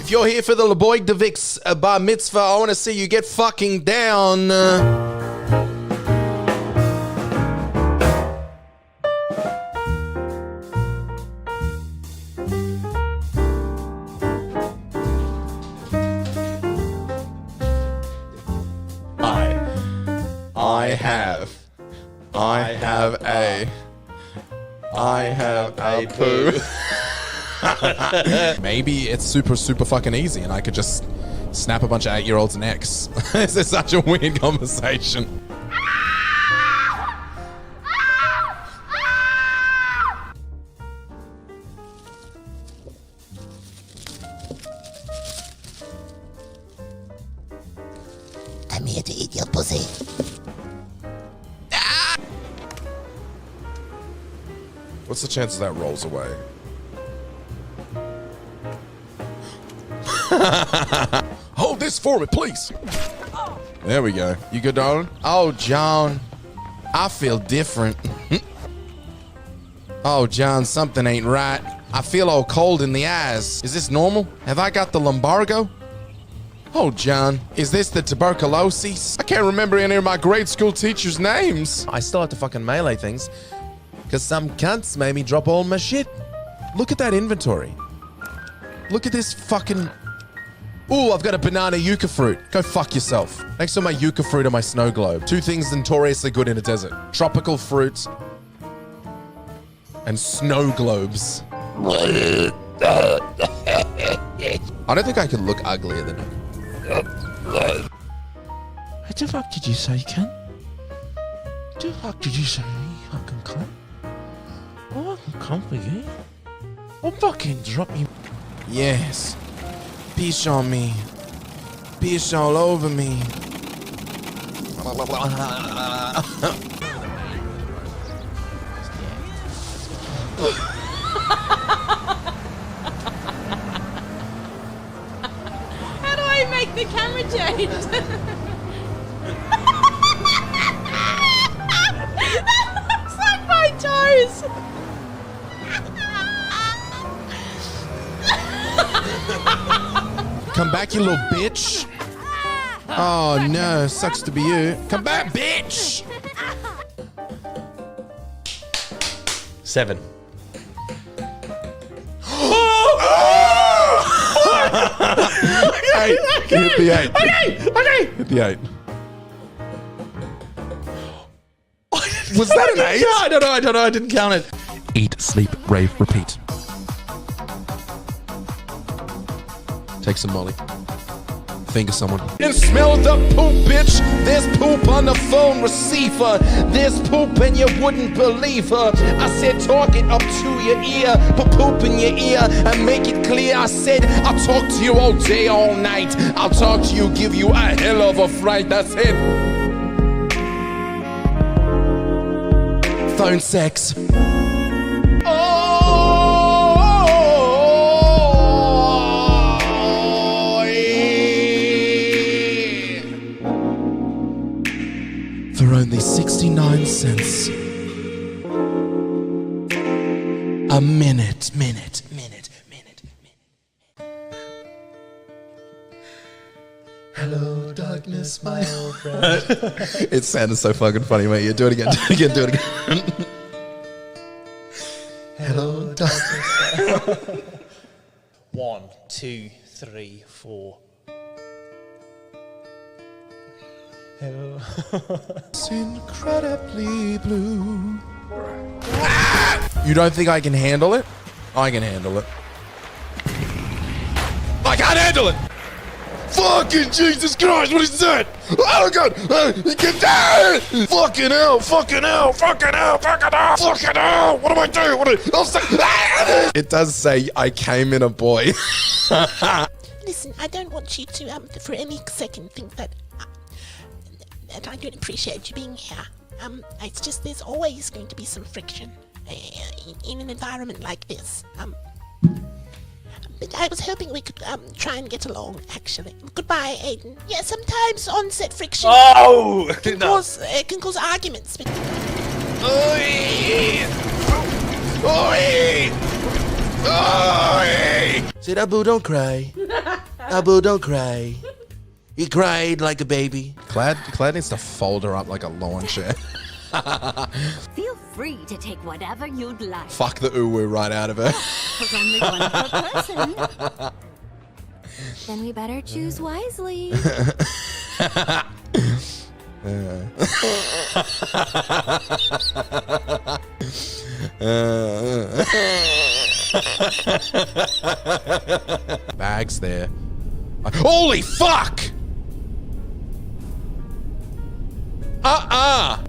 If you're here for the Leboigdevic's bar mitzvah, I want to see you get fucking down. I have a poo. Maybe it's super fucking easy and I could just snap a bunch of 8-year-olds' necks. This is such a weird conversation. I'm here to eat your pussy. What's the chances that rolls away? Hold this for me, please. There we go. You good, darling? Oh, John. I feel different. Oh, John, something ain't right. I feel all cold in the eyes. Is this normal? Have I got the lumbago? Oh, John, is this the tuberculosis? I can't remember any of my grade school teachers' names. I still have to fucking melee things. Because some cunts made me drop all my shit. Look at that inventory. Look at this fucking... Ooh, I've got a banana yucca fruit. Go fuck yourself. Next to my yucca fruit and my snow globe. Two things notoriously good in a desert. Tropical fruits and snow globes. I don't think I could look uglier than him. What the fuck did you say, cunt? What the fuck did you say, you fucking cunt? Oh, I can come for you. I'll fucking drop you. Yes. Piss on me. Piss all over me. How do I make the camera change? That looks like my toes. Come back, you little bitch. Oh no, sucks to be you. Come back, bitch. 7. Eight. Hit the 8. Okay. Hit the 8. Was that an 8? I don't know. I didn't count it. Eat, sleep, rave, repeat. Take some Molly. Think of someone. And smell the poop, bitch. There's poop on the phone receiver. There's poop and you wouldn't believe her. I said talk it up to your ear. Put poop in your ear and make it clear. I said I'll talk to you all day, all night. I'll talk to you, give you a hell of a fright. That's it. Phone sex. For only 69 cents. A minute. Hello, darkness, my old friend. It sounded so fucking funny, mate. Yeah, do it again. Do it again. Hello, darkness. 1, 2, 3, 4. Hello. It's incredibly blue. You don't think I can handle it? I can handle it. I can't handle it! Fucking Jesus Christ, what is that? Oh God! Get down! Fucking hell! What do I do? It does say I came in a boy. Listen, I don't want you to for any second think that I don't appreciate you being here. It's just there's always going to be some friction in an environment like this. But I was hoping we could try and get along, actually. Goodbye, Aiden. Yeah, sometimes on-set friction can cause arguments. But... Say that, boo, don't cry. Abu, don't cry. You cried like a baby. Clad needs to fold her up like a lawn chair. Feel free to take whatever you'd like. Fuck the uwu right out of her. But only one per person. Then we better choose wisely. Bags there. Holy fuck!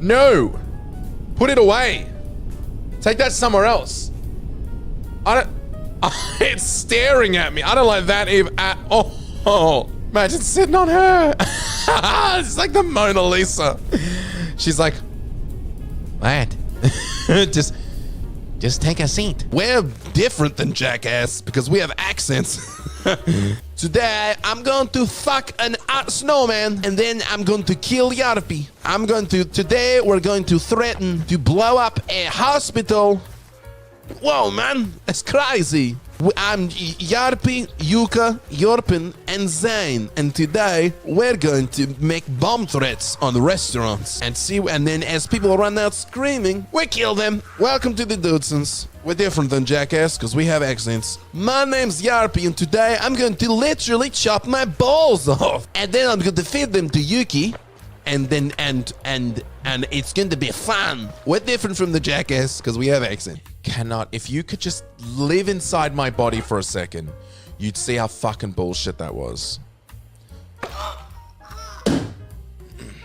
No! Put it away! Take that somewhere else. I don't... It's staring at me. I don't like that even at all. Imagine sitting on her. It's like the Mona Lisa. She's like, lad, just take a seat. We're different than Jackass because we have accents. Today, I'm going to fuck an snowman and then I'm going to kill Yarpi. Today, we're going to threaten to blow up a hospital. Whoa, man, that's crazy. I'm Yarpi, Yuka, Yorpin, and Zane, and today we're going to make bomb threats on restaurants and then as people run out screaming, we kill them. Welcome to the Dudesons. We're different than Jackass because we have accents. My name's Yarpi, and today I'm going to literally chop my balls off, and then I'm going to feed them to Yuki. And then and it's going to be fun. We're different from the Jackass because we have accent. If you could just live inside my body for a second, you'd see how fucking bullshit that was.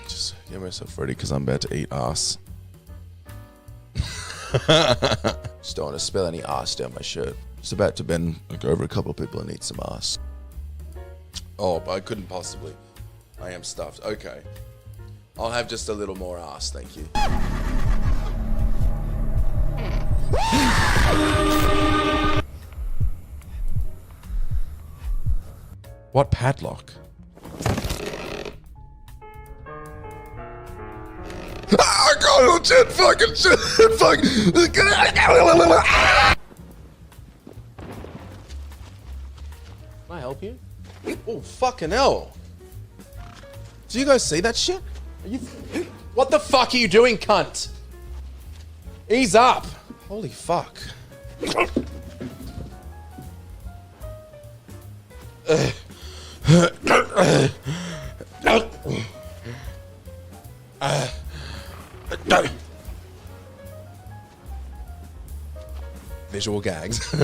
Just get myself ready because I'm about to eat ass. Just don't want to spill any ass down my shirt. Just about to bend over a couple of people and eat some ass. Oh, but I couldn't possibly. I am stuffed. Okay. I'll have just a little more ass, thank you. What padlock? Oh god, shit, fucking shit, fuck. Can I help you? Oh, fucking hell. Do you guys see that shit? What the fuck are you doing, cunt? Ease up. Holy fuck. Visual gags.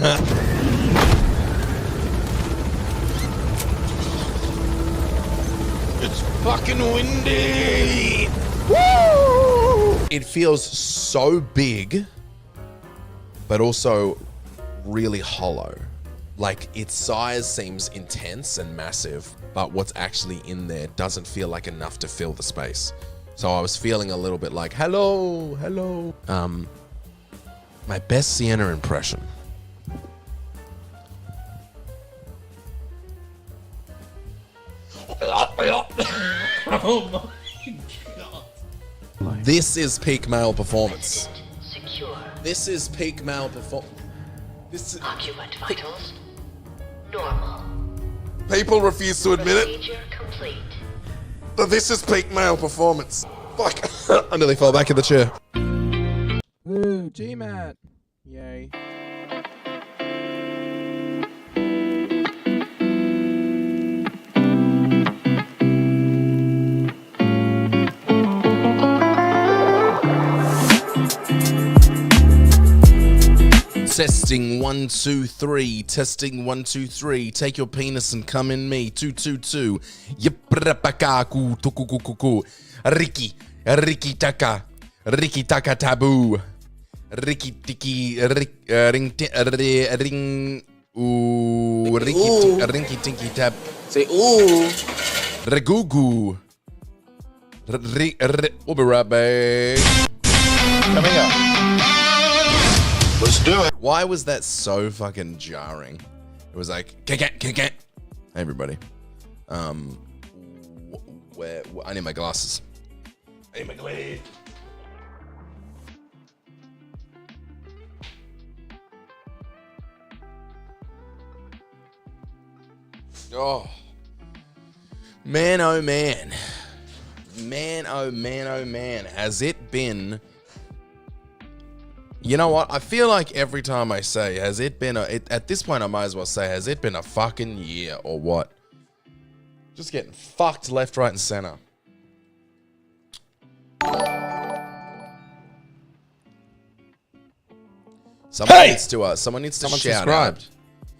It's fucking windy! Woo! It feels so big, but also really hollow. Like, its size seems intense and massive, but what's actually in there doesn't feel like enough to fill the space. So I was feeling a little bit like, hello, hello. My best Sienna impression. Oh my god. This is peak male performance. Secure. This is peak male performance. This is Occupant vitals normal. people refuse to admit it, Procedure complete. but this is peak male performance. Fuck. I nearly fell back in the chair. Ooh, GMAT. Yay. Testing 1 2 3. Testing 1 2 3. Take your penis and come in me. 2 2 2. Yiprapakaku tukukukuku. Riki taka. Riki taka taboo. Riki tiki ring ooh rinky tinky tab. Say ooh. Regugu. We'll be right back. Coming up. Let's do it. Why was that so fucking jarring? It was like, kick it. Hey, everybody. Where I need my glasses. I need my glasses. Oh. Man, oh man. Man, oh man, oh man. Has it been... You know what? I feel like every time I say, has it been at this point I might as well say, has it been a fucking year or what? Just getting fucked left, right, and center. Someone needs to shout out.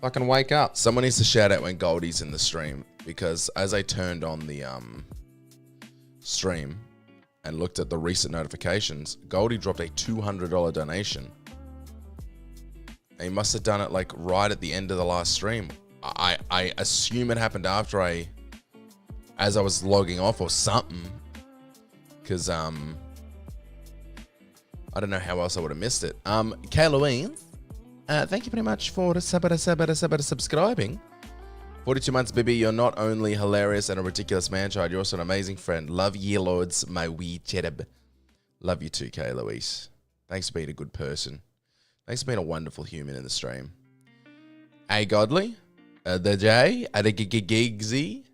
Fucking wake up. Someone needs to shout out when Goldie's in the stream, because as I turned on the stream and looked at the recent notifications, Goldie dropped a $200 donation. And he must have done it like right at the end of the last stream. I assume it happened after as I was logging off or something, because I don't know how else I would have missed it. Kay Louise, thank you very much for subscribing. 42 months, baby. You're not only hilarious and a ridiculous man-child, you're also an amazing friend. Love ye lords, my wee cherub. Love you too, Kay Louise. Thanks for being a good person. Thanks for being a wonderful human in the stream. A Godly, the J, the Gigsy,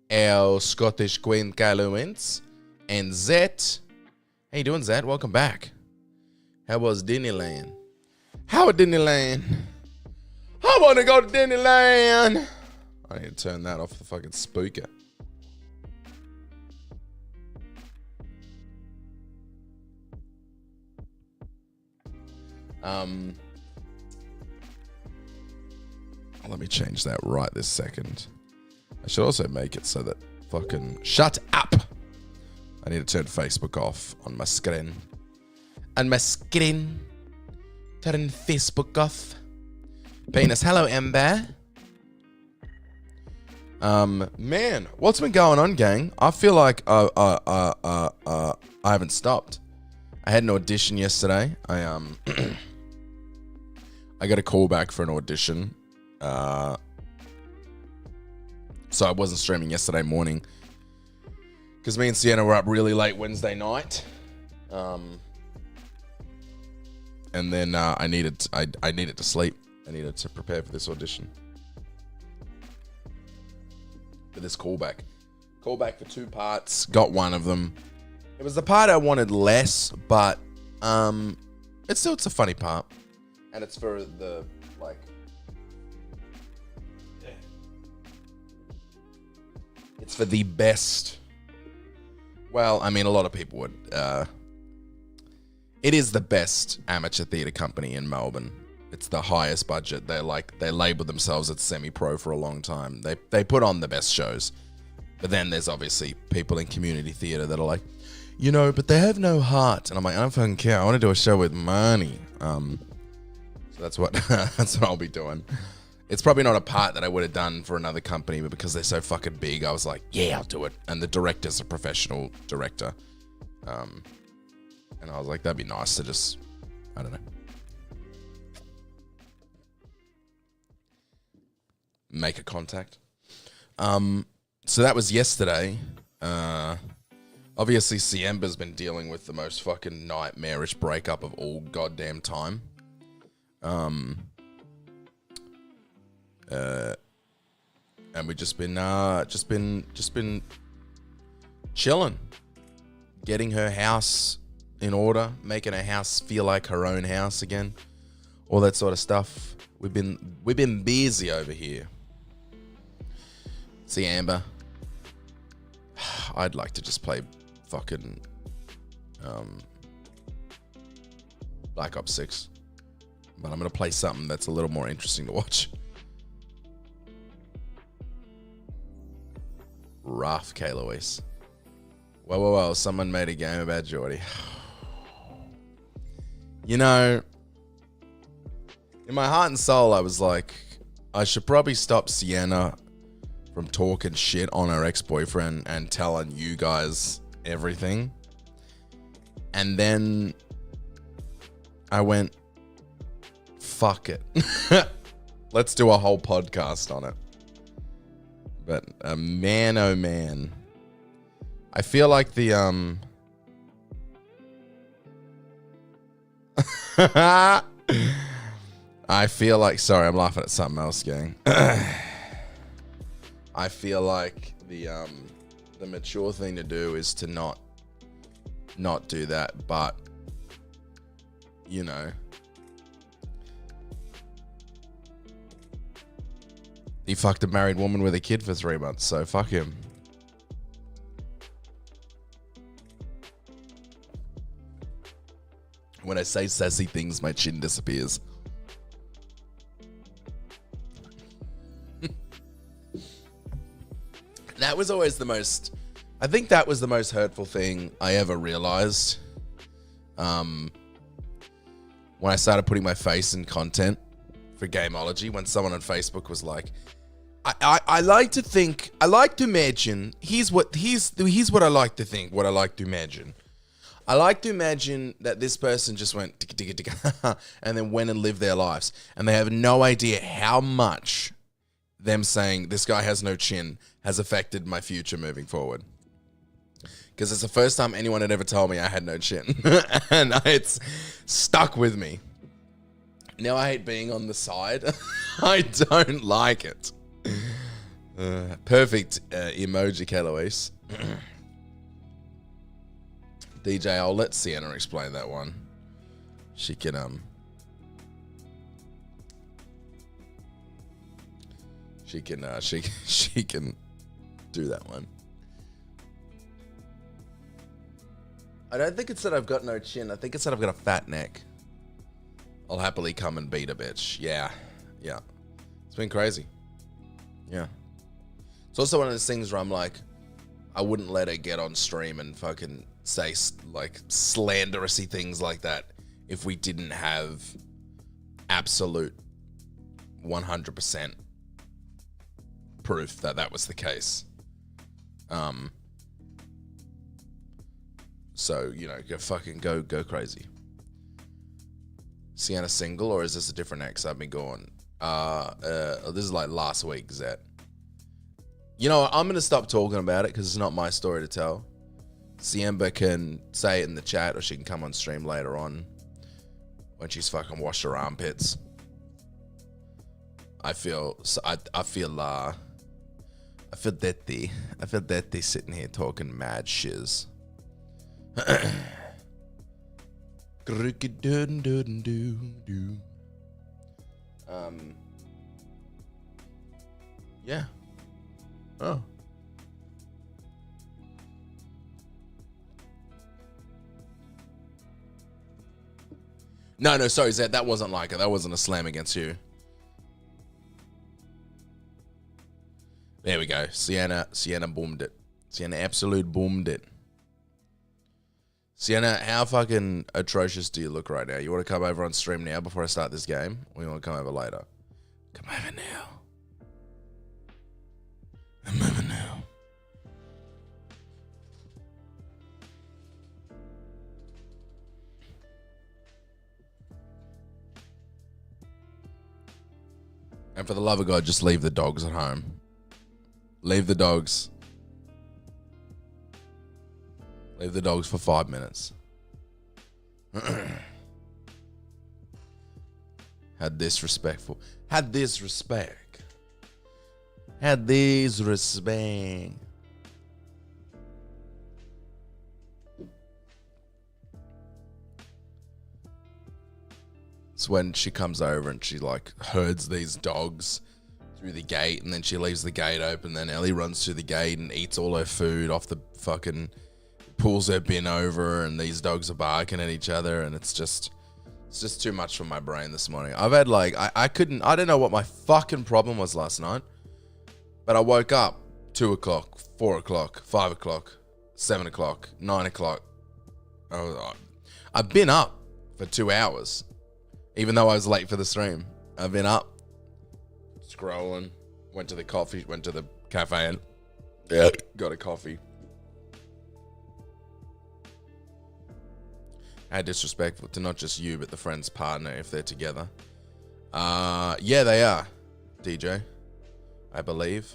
our Scottish Queen Kay Louise, and Zet. How you doing, Zet? Welcome back. How was Disneyland? How was Disneyland? I want to go to Disneyland. I need to turn that off the fucking speaker. Let me change that right this second. I should also make it so that fucking shut up. I need to turn Facebook off on my screen. On my screen. Turn Facebook off. Penis. Hello, Ember. Man, what's been going on, gang? I feel like I haven't stopped. I had an audition yesterday. I got a call back for an audition. So I wasn't streaming yesterday morning because me and Sienna were up really late Wednesday night. And then I needed to sleep. I needed to prepare for this audition. For this callback. Callback for 2 parts. Got one of them. It was the part I wanted less, but it's a funny part. And it's for the, like... It's for the best... Well, I mean, a lot of people would... It is the best amateur theatre company in Melbourne. It's the highest budget. They label themselves as semi-pro for a long time. They put on the best shows. But then there's obviously people in community theatre that are like, you know, but they have no heart. And I'm like, I don't fucking care. I want to do a show with money. So that's what I'll be doing. It's probably not a part that I would have done for another company, but because they're so fucking big, I was like, yeah, I'll do it. And the director's a professional director. And I was like, that'd be nice to just, I don't know. Make a contact. So that was yesterday. Obviously, Siemba's been dealing with the most fucking nightmarish breakup of all goddamn time. And we just been chilling, getting her house in order, making her house feel like her own house again, all that sort of stuff. We've been busy over here. See, Amber, I'd like to just play fucking Black Ops 6, but I'm gonna play something that's a little more interesting to watch. Rough, Kay Louise. Whoa, someone made a game about Geordie. You know, in my heart and soul, I was like, I should probably stop Sienna from talking shit on her ex-boyfriend and telling you guys everything. And then I went, fuck it. Let's do a whole podcast on it. But man, oh man. I feel like the I feel like, sorry, I'm laughing at something else, gang. I feel like the the mature thing to do is to not do that, but you know, he fucked a married woman with a kid for 3 months, so fuck him. When I say sassy things, my chin disappears. That was always the most, I think that was the most hurtful thing I ever realized. When I started putting my face in content for Gameology, when someone on Facebook was like, I like to think, I like to imagine, here's what I like to think, what I like to imagine. I like to imagine that this person just went ticka ticka ticka and then went and lived their lives, and they have no idea how much them saying this guy has no chin has affected my future moving forward. Because it's the first time anyone had ever told me I had no chin, and it's stuck with me. Now I hate being on the side. I don't like it. Perfect emoji, Keloise. DJ, I'll let Sienna explain that one. She can she can do that one. I don't think it's that I've got no chin. I think it's that I've got a fat neck. I'll happily come and beat a bitch. Yeah. It's been crazy. Yeah. It's also one of those things where I'm like, I wouldn't let her get on stream and fucking say like slanderousy things like that if we didn't have absolute 100% proof that that was the case. So, you know, go crazy. Sienna single, or is this a different ex? I've been going. This is like last week, Zet. You know, I'm going to stop talking about it because it's not my story to tell. Siemba can say it in the chat, or she can come on stream later on when she's fucking washed her armpits. I feel dirty. I feel dirty sitting here talking mad shiz. Yeah. Oh. No, sorry, Zed, that wasn't like it. That wasn't a slam against you. There we go. Sienna boomed it. Sienna absolute boomed it. Sienna, how fucking atrocious do you look right now? You want to come over on stream now before I start this game? Or you want to come over later? Come over now. Come over now. And for the love of God, just leave the dogs at home. Leave the dogs. Leave the dogs for 5 minutes. How disrespectful. How disrespect. How disrespect. It's when she comes over and she like herds these dogs through the gate, and then she leaves the gate open, then Ellie runs through the gate and eats all her food off the fucking, pulls her bin over, and these dogs are barking at each other, and it's just too much for my brain this morning. I've had like, I don't know what my fucking problem was last night, but I woke up 2 o'clock, 4 o'clock, 5 o'clock, 7 o'clock, 9 o'clock. I've been up for 2 hours, even though I was late for the stream. I've been up, scrolling, went to the cafe and got a coffee. How disrespectful to not just you, but the friend's partner if they're together. Yeah, they are, DJ, I believe.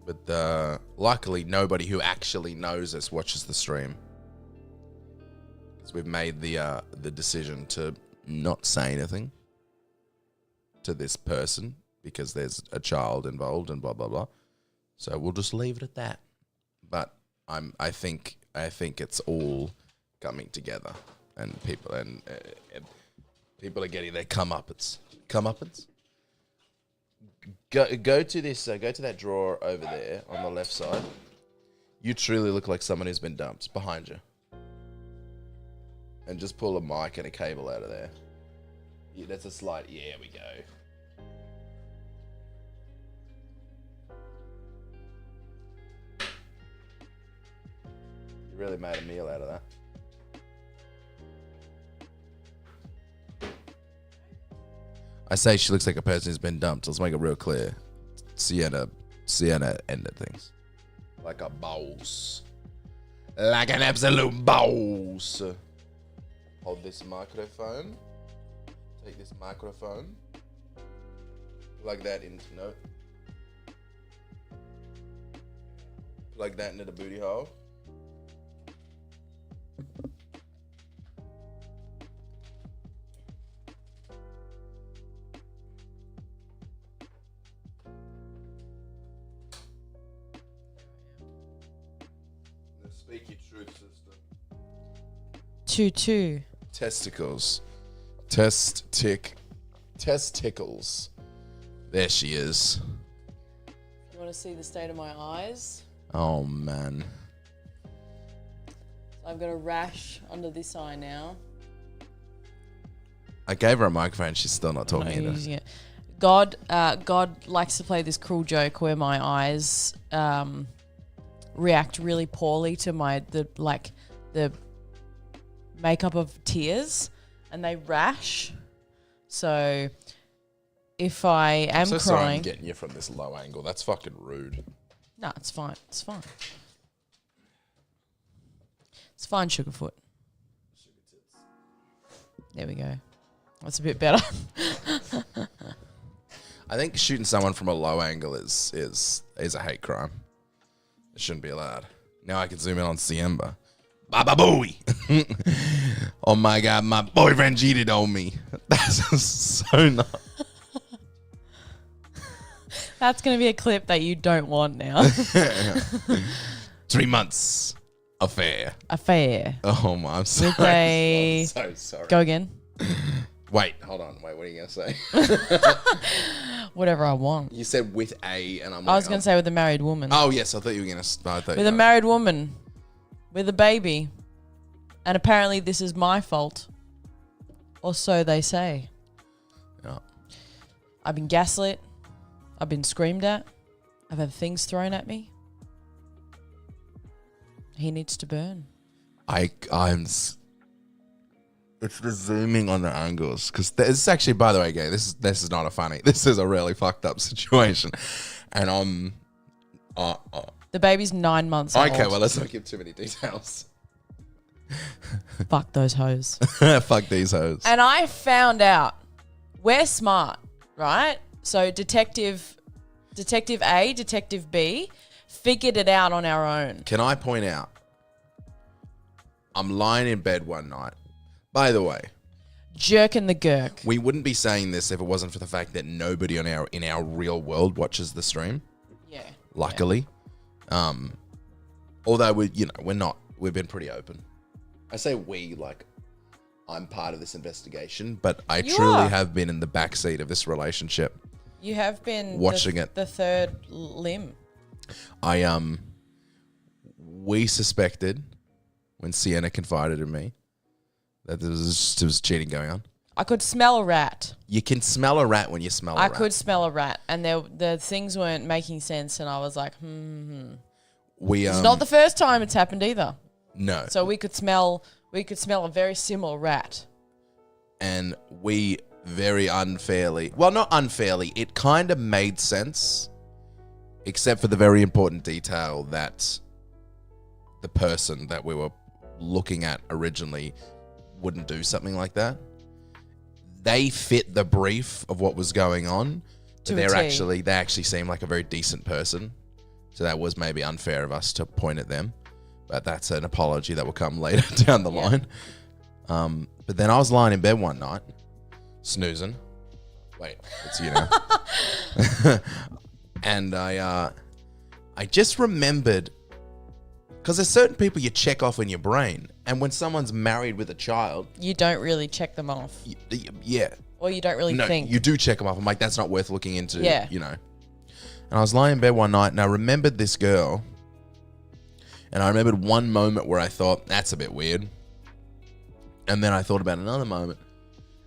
But luckily, nobody who actually knows us watches the stream, because we've made the decision to not say anything to this person because there's a child involved and blah blah blah. So we'll just leave it at that. But I think it's all coming together, and people are getting their comeuppance. Go to this. Go to that drawer over there on the left side. You truly look like someone who's been dumped. Behind you. And just pull a mic and a cable out of there. Yeah, that's a slide. Yeah, we go. You really made a meal out of that. I say she looks like a person who's been dumped. Let's make it real clear. Sienna ended things. Like a boss. Like an absolute boss. Hold this microphone. Take this microphone. Plug that into Plug that into the booty hole. Speak your truth, sister. 2-2. Testicles. Testicles. There she is. You want to see the state of my eyes? Oh, man. I've got a rash under this eye now. I gave her a microphone. She's still not talking I'm not either. using it. God likes to play this cruel joke where my eyes react really poorly to the makeup of tears, and they rash. So if I am I'm so sorry I'm crying, getting you from this low angle. That's fucking rude. no, it's fine. It's fine. It's fine, Sugarfoot. There we go. That's a bit better. I think shooting someone from a low angle is a hate crime. It shouldn't be allowed. Now I can zoom in on Siemba. Baba booey. Oh my God, my boyfriend cheated on me. That's so not. That's going to be a clip that you don't want now. 3 months affair. Affair. Oh my, I'm sorry. With a... I'm so sorry. Go again. Wait, hold on. Wait, what are you going to say? Whatever I want. You said with a, and I'm I was going to say with a married woman. Oh, yes, I thought you were going to... With a married woman. With a baby. And apparently this is my fault. Or so they say. Yeah. I've been gaslit. I've been screamed at. I've had things thrown at me. He needs to burn. It's the zooming on the angles, because this is actually, by the way, gay. This is not a funny. This is a really fucked up situation, and The baby's 9 months old. okay. Well, let's not give too many details. Fuck those hoes. Fuck these hoes. And I found out we're smart, right? So Detective A, Detective B figured it out on our own. Can I point out? I'm lying in bed one night. By the way, Jerking the gurk. we wouldn't be saying this if it wasn't for the fact that nobody in our real world watches the stream. Yeah. Luckily, although we've been pretty open. I say we, like I'm part of this investigation, but I You truly are. have been in the backseat of this relationship. You have been Watching it. the third limb. We suspected when Sienna confided in me that there was cheating going on. I could smell a rat. You can smell a rat when you smell a rat. I could smell a rat, and the things weren't making sense, and I was like, It's not the first time it's happened either. No. So we could smell a very similar rat. And we very unfairly, well, not unfairly, it kind of made sense, except for the very important detail that the person that we were looking at originally wouldn't do something like that. They fit the brief of what was going on. To But a T. they actually seem like a very decent person. So that was maybe unfair of us to point at them. But that's an apology that will come later down the line. But then I was lying in bed one night, snoozing, Wait, it's you now. And I just remembered, because there's certain people you check off in your brain, and when someone's married with a child, You don't really check them off. yeah. Or you don't really No, think. you do check them off. I'm like, that's not worth looking into, Yeah. you know. And I was lying in bed one night, and I remembered this girl, and I remembered one moment where I thought, that's a bit weird. And then I thought about another moment,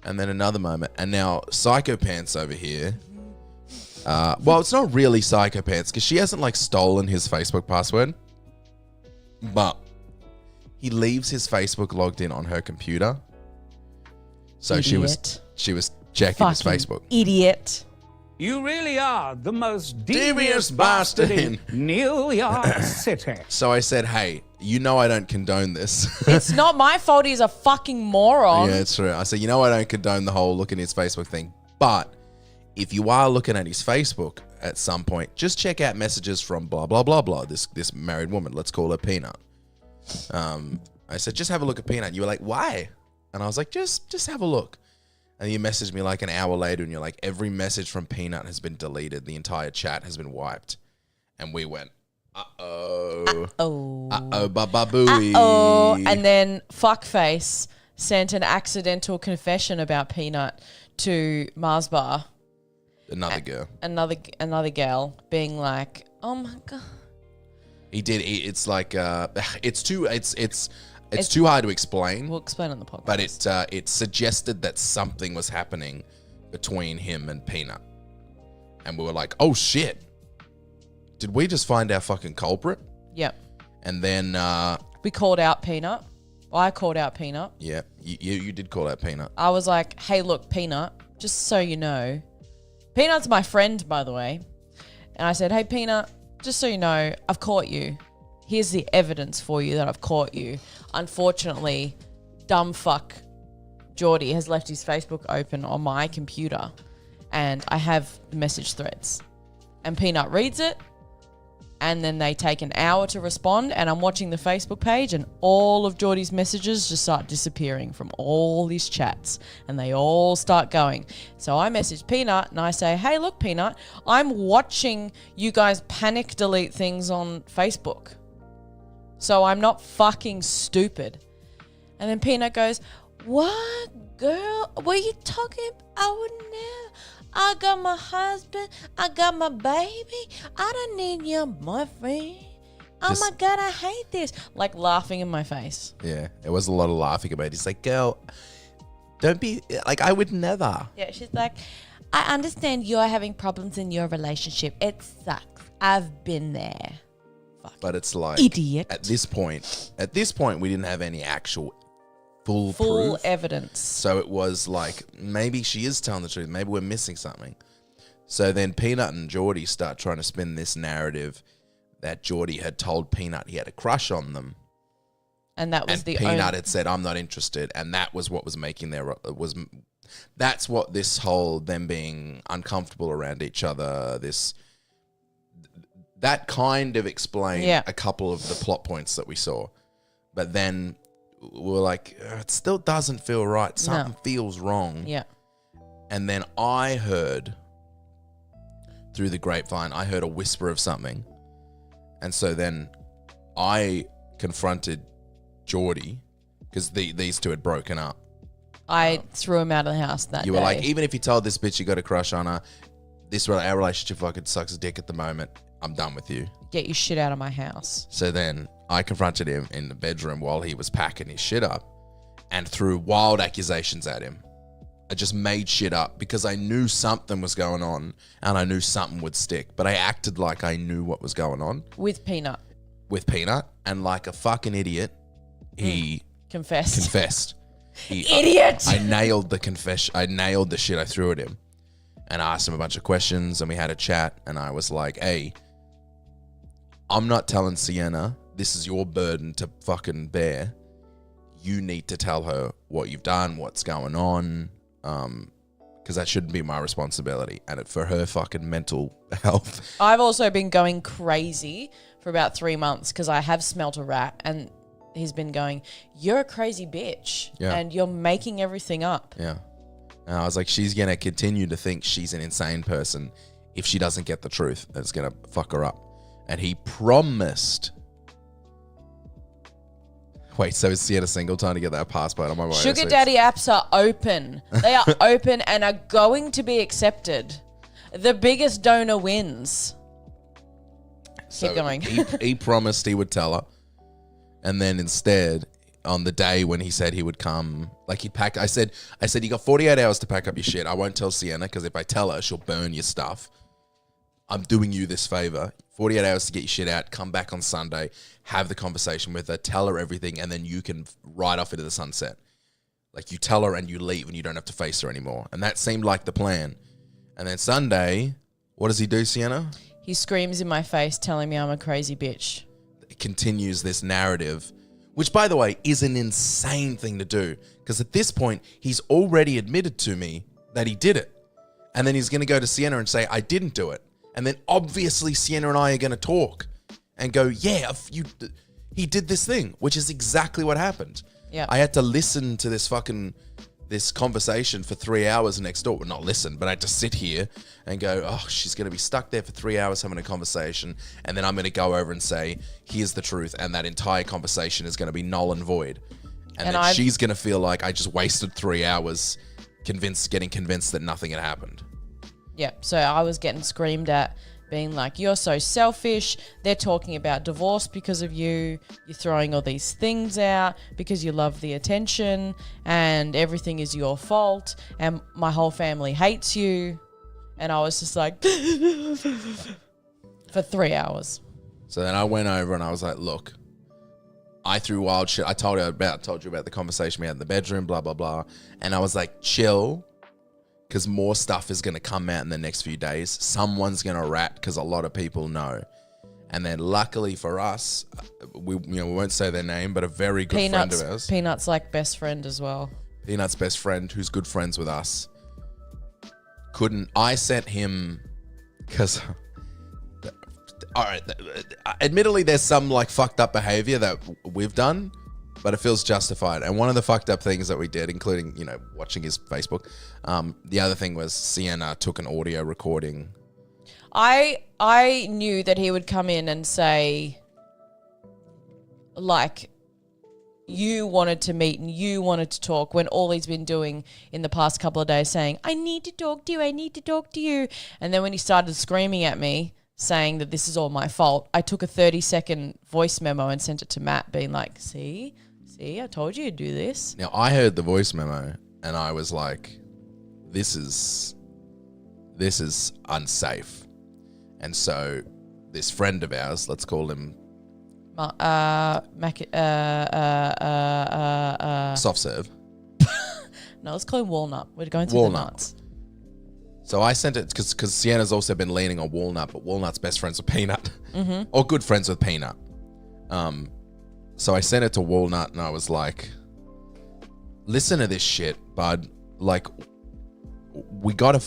and then another moment, and now Psycho Pants over here. Well, it's not really Psycho Pants, because she hasn't, like, stolen his Facebook password, but he leaves his Facebook logged in on her computer. So she was checking his Fucking Facebook. Idiot. You really are the most Devious bastard in New York City. So I said, hey, you know I don't condone this. It's not my fault he's a fucking moron. Yeah, it's true. I said, you know I don't condone the whole look at his Facebook thing. But if you are looking at his Facebook at some point, just check out messages from blah, blah, blah, blah. This married woman. Let's call her Peanut. I said, just have a look at Peanut. And you were like, why? And I was like, just have a look. And you messaged me like an hour later and you're like, every message from Peanut has been deleted. The entire chat has been wiped. And we went, uh-oh. Uh-oh. Uh-oh, ba-ba-booey. Uh-oh. And then Fuckface sent an accidental confession about Peanut to Mars Bar. Another girl. Another girl being like, oh my God. He did. It's like, it's too hard to explain. We'll explain on the podcast. But it suggested that something was happening between him and Peanut. And we were like, oh shit. Did we just find our fucking culprit? Yep. And then we called out Peanut. I called out Peanut. Yeah, you did call out Peanut. I was like, hey, look, Peanut, just so you know. Peanut's my friend, by the way. And I said, hey, Peanut, just so you know, I've caught you. Here's the evidence for you that I've caught you. Unfortunately, dumb fuck Geordie has left his Facebook open on my computer and I have the message threads. And Peanut reads it and then they take an hour to respond and I'm watching the Facebook page and all of Geordie's messages just start disappearing from all these chats and they all start going. So I message Peanut and I say, hey, look, Peanut, I'm watching you guys panic delete things on Facebook. So I'm not fucking stupid. And then Peanut goes, what, girl? What are you talking about? I would never. I got my husband. I got my baby. I don't need your boyfriend. Oh my God, I hate this. Like laughing in my face. Yeah, it was a lot of laughing about it. He's like, girl, don't be, like, I would never. Yeah, she's like, I understand you're having problems in your relationship. It sucks. I've been there. But it's like, idiot. At this point, we didn't have any actual full proof. Evidence. So it was like, maybe she is telling the truth. Maybe we're missing something. So then Peanut and Geordie start trying to spin this narrative that Geordie had told Peanut he had a crush on them. And that was and the Peanut had said, I'm not interested. And that was what was making that's what this whole them being uncomfortable around each other, that kind of explained a couple of the plot points that we saw. But then we were like, it still doesn't feel right. Something feels wrong. Yeah. And then I heard, through the grapevine, I heard a whisper of something. And so then I confronted Geordie because these two had broken up. I threw him out of the house that day. You were like, even if you told this bitch you got a crush on her, our relationship fucking sucks dick at the moment. I'm done with you. Get your shit out of my house. So then I confronted him in the bedroom while he was packing his shit up and threw wild accusations at him. I just made shit up because I knew something was going on and I knew something would stick. But I acted like I knew what was going on. With Peanut. And like a fucking idiot, he confessed. Idiot! I nailed the confession. I nailed the shit I threw at him. And I asked him a bunch of questions and we had a chat and I was like, hey, I'm not telling Sienna, this is your burden to fucking bear. You need to tell her what you've done, what's going on, because that shouldn't be my responsibility. And for her fucking mental health. I've also been going crazy for about 3 months because I have smelt a rat and he's been going, you're a crazy bitch and you're making everything up. Yeah. And I was like, she's going to continue to think she's an insane person if she doesn't get the truth. That's going to fuck her up. And he promised. Wait, so is Sienna single? Time to get that passport on my way. Sugar daddy apps are open. They are open and are going to be accepted. The biggest donor wins. So Keep going. he promised he would tell her. And then instead, on the day when he said he would come, like he packed, I said, you got 48 hours to pack up your shit. I won't tell Sienna because if I tell her, she'll burn your stuff. I'm doing you this favor. 48 hours to get your shit out. Come back on Sunday. Have the conversation with her. Tell her everything. And then you can ride off into the sunset. Like you tell her and you leave and you don't have to face her anymore. And that seemed like the plan. And then Sunday, what does he do, Sienna? He screams in my face telling me I'm a crazy bitch. It continues this narrative, which, by the way, is an insane thing to do. Because at this point, he's already admitted to me that he did it. And then he's going to go to Sienna and say, I didn't do it. And then obviously Sienna and I are going to talk and go, yeah, he did this thing, which is exactly what happened. Yeah. I had to listen to this conversation for 3 hours next door. Well, not listen, but I had to sit here and go, oh, she's going to be stuck there for 3 hours having a conversation. And then I'm going to go over and say, here's the truth. And that entire conversation is going to be null and void. And then she's going to feel like I just wasted 3 hours getting convinced that nothing had happened. Yeah, so I was getting screamed at, being like, you're so selfish. They're talking about divorce because of you. You're throwing all these things out because you love the attention and everything is your fault and my whole family hates you. And I was just like, for 3 hours. So then I went over and I was like, look, I threw wild shit. I told you about the conversation we had in the bedroom, blah, blah, blah. And I was like, chill. Because more stuff is going to come out in the next few days. Someone's going to rat because a lot of people know. And then luckily for us, we won't say their name, but a very good friend of ours. Peanut's like best friend as well. Peanut's best friend, who's good friends with us. I sent him because, all right, admittedly there's some like fucked up behavior that we've done, but it feels justified. And one of the fucked up things that we did, including, watching his Facebook, the other thing was Sienna took an audio recording. I knew that he would come in and say, like, you wanted to meet and you wanted to talk, when all he's been doing in the past couple of days saying, I need to talk to you. And then when he started screaming at me, saying that this is all my fault, I took a 30-second voice memo and sent it to Matt being like, see, I told you to do this. Now, I heard the voice memo and I was like, this is unsafe. And so this friend of ours, let's call him Soft Serve. No, let's call him Walnut. We're going through the nuts. So I sent it because Sienna's also been leaning on Walnut, but Walnut's best friends with Peanut. Mm-hmm. Or good friends with Peanut. So I sent it to Walnut and I was like, listen to this shit, bud. Like, we gotta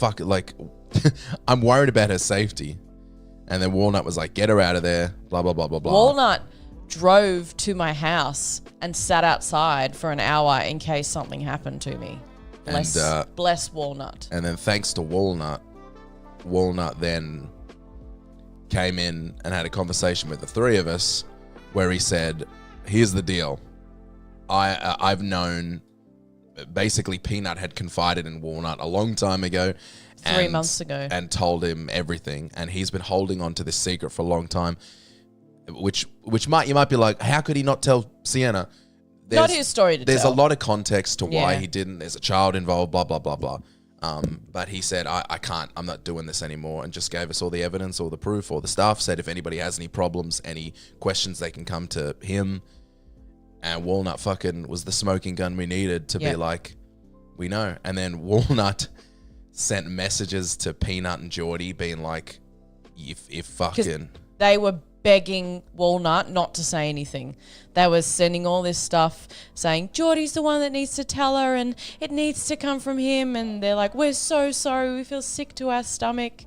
I'm worried about her safety. And then Walnut was like, get her out of there, blah, blah, blah, blah, blah. Walnut drove to my house and sat outside for an hour in case something happened to me. Bless Walnut. And then thanks to Walnut then came in and had a conversation with the three of us where he said, here's the deal. I've known, basically Peanut had confided in Walnut a long time ago. 3 months ago. And told him everything. And he's been holding on to this secret for a long time, which you might be like, how could he not tell Sienna? Not his story to There's tell. a lot of context to why he didn't. There's a child involved, blah, blah, blah, blah. But he said, I can't, I'm not doing this anymore, and just gave us all the evidence, all the proof, all the stuff, said if anybody has any problems, any questions, they can come to him. And Walnut fucking was the smoking gun we needed to be like, we know. And then Walnut sent messages to Peanut and Geordie being like, if fucking... They were begging Walnut not to say anything. They were sending all this stuff saying, Geordie's the one that needs to tell her and it needs to come from him. And they're like, we're so sorry. We feel sick to our stomach.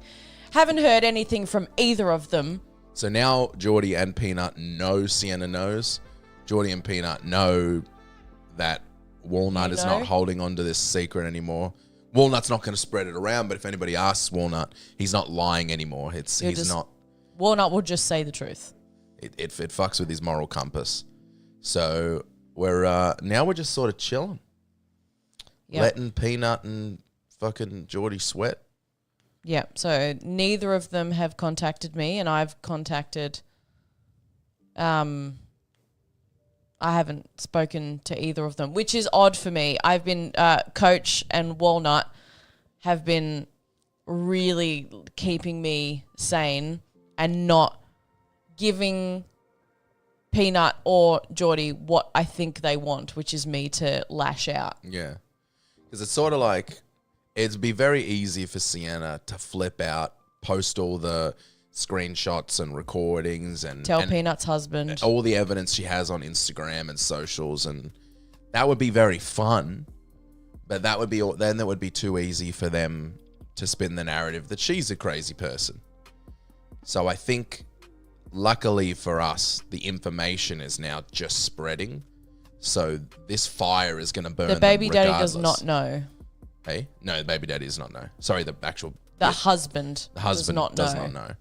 Haven't heard anything from either of them. So now Geordie and Peanut know Sienna knows. Geordie and Peanut know that Walnut is not holding on to this secret anymore. Walnut's not going to spread it around, but if anybody asks Walnut, he's not lying anymore. He's not. Walnut will just say the truth. It fucks with his moral compass. So we're just sort of chilling, letting Peanut and fucking Geordie sweat. Yeah. So neither of them have contacted me, and I've contacted. I haven't spoken to either of them, which is odd for me. I've been Coach and Walnut have been really keeping me sane and not giving Peanut or Geordie what I think they want, which is me to lash out. Yeah. Because it's sort of like, it'd be very easy for Sienna to flip out, post all the screenshots and recordings and tell Peanut's husband all the evidence she has on Instagram and socials, and that would be very fun, but that would be too easy for them to spin the narrative that she's a crazy person. So I think luckily for us, the information is now just spreading, so this fire is going to burn the baby them daddy does regardless. not know. Hey, no, the baby daddy does not know. Sorry, the husband does not know.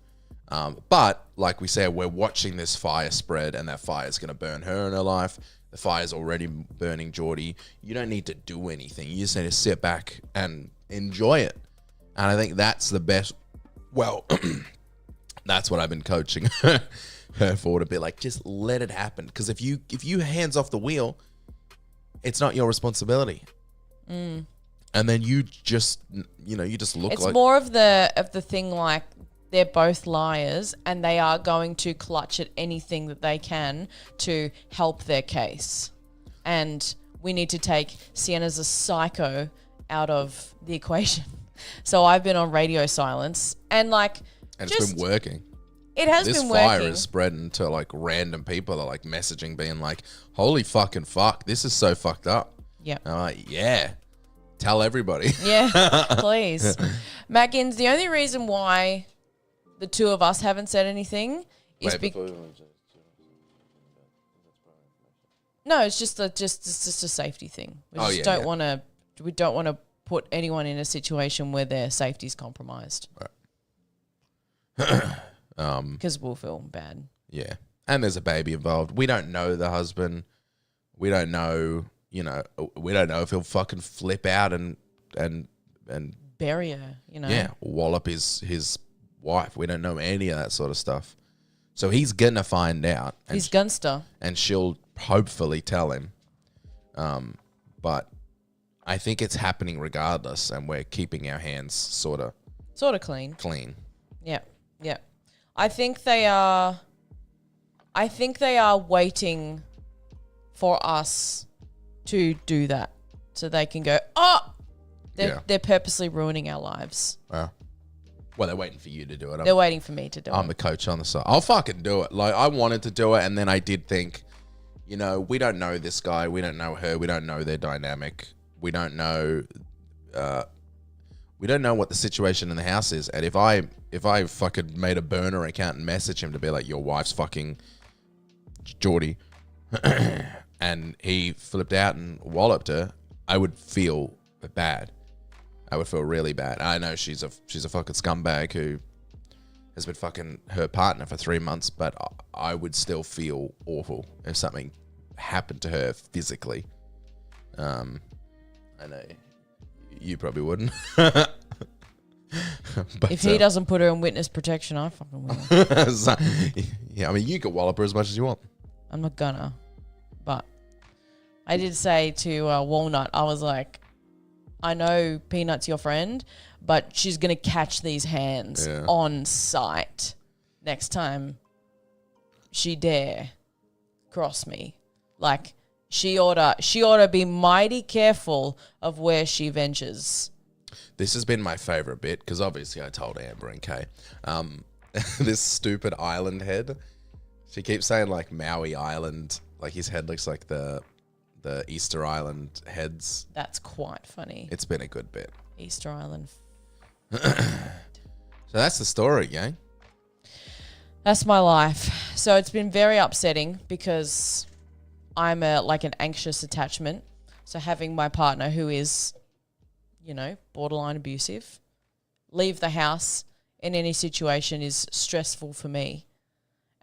But like we said, we're watching this fire spread, and that fire is going to burn her in her life. The fire's already burning Geordie. You don't need to do anything. You just need to sit back and enjoy it. And I think that's the best. Well, that's what I've been coaching her for, to be like, just let it happen. Because if you hands off the wheel, it's not your responsibility. And then you just look it's like... It's more of the thing like, they're both liars and they are going to clutch at anything that they can to help their case. And we need to take Sienna's a psycho out of the equation. So I've been on radio silence and it's been working. It has been working. This fire is spreading to like random people that are like messaging being like, holy fucking fuck, this is so fucked up. Yeah. I'm like, yeah, tell everybody. Yeah, please. Maggins, the only reason why the two of us haven't said anything is no, it's just a safety thing. We don't want to put anyone in a situation where their safety's compromised. Right. Because we'll feel bad. Yeah, and there's a baby involved. We don't know the husband. We don't know, we don't know if he'll fucking flip out and bury her. Yeah, wallop his wife. We don't know any of that sort of stuff. So he's gonna find out. He's gunster. And she'll hopefully tell him. But I think it's happening regardless, and we're keeping our hands sort of clean. Yeah. I think they are waiting for us to do that so they can go, they're purposely ruining our lives. Well, they're waiting for you to do it. They're waiting for me to do it. I'm the coach on the side. I'll fucking do it. Like, I wanted to do it, and then I did think, we don't know this guy. We don't know her. We don't know their dynamic. We don't know what the situation in the house is. And if I fucking made a burner account and message him to be like, your wife's fucking Geordie, and he flipped out and walloped her, I would feel bad. I would feel really bad. I know she's a fucking scumbag who has been fucking her partner for 3 months, but I would still feel awful if something happened to her physically. I know you probably wouldn't. But, if he doesn't put her in witness protection, I fucking will. So, yeah, I mean, you can wallop her as much as you want. I'm not gonna. But I did say to Walnut, I was like, I know Peanut's your friend, but she's going to catch these hands on sight next time she dare cross me. Like, she ought to be mighty careful of where she ventures. This has been my favorite bit because obviously I told Amber and Kay. This stupid island head. She keeps saying like Maui Island, like his head looks like the Easter Island heads. That's quite funny. It's been a good bit. Easter Island. So that's the story, gang. That's my life. So it's been very upsetting because I'm like an anxious attachment. So having my partner who is borderline abusive. Leave the house in any situation is stressful for me.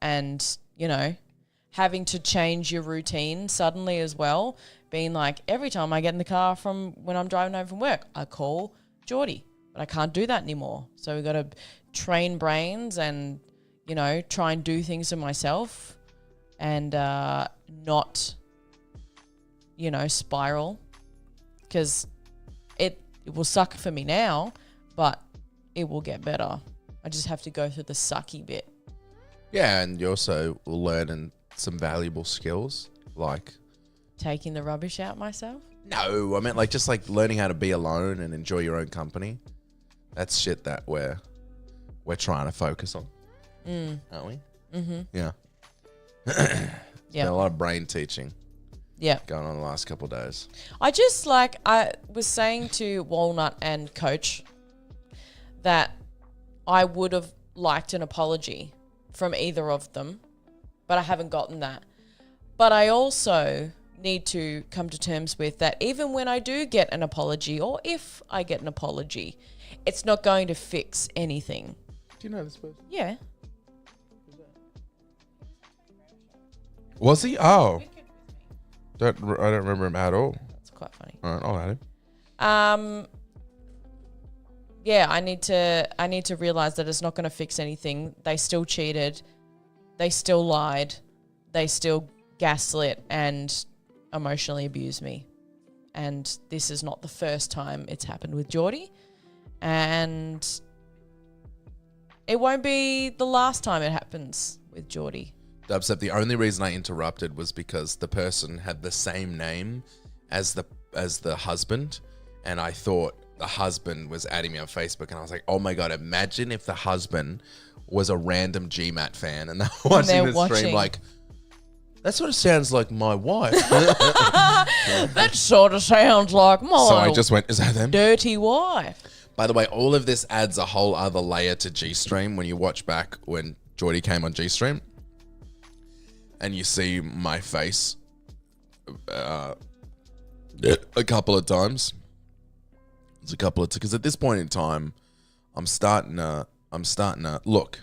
And, having to change your routine suddenly as well, being like, every time I get in the car from when I'm driving home from work, I call Geordie. But I can't do that anymore. So we've got to train brains and, try and do things for myself and not, spiral. Because it will suck for me now, but it will get better. I just have to go through the sucky bit. Yeah, and you also will learn some valuable skills, like taking the rubbish out myself. No, I meant just learning how to be alone and enjoy your own company. That's shit that we're trying to focus on, aren't we? Mm-hmm. Yeah. Yeah. A lot of brain teaching. Yeah. Going on the last couple of days. I just I was saying to Walnut and Coach that I would have liked an apology from either of them, but I haven't gotten that. But I also need to come to terms with that even when I do get an apology, or if I get an apology, it's not going to fix anything. Do you know this person? Yeah. Was he? Oh. I don't remember him at all. That's quite funny. All right, I'll add him. Yeah, I need to realize that it's not going to fix anything. They still cheated. They still lied. They still gaslit and emotionally abused me. And this is not the first time it's happened with Geordie. And it won't be the last time it happens with Geordie. Dubstep, the only reason I interrupted was because the person had the same name as the husband, and I thought the husband was adding me on Facebook, and I was like, oh my God, imagine if the husband was a random GMAT fan and they're watching the stream that sort of sounds like my wife. That sort of sounds like my So I just went, is that them? Dirty wife. By the way, all of this adds a whole other layer to G-Stream when you watch back when Geordie came on G-Stream and you see my face a couple of times. It's a couple of because at this point in time, I'm starting to look.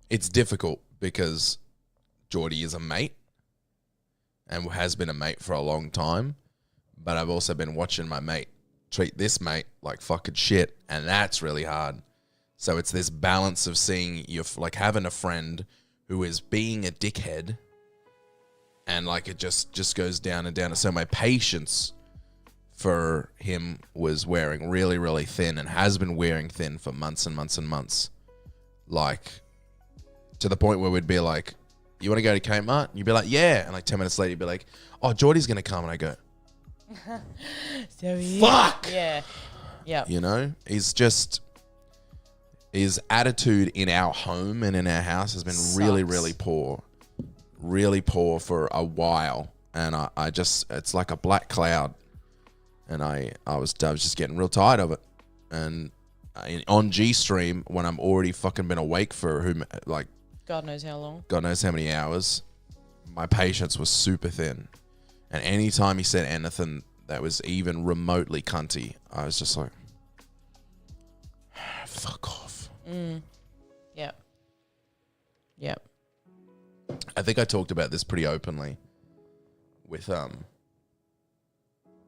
It's difficult because Geordie is a mate and has been a mate for a long time, but I've also been watching my mate treat this mate like fucking shit, and that's really hard. So it's this balance of seeing you having a friend who is being a dickhead, and it just goes down and down. So my patience for him was wearing really, really thin, and has been wearing thin for months and months and months. To the point where we'd be like, you want to go to Kmart? And you'd be like, yeah. And 10 minutes later, you'd be like, oh, Geordie's going to come. And I go, fuck. Yeah. Yeah. His attitude in our home and in our house has been really, really poor. Really poor for a while. And it's like a black cloud. And I was just getting real tired of it. And on G-Stream, when I'm already fucking been awake for God knows how long. God knows how many hours, my patience was super thin. And anytime he said anything that was even remotely cunty, I was just like, fuck off. Yep. Yep. I think I talked about this pretty openly with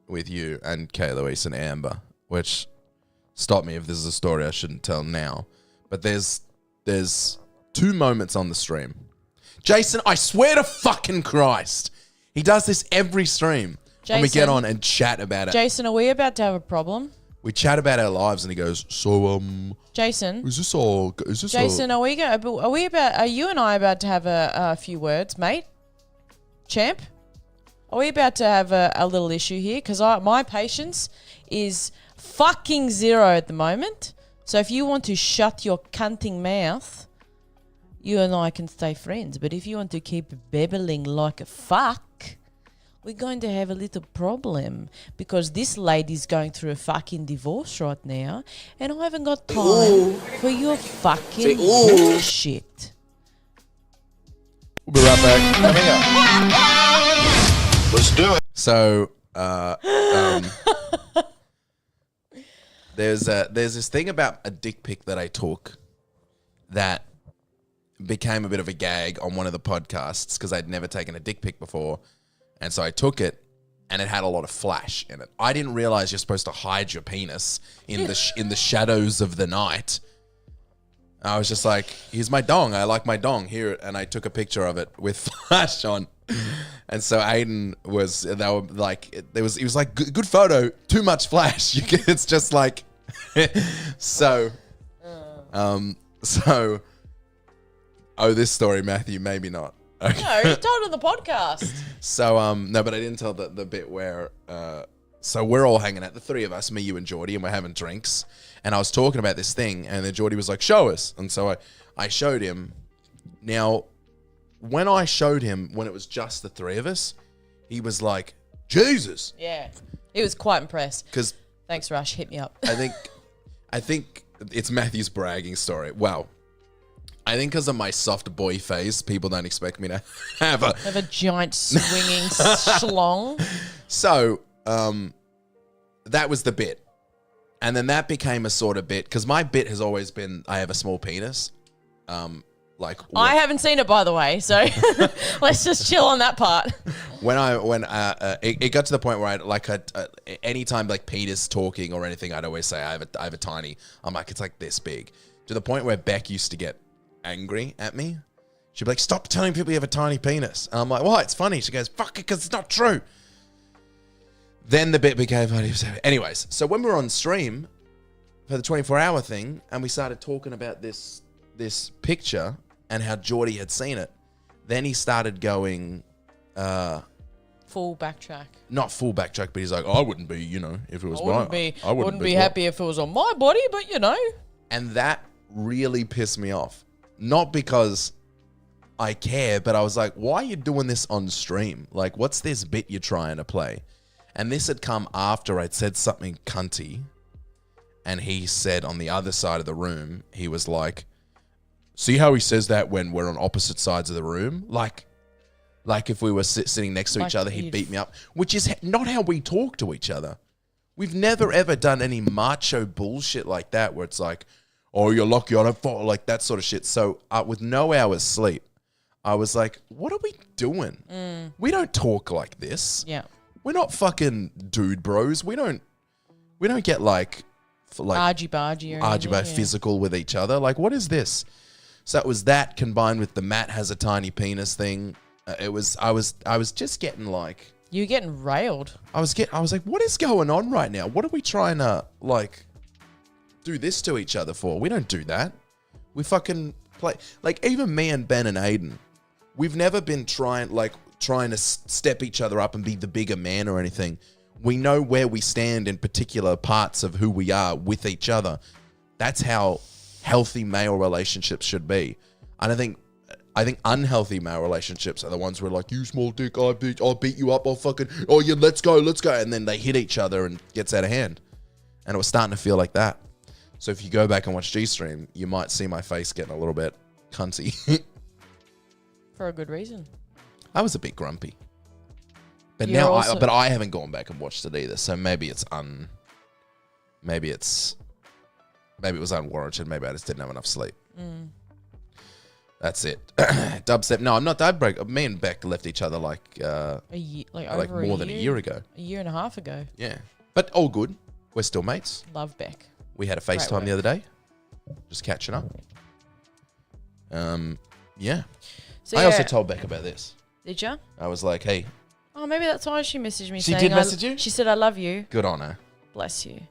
you and Kay Louise and Amber, which, stop me if this is a story I shouldn't tell now, but there's 2 moments on the stream. Jason, I swear to fucking Christ, he does this every stream. Jason, and we get on and chat about it. Jason, are we about to have a problem? We chat about our lives, and he goes, "So, Jason, is this all? Is this Jason? Are you and I about to have a few words, mate? Champ, are we about to have a little issue here? Because my patience is fucking 0 at the moment. So if you want to shut your cunting mouth, you and I can stay friends. But if you want to keep babbling like a fuck, we're going to have a little problem, because this lady's going through a fucking divorce right now, and I haven't got time for your fucking bullshit." We'll be right back. Coming up. Let's do it. So, There's this thing about a dick pic that I took that became a bit of a gag on one of the podcasts because I'd never taken a dick pic before. And so I took it and it had a lot of flash in it. I didn't realize you're supposed to hide your penis in the shadows of the night. I was just like, here's my dong. I like my dong. Here. And I took a picture of it with flash on. And so Aiden was, they were like, it was like, good photo, too much flash. It's just like, so, this story, Matthew, maybe not. Okay. No, you told on the podcast. So, no, but I didn't tell the bit where, so we're all hanging out, the three of us, me, you, and Geordie, and we're having drinks. And I was talking about this thing, and then Geordie was like, show us. And so I showed him. Now, when I showed him, when it was just the three of us, he was like, Jesus. Yeah. He was quite impressed. Because thanks, Rush. Hit me up. I think it's Matthew's bragging story. Well, I think because of my soft boy face, people don't expect me to have a giant swinging schlong. So, that was the bit. And then that became a sort of bit, because my bit has always been, I have a small penis. I haven't seen it, by the way, so let's just chill on that part. When it got to the point where anytime like Peter's talking or anything, I'd always say I have a tiny. I'm like, it's like this big. To the point where Beck used to get angry at me. She'd be like, stop telling people you have a tiny penis. And I'm like, well, it's funny. She goes, fuck it, because it's not true. Then the bit became funny. Anyways, so when we were on stream for the 24-hour thing, and we started talking about this picture and how Geordie had seen it, then he started going... full backtrack. Not full backtrack, but he's like, I wouldn't be, if it was mine. I wouldn't be happy if it was on my body, but And that really pissed me off. Not because I care, but I was like, why are you doing this on stream? Like, what's this bit you're trying to play? And this had come after I'd said something cunty. And he said on the other side of the room, he was like, see how he says that when we're on opposite sides of the room? Like if we were sitting next to each other, he'd beat me up. Which is not how we talk to each other. We've never, ever done any macho bullshit like that where it's like, oh, you're lucky I don't fall, like that sort of shit. So with no hours sleep, I was like, what are we doing? We don't talk like this. Yeah. We're not fucking dude bros. We don't get like argy-bargy or anything, physical with each other. Like, what is this? So it was that combined with the Matt has a tiny penis thing. I was just getting like... You were getting railed. I was like, what is going on right now? What are we trying to like do this to each other for? We don't do that. We fucking play. Like, even me and Ben and Aiden, we've never been trying to step each other up and be the bigger man or anything. We know where we stand in particular parts of who we are with each other. That's how healthy male relationships should be. And I think unhealthy male relationships are the ones where like, you small dick, I'll beat you up, let's go. And then they hit each other and it gets out of hand. And it was starting to feel like that. So if you go back and watch G-Stream, you might see my face getting a little bit cunty. For a good reason. I was a bit grumpy. But You're I haven't gone back and watched it either. So maybe it was unwarranted. Maybe I just didn't have enough sleep. That's it. Dubstep. No, I'm not. Me and Beck left each other like more than a year ago. A year and a half ago. Yeah, but all good. We're still mates. Love Beck. We had a FaceTime the other day, just catching up. Yeah. So I also told Beck about this. Did you? I was like, hey. Oh, maybe that's why she messaged me. She did message you? She said, I love you. Good on her. Bless you.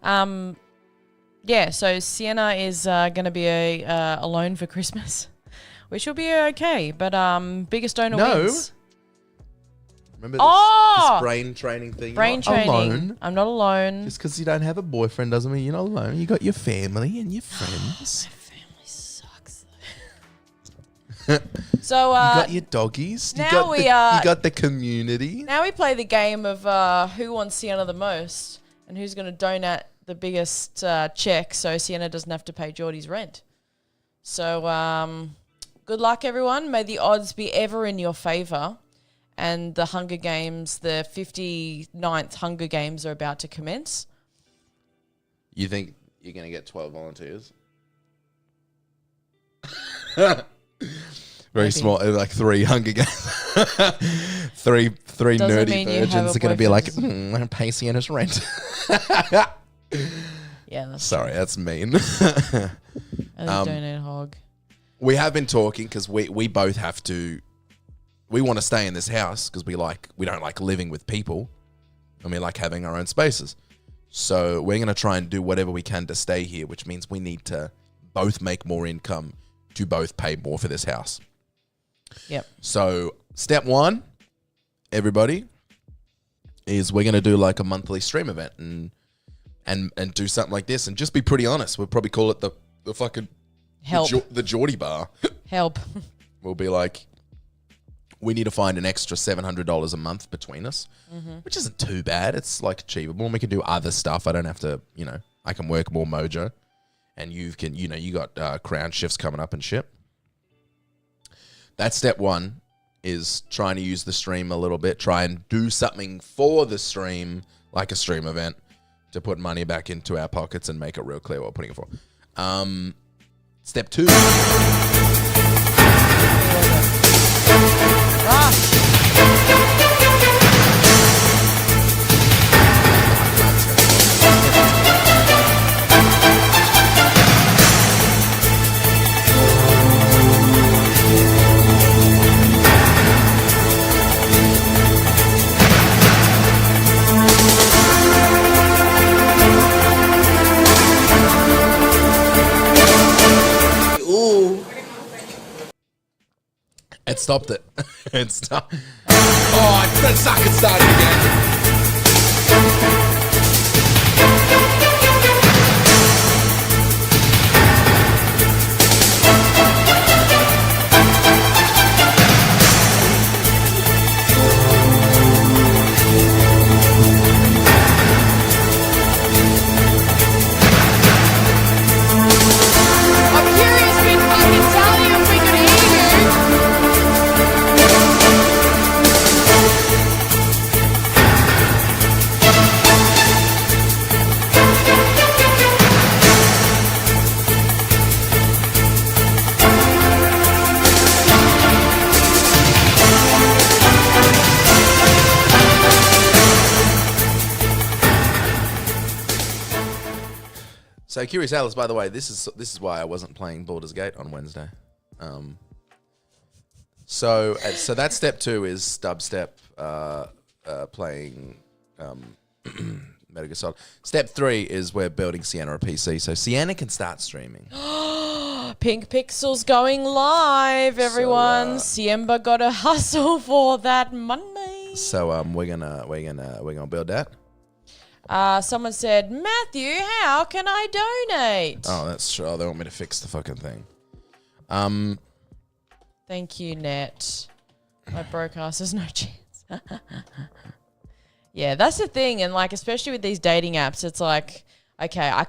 Yeah, so Sienna is going to be alone for Christmas, which will be okay. But biggest donor wins. Remember this brain training thing? Brain training. Alone. I'm not alone. Just because you don't have a boyfriend doesn't mean you're not alone. You got your family and your friends. My family sucks, though. So you got your doggies. You got the community. Now we play the game of who wants Sienna the most and who's going to donate the biggest check so Sienna doesn't have to pay Geordie's rent. So good luck, everyone. May the odds be ever in your favour. And the Hunger Games, the 59th Hunger Games are about to commence. You think you're going to get 12 volunteers? Very small, like 3 Hunger Games. three Doesn't nerdy mean you have virgins a are going to be like, boyfriend. pay Sienna's rent. Yeah, that's Sorry, that's mean. I donate a hog. We have been talking because we both have to. We want to stay in this house because we don't like living with people, and we like having our own spaces. So we're gonna try and do whatever we can to stay here, which means we need to both make more income to both pay more for this house. Yep. So step 1, everybody, is we're gonna do like a monthly stream event and do something like this and just be pretty honest. We'll probably call it the fucking Help. the Geordie bar. Help. We'll be like, we need to find an extra $700 a month between us, which isn't too bad. It's like achievable, and we can do other stuff. I don't have to, I can work more mojo, and you got crown shifts coming up and shit. That's step 1, is trying to use the stream a little bit, try and do something for the stream, like a stream event, to put money back into our pockets and make it real clear what we're putting it for. Step 2. It stopped it. It stopped. Oh, it started again. I'm curious, we fucking tell you if we could hear So, Curious Alice, by the way, this is why I wasn't playing Baldur's Gate on Wednesday. So that's step 2 is dubstep playing Metal Gear Solid. Step 3 is we're building Sienna a PC, so Sienna can start streaming. Pink Pixel's going live, everyone. Siemba got to hustle for that money. So we're gonna build that. Someone said, Matthew, how can I donate? Oh, that's true. Oh, they want me to fix the fucking thing. Thank you, Net. My broke ass has no chance. Yeah, that's the thing, and like especially with these dating apps, it's like, okay, I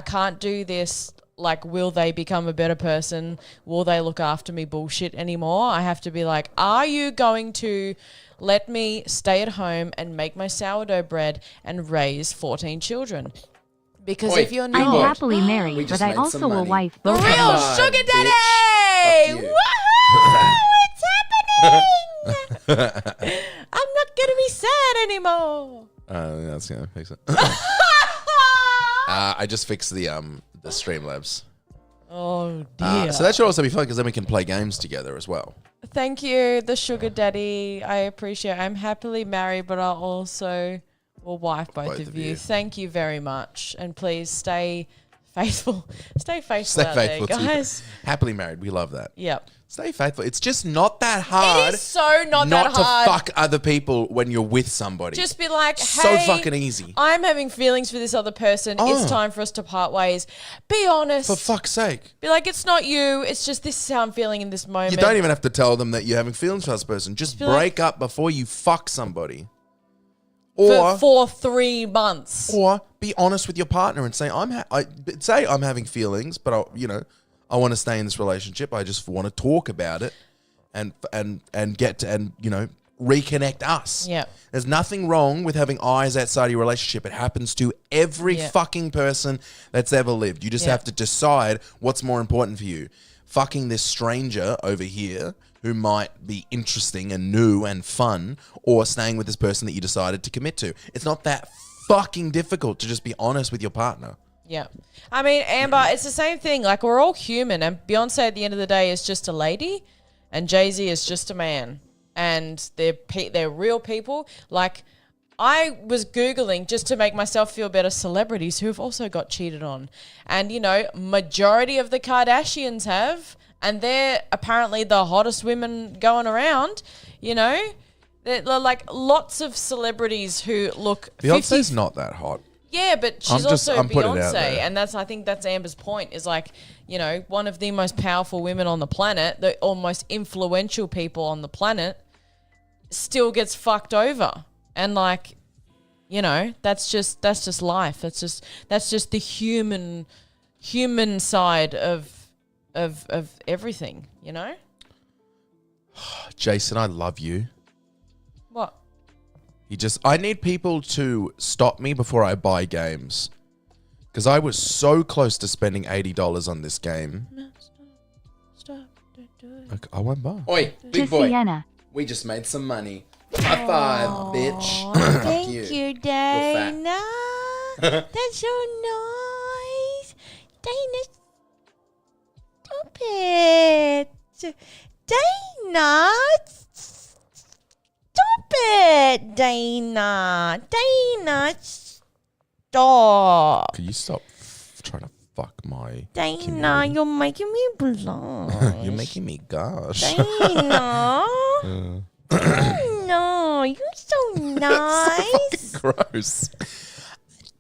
can't do this. Like, will they become a better person? Will they look after me bullshit anymore? I have to be like, are you going to let me stay at home and make my sourdough bread and raise 14 children? Because if you're not... I'm happily married, but I also will wife The both real of you. sugar daddy! Woohoo! It's happening! I'm not going to be sad anymore. That's gonna fix it. I just fixed the Streamlabs. Oh, dear. So that should also be fun because then we can play games together as well. Thank you, the sugar daddy. I appreciate it. I'm happily married, but I also will wife both of you. Thank you very much. And please stay faithful. Stay faithful out there, guys. Happily married. We love that. Yep. Stay faithful. It's just not that hard. It is so not that hard. Not to fuck other people when you're with somebody. Just be like, hey, so fucking easy. I'm having feelings for this other person. It's time for us to part ways. Be honest. For fuck's sake. Be like, it's not you. It's just this is how I'm feeling in this moment. You don't even have to tell them that you're having feelings for this person. Just break up before you fuck somebody. Or for 3 months. Or be honest with your partner and say, I'm having feelings, but I want to stay in this relationship. I just want to talk about it and reconnect us. Yeah. There's nothing wrong with having eyes outside your relationship. It happens to every fucking person that's ever lived. You just have to decide what's more important for you. Fucking this stranger over here who might be interesting and new and fun, or staying with this person that you decided to commit to. It's not that fucking difficult to just be honest with your partner. Yeah. I mean, Amber, it's the same thing. Like, we're all human, and Beyonce at the end of the day is just a lady, and Jay-Z is just a man. And they're real people. Like, I was Googling just to make myself feel better celebrities who have also got cheated on. And, you know, majority of the Kardashians have, and they're apparently the hottest women going around, you know. They're like lots of celebrities who look... Beyonce's not that hot. Yeah, but she's I'm putting it out Beyonce, there. and I think that's Amber's point, is like, you know, one of the most powerful women on the planet, the most influential people on the planet, still gets fucked over. And like, you know, that's just life. That's just the human side of everything, you know? Jason, I love you. What? I need people to stop me before I buy games. Because I was so close to spending $80 on this game. No, stop, don't do it. Okay, I won't buy. Oi, big boy. We just made some money. High five, bitch. Thank you, Dana. fat. That's so nice. Dana, stop it. Dana, stop it. Dana, stop. Could you stop trying to fuck my Dana, community? you're making me blush. You're making me gush. Dana. No, you're so nice. So fucking gross.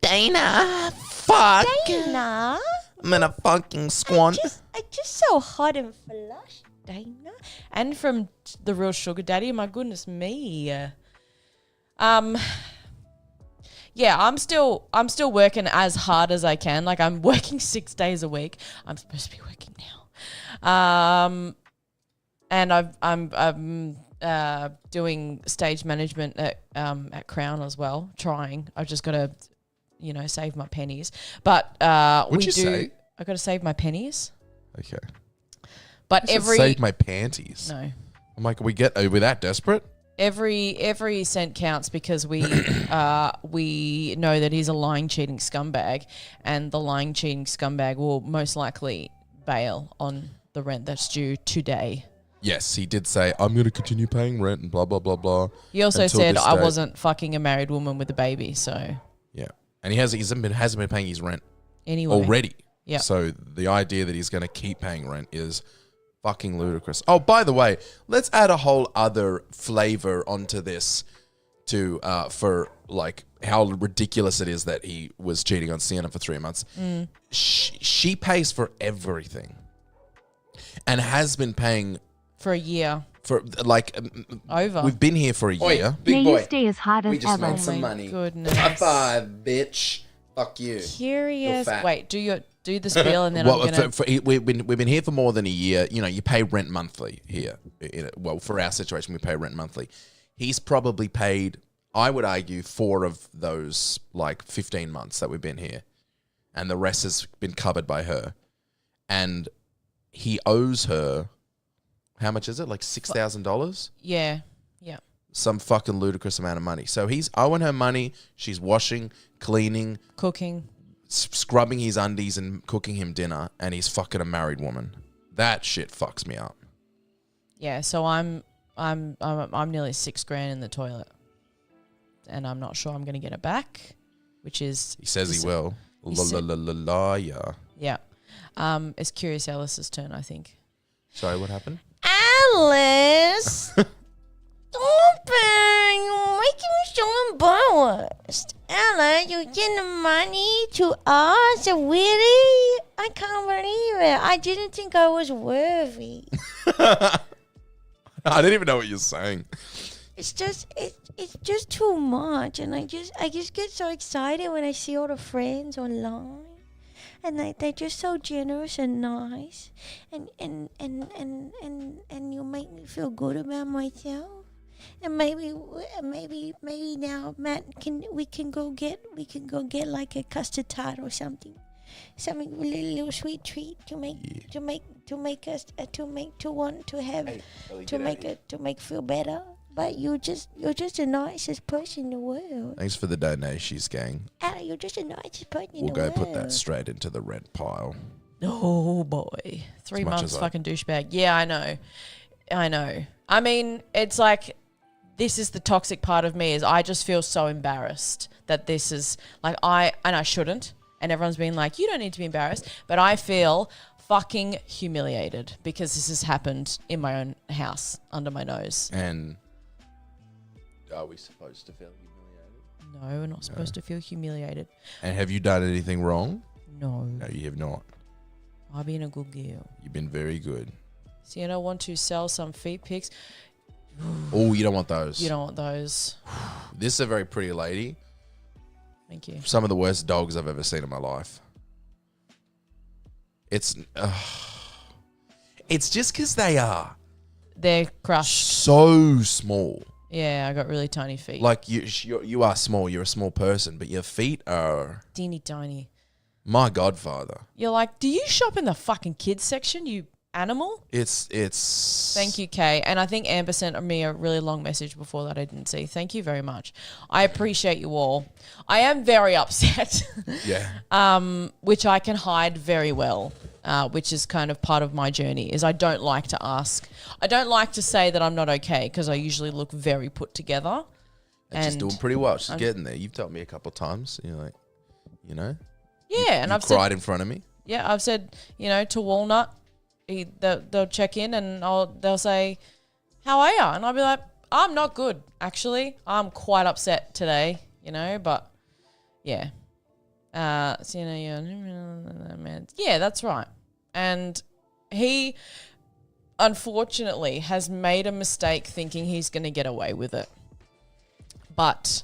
Dana, fuck. Dana. I'm in a fucking squant. I just so hot and flush, Dana. And from the real sugar daddy, my goodness me. Yeah, I'm still working as hard as I can. Like, I'm working 6 days a week. I'm supposed to be working now. And I'm doing stage management at Crown as well. Trying. I've just got to, you know, save my pennies. But What'd you say? I got to save my pennies. Okay. But I said save my panties. No. I'm like, are we that desperate? Every cent counts, because we we know that he's a lying, cheating scumbag, and the lying, cheating scumbag will most likely bail on the rent that's due today. Yes, he did say, I'm going to continue paying rent and blah, blah, blah, blah. He also until said, this I date." wasn't fucking a married woman with a baby, so Yeah. And he hasn't been paying his rent anyway. already. Yeah. So the idea that he's going to keep paying rent is fucking ludicrous. Oh, by the way, let's add a whole other flavor onto this for like how ridiculous it is that he was cheating on Sienna for 3 months. She pays for everything and has been paying For a year. for like Over. We've been here for a year. Oi, big boy. stay as hot We as just ever. made some my money. goodness. High five, bitch. Fuck you. You're Curious. fat. Wait, do the spiel and then Well, I'm gonna. we've been here for more than a year. You know, you pay rent monthly here. Well, for our situation, we pay rent monthly. He's probably paid, I would argue, 4 of those like 15 months that we've been here, and the rest has been covered by her. And he owes her, how much is it? Like $6,000? Yeah. Some fucking ludicrous amount of money. So he's owing her money. She's washing, cleaning, Cooking. scrubbing his undies and cooking him dinner, and he's fucking a married woman. That shit fucks me up. Yeah. So I'm nearly $6,000 in the toilet, and I'm not sure I'm gonna get it back, which is. He says he will. Yeah. Yeah. It's Curious Alice's turn, I think. Sorry, what happened? Alice! Stop it! You're making me so embarrassed. Alice, you're getting money to us? Really? I can't believe it. I didn't think I was worthy. I didn't even know what you're saying. It's just too much, and I just get so excited when I see all the friends online, and they're just so generous and nice, and you make me feel good about myself. And maybe now, Matt, we can go get like a custard tart or something a little sweet treat to make feel better. But you're just the nicest person in the world. Thanks for the donations, gang. You're just the nicest person in We'll the world. go put that straight into the rent pile. Oh boy, 3 As much months as fucking douchebag. Yeah, I know. I mean, it's like, this is the toxic part of me, is I just feel so embarrassed that this is like, I shouldn't, and everyone's been like, you don't need to be embarrassed, but I feel fucking humiliated because this has happened in my own house under my nose. And are we supposed to feel humiliated? No, we're not supposed to feel humiliated. And have you done anything wrong? No. No, you have not. I've been a good girl. You've been very good. See, and I want to sell some feet pics. Oh, you don't want those. You don't want those. This is a very pretty lady. Thank you. Some of the worst dogs I've ever seen in my life. It's just because they're crushed. So small. Yeah, I got really tiny feet. Like you are small. You're a small person, but your feet are teeny tiny. My godfather. You're like, do you shop in the fucking kids section, you animal? It's. Thank you, Kay. And I think Amber sent me a really long message before that I didn't see. Thank you very much. I appreciate you all. I am very upset. Yeah. Which I can hide very well. Which is kind of part of my journey, is I don't like to ask. I don't like to say that I'm not okay, because I usually look very put together. And she's doing pretty well. She's getting there. You've told me a couple of times. You're like, Yeah, and I've cried in front of me. Yeah, I've said, to Walnut, they'll check in and they'll say, how are you? And I'll be like, I'm not good, actually. I'm quite upset today, but yeah. Yeah, that's right. And he, unfortunately, has made a mistake thinking he's going to get away with it. But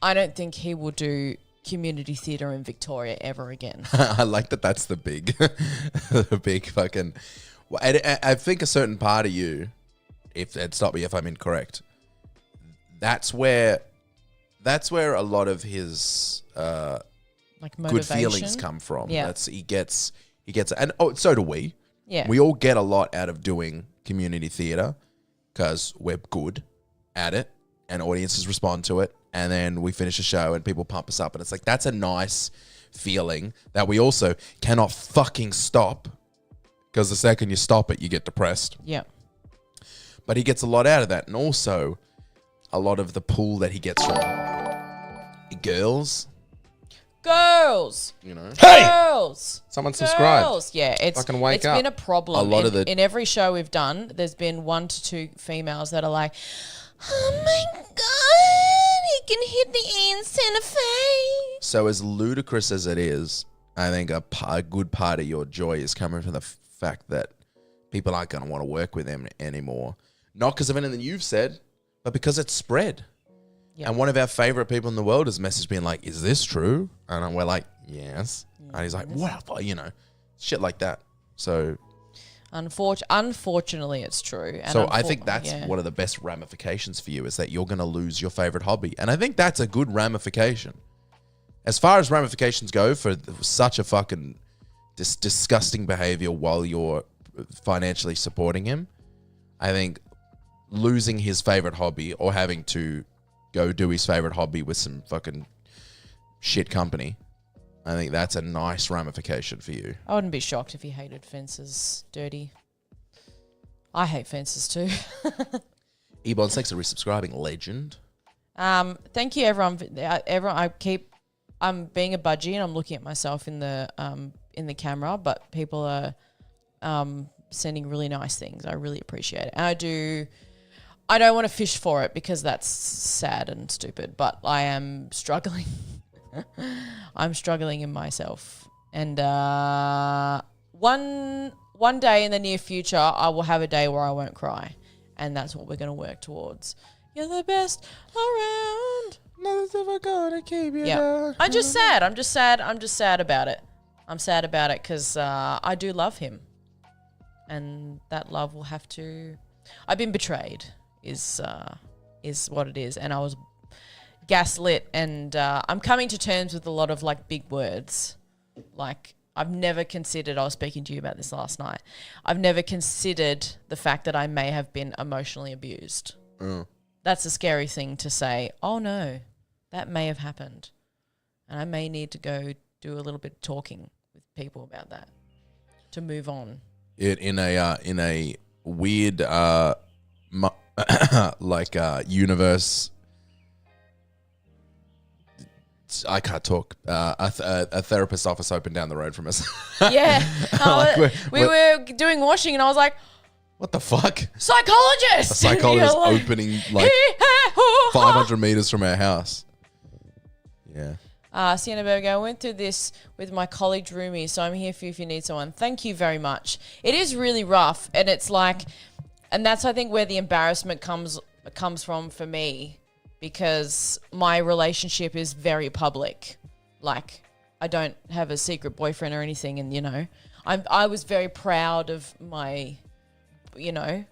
I don't think he will do community theatre in Victoria ever again. I like that. That's the big, the big fucking. I think a certain part of you, stop me if I'm incorrect. That's where a lot of his like good feelings come from. Yeah, he gets, and so do we. Yeah, we all get a lot out of doing community theatre because we're good at it, and audiences respond to it. And then we finish a show and people pump us up. And it's like, that's a nice feeling that we also cannot fucking stop, because the second you stop it, you get depressed. Yeah. But he gets a lot out of that. And also a lot of the pull that he gets from girls. Hey! Girls. Someone subscribe. Girls. Yeah, it's fucking wake up. Been a problem. A lot in every show we've done, there's been 1 to 2 females that are like, oh my God, he can hit the ends in the face. So as ludicrous as it is, I think a good part of your joy is coming from the fact that people aren't going to want to work with him anymore. Not because of anything you've said, but because it's spread. Yep. And one of our favorite people in the world has messaged being like, is this true? And we're like, yes. And he's like, what? Shit like that. So... Unfortunately, it's true. And so I think that's one of the best ramifications for you, is that you're going to lose your favorite hobby. And I think that's a good ramification. As far as ramifications go for such a fucking disgusting behavior while you're financially supporting him, I think losing his favorite hobby or having to go do his favorite hobby with some fucking shit company, I think that's a nice ramification for you. I wouldn't be shocked if he hated fences I'm I hate fences too. Ebon, thanks for resubscribing, legend. Thank you, everyone. I'm being a budgie and I'm looking at myself in the camera, but people are sending really nice things. I really appreciate it. And I don't want to fish for it because that's sad and stupid, but I am struggling. I'm struggling in myself. And one day in the near future, I will have a day where I won't cry. And that's what we're going to work towards. You're the best around. Nothing's ever gonna keep you down. I'm just sad about it. I'm sad about it because I do love him. And that love will have to... I've been betrayed is is what it is. And I was gaslit, and I'm coming to terms with a lot of like big words. Like, I've never considered, I was speaking to you about this last night, I've never considered the fact that I may have been emotionally abused. That's a scary thing to say, oh no, that may have happened. And I may need to go do a little bit of talking with people about that to move on. In a weird universe, I can't talk. A therapist's office opened down the road from us. Yeah. We were doing washing, and I was like, what the fuck? Psychologist! A psychologist opening like 500 meters from our house. Yeah. Sienna Berger, I went through this with my college roomie, so I'm here for you if you need someone. Thank you very much. It is really rough, and it's like, and that's, I think, where the embarrassment comes from for me, because my relationship is very public. Like, I don't have a secret boyfriend or anything, and, you know, I was very proud of my, you know,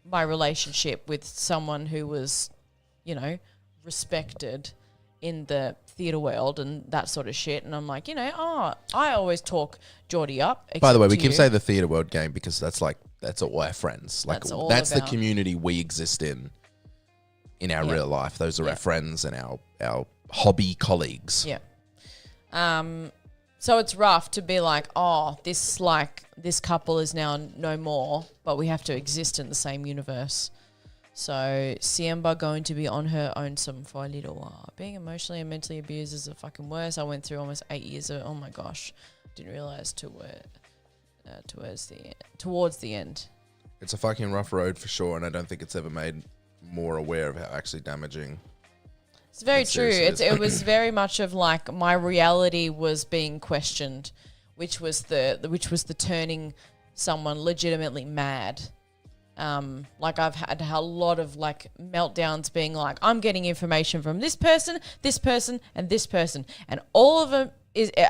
my relationship with someone who was, you know, respected in the theatre world and that sort of shit. And I'm like, you know, I always talk Geordie up. By the way, we keep saying the theatre world game because that's all our friends. Like, that's the community we exist in our real life. Those are our friends and our hobby colleagues. Yeah. So it's rough to be like, oh, this couple is now no more, but we have to exist in the same universe. So Siemba going to be on her own for a little while. Being emotionally and mentally abused is the fucking worst. I went through almost 8 years of, oh my gosh, didn't realize towards the end. It's a fucking rough road for sure, and I don't think it's ever made more aware of how actually damaging. It's very true. It was very much of like my reality was being questioned, which was the turning someone legitimately mad. Like I've had a lot of like meltdowns being like, I'm getting information from this person, and this person, and all of them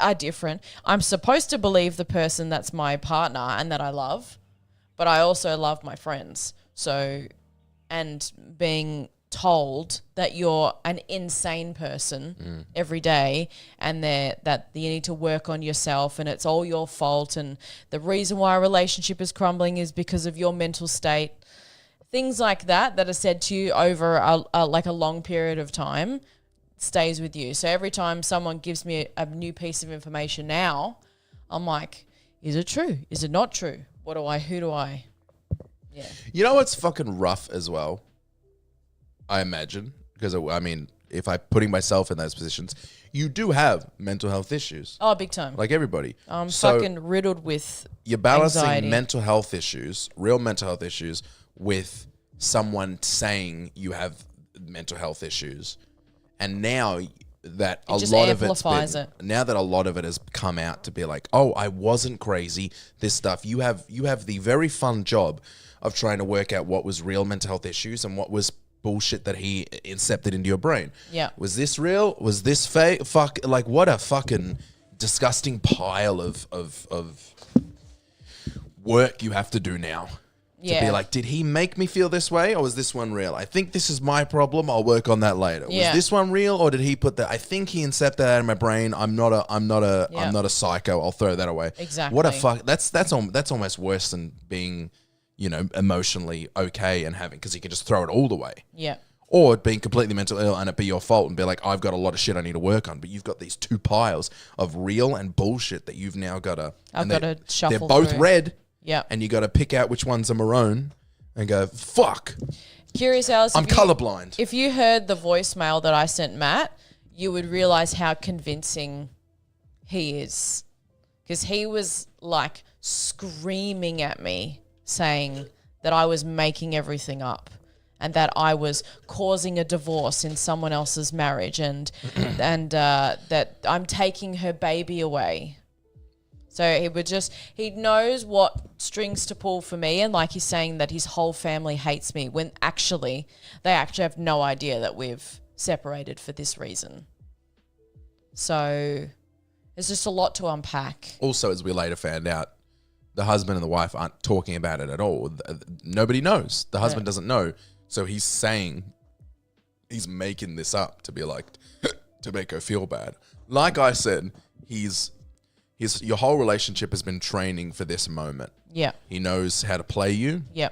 are different. I'm supposed to believe the person that's my partner and that I love, but I also love my friends. So, and being told that you're an insane person every day, and that you need to work on yourself, and it's all your fault, and the reason why a relationship is crumbling is because of your mental state. Things like that are said to you over a long period of time stays with you. So every time someone gives me a new piece of information now, I'm like, is it true? Is it not true? Who do I? Yeah. You know what's fucking rough as well? I imagine, because I mean, if I'm putting myself in those positions, you do have mental health issues. Oh, big time. Like everybody. I'm fucking riddled with you're balancing anxiety. Mental health issues, real mental health issues, with someone saying you have mental health issues. And now that a lot of it has come out to be like, oh, I wasn't crazy, this stuff. You have the very fun job of trying to work out what was real mental health issues and what was bullshit that he incepted into your brain. Yeah. Was this real? Was this fake? Fuck, like what a fucking disgusting pile of work you have to do now. Yeah. To be like, did he make me feel this way, or was this one real? I think this is my problem. I'll work on that later. Yeah. Was this one real, or did he put that? I think he incepted that in my brain. I'm not a psycho. I'll throw that away. Exactly. What a fuck. That's almost worse than being, you know, emotionally okay and having, because you can just throw it all away. Yeah. Or being completely mentally ill and it be your fault and be like, I've got a lot of shit I need to work on, but you've got these two piles of real and bullshit that you've now got to. I've got to shuffle. They're both through. red. Yeah. And you got to pick out which ones are maroon and go, fuck. Curious Alice, I'm colorblind. If you heard the voicemail that I sent Matt, you would realize how convincing he is. Because he was like screaming at me saying that I was making everything up and that I was causing a divorce in someone else's marriage and that I'm taking her baby away. So he knows what strings to pull for me, and like he's saying that his whole family hates me when actually they actually have no idea that we've separated for this reason. So there's just a lot to unpack. Also, as we later found out, the husband and the wife aren't talking about it at all. Nobody knows. The husband doesn't know. So he's saying he's making this up to be like, to make her feel bad. Like I said, your whole relationship has been training for this moment. Yeah. He knows how to play you. Yeah.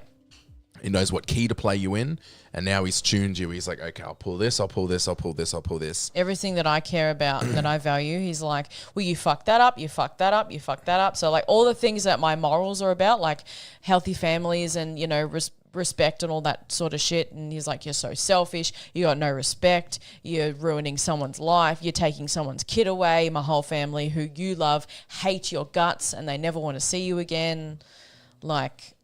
He knows what key to play you in, and now he's tuned you. He's like, okay, I'll pull this, I'll pull this, I'll pull this, I'll pull this. Everything that I care about and that I value, he's like, well, you fucked that up, you fucked that up, you fucked that up. So like all the things that my morals are about, like healthy families and, you know, respect and all that sort of shit. And he's like, you're so selfish, you got no respect, you're ruining someone's life, you're taking someone's kid away. My whole family who you love hate your guts and they never want to see you again. Like...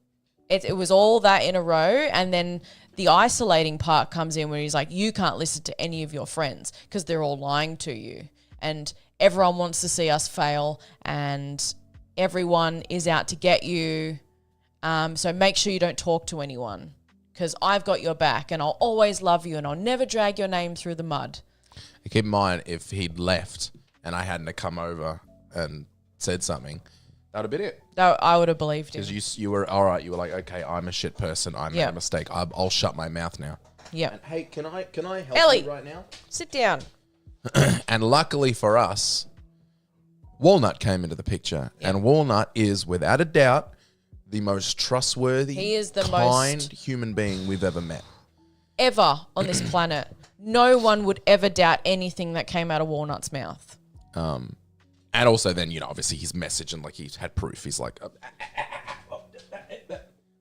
It was all that in a row, and then the isolating part comes in where he's like, you can't listen to any of your friends because they're all lying to you, and everyone wants to see us fail, and everyone is out to get you, so make sure you don't talk to anyone because I've got your back and I'll always love you and I'll never drag your name through the mud. Keep in mind, if he'd left and I hadn't come over and said something, that would have been it. No, I would have believed him. Because you were all right. You were like, okay, I'm a shit person. I made a mistake. I'll shut my mouth now. Yeah. And hey, can I help Ellie, you right now? Sit down. And luckily for us, Walnut came into the picture, and Walnut is without a doubt the most trustworthy, he is the kind most human being we've ever met. Ever on this planet. No one would ever doubt anything that came out of Walnut's mouth. And also then, you know, obviously his message and like he's had proof. He's like,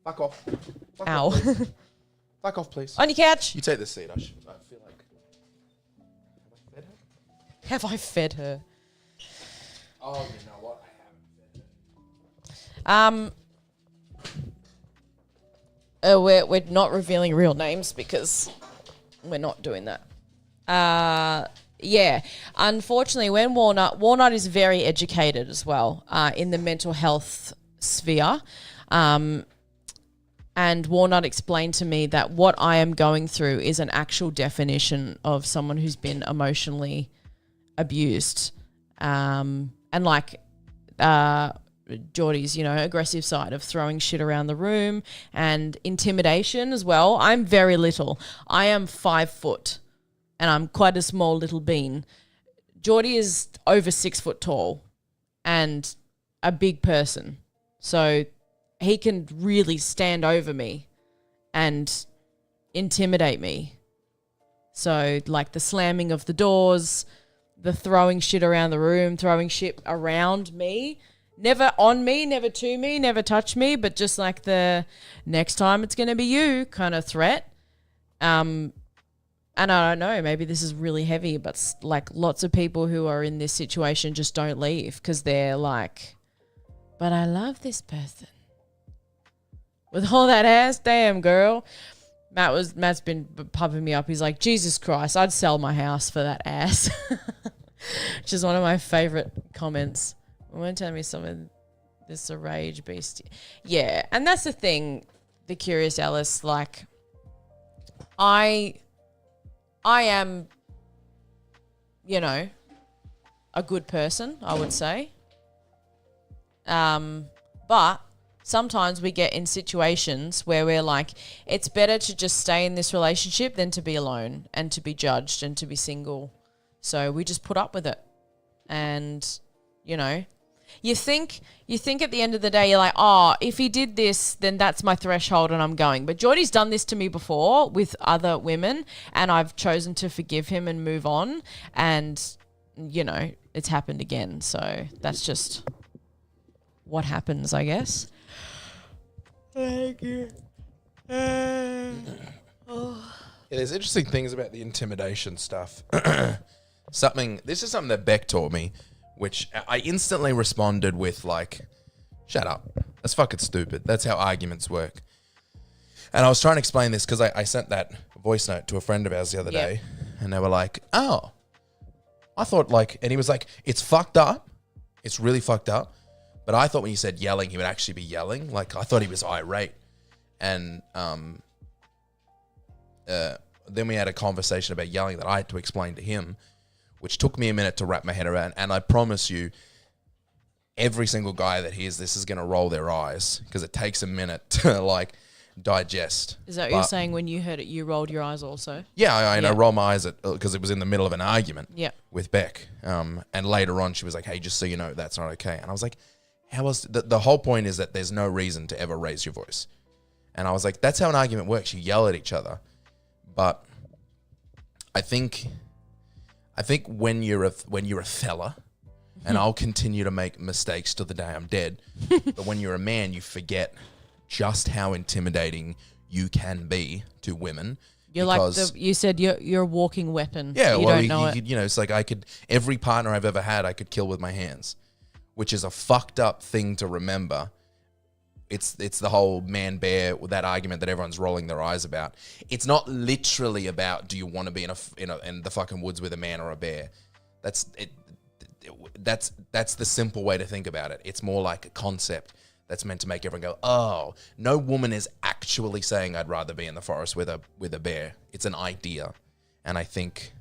fuck off. Fuck Ow. off, please. Fuck off, please. On your couch. You take this seat. I feel like... Have I fed her? Oh, you know what? I haven't fed her. We're not revealing real names because we're not doing that. Yeah, unfortunately, when Walnut is very educated as well in the mental health sphere, and Walnut explained to me that what I am going through is an actual definition of someone who's been emotionally abused, and like Geordie's, you know, aggressive side of throwing shit around the room and intimidation as well. I'm very little. I am 5 foot. And I'm quite a small little bean. Geordie is over 6 foot tall and a big person. So he can really stand over me and intimidate me. So like the slamming of the doors, the throwing shit around the room, throwing shit around me. Never on me, never to me, never touch me, but just like the next time it's going to be you kind of threat. And I don't know, maybe this is really heavy, but like lots of people who are in this situation just don't leave because they're like, but I love this person. With all that ass, damn girl. Matt's been pumping me up. He's like, Jesus Christ, I'd sell my house for that ass. Which is one of my favorite comments. Won't tell me something, this a rage beast. Yeah, and that's the thing, the Curious Alice, like, I am, you know, a good person, I would say. But sometimes we get in situations where we're like, it's better to just stay in this relationship than to be alone and to be judged and to be single. So we just put up with it. And, you know, you think at the end of the day, you're like, oh, if he did this, then that's my threshold and I'm going. But Geordie's done this to me before with other women and I've chosen to forgive him and move on. And, you know, it's happened again. So that's just what happens, I guess. Thank you. Yeah, there's interesting things about the intimidation stuff. This is something that Beck taught me, which I instantly responded with like, shut up. That's fucking stupid. That's how arguments work. And I was trying to explain this because I sent that voice note to a friend of ours the other day and they were like, oh, I thought like, and he was like, it's fucked up. It's really fucked up. But I thought when you said yelling, he would actually be yelling. Like I thought he was irate. And then we had a conversation about yelling that I had to explain to him, which took me a minute to wrap my head around. And I promise you, every single guy that hears this is going to roll their eyes because it takes a minute to like digest. Is that what But- you're saying? When you heard it, you rolled your eyes also? Yeah, I Yeah. roll my eyes at because it was in the middle of an argument Yeah. with Beck. And later on, she was like, "Hey, just so you know, that's not okay." And I was like, "How else?" The whole point is that there's no reason to ever raise your voice. And I was like, "That's how an argument works. You yell at each other." But I think when you're a fella, and I'll continue to make mistakes till the day I'm dead, but when you're a man, you forget just how intimidating you can be to women. You're because- like you said you're a walking weapon. Yeah, you well, don't know it. could, it's like every partner I've ever had, I could kill with my hands, which is a fucked up thing to remember. It's the whole man-bear, that argument that everyone's rolling their eyes about. It's not literally about, do you want to be in the fucking woods with a man or a bear? That's the simple way to think about it. It's more like a concept that's meant to make everyone go, oh, no woman is actually saying I'd rather be in the forest with a bear. It's an idea. And I think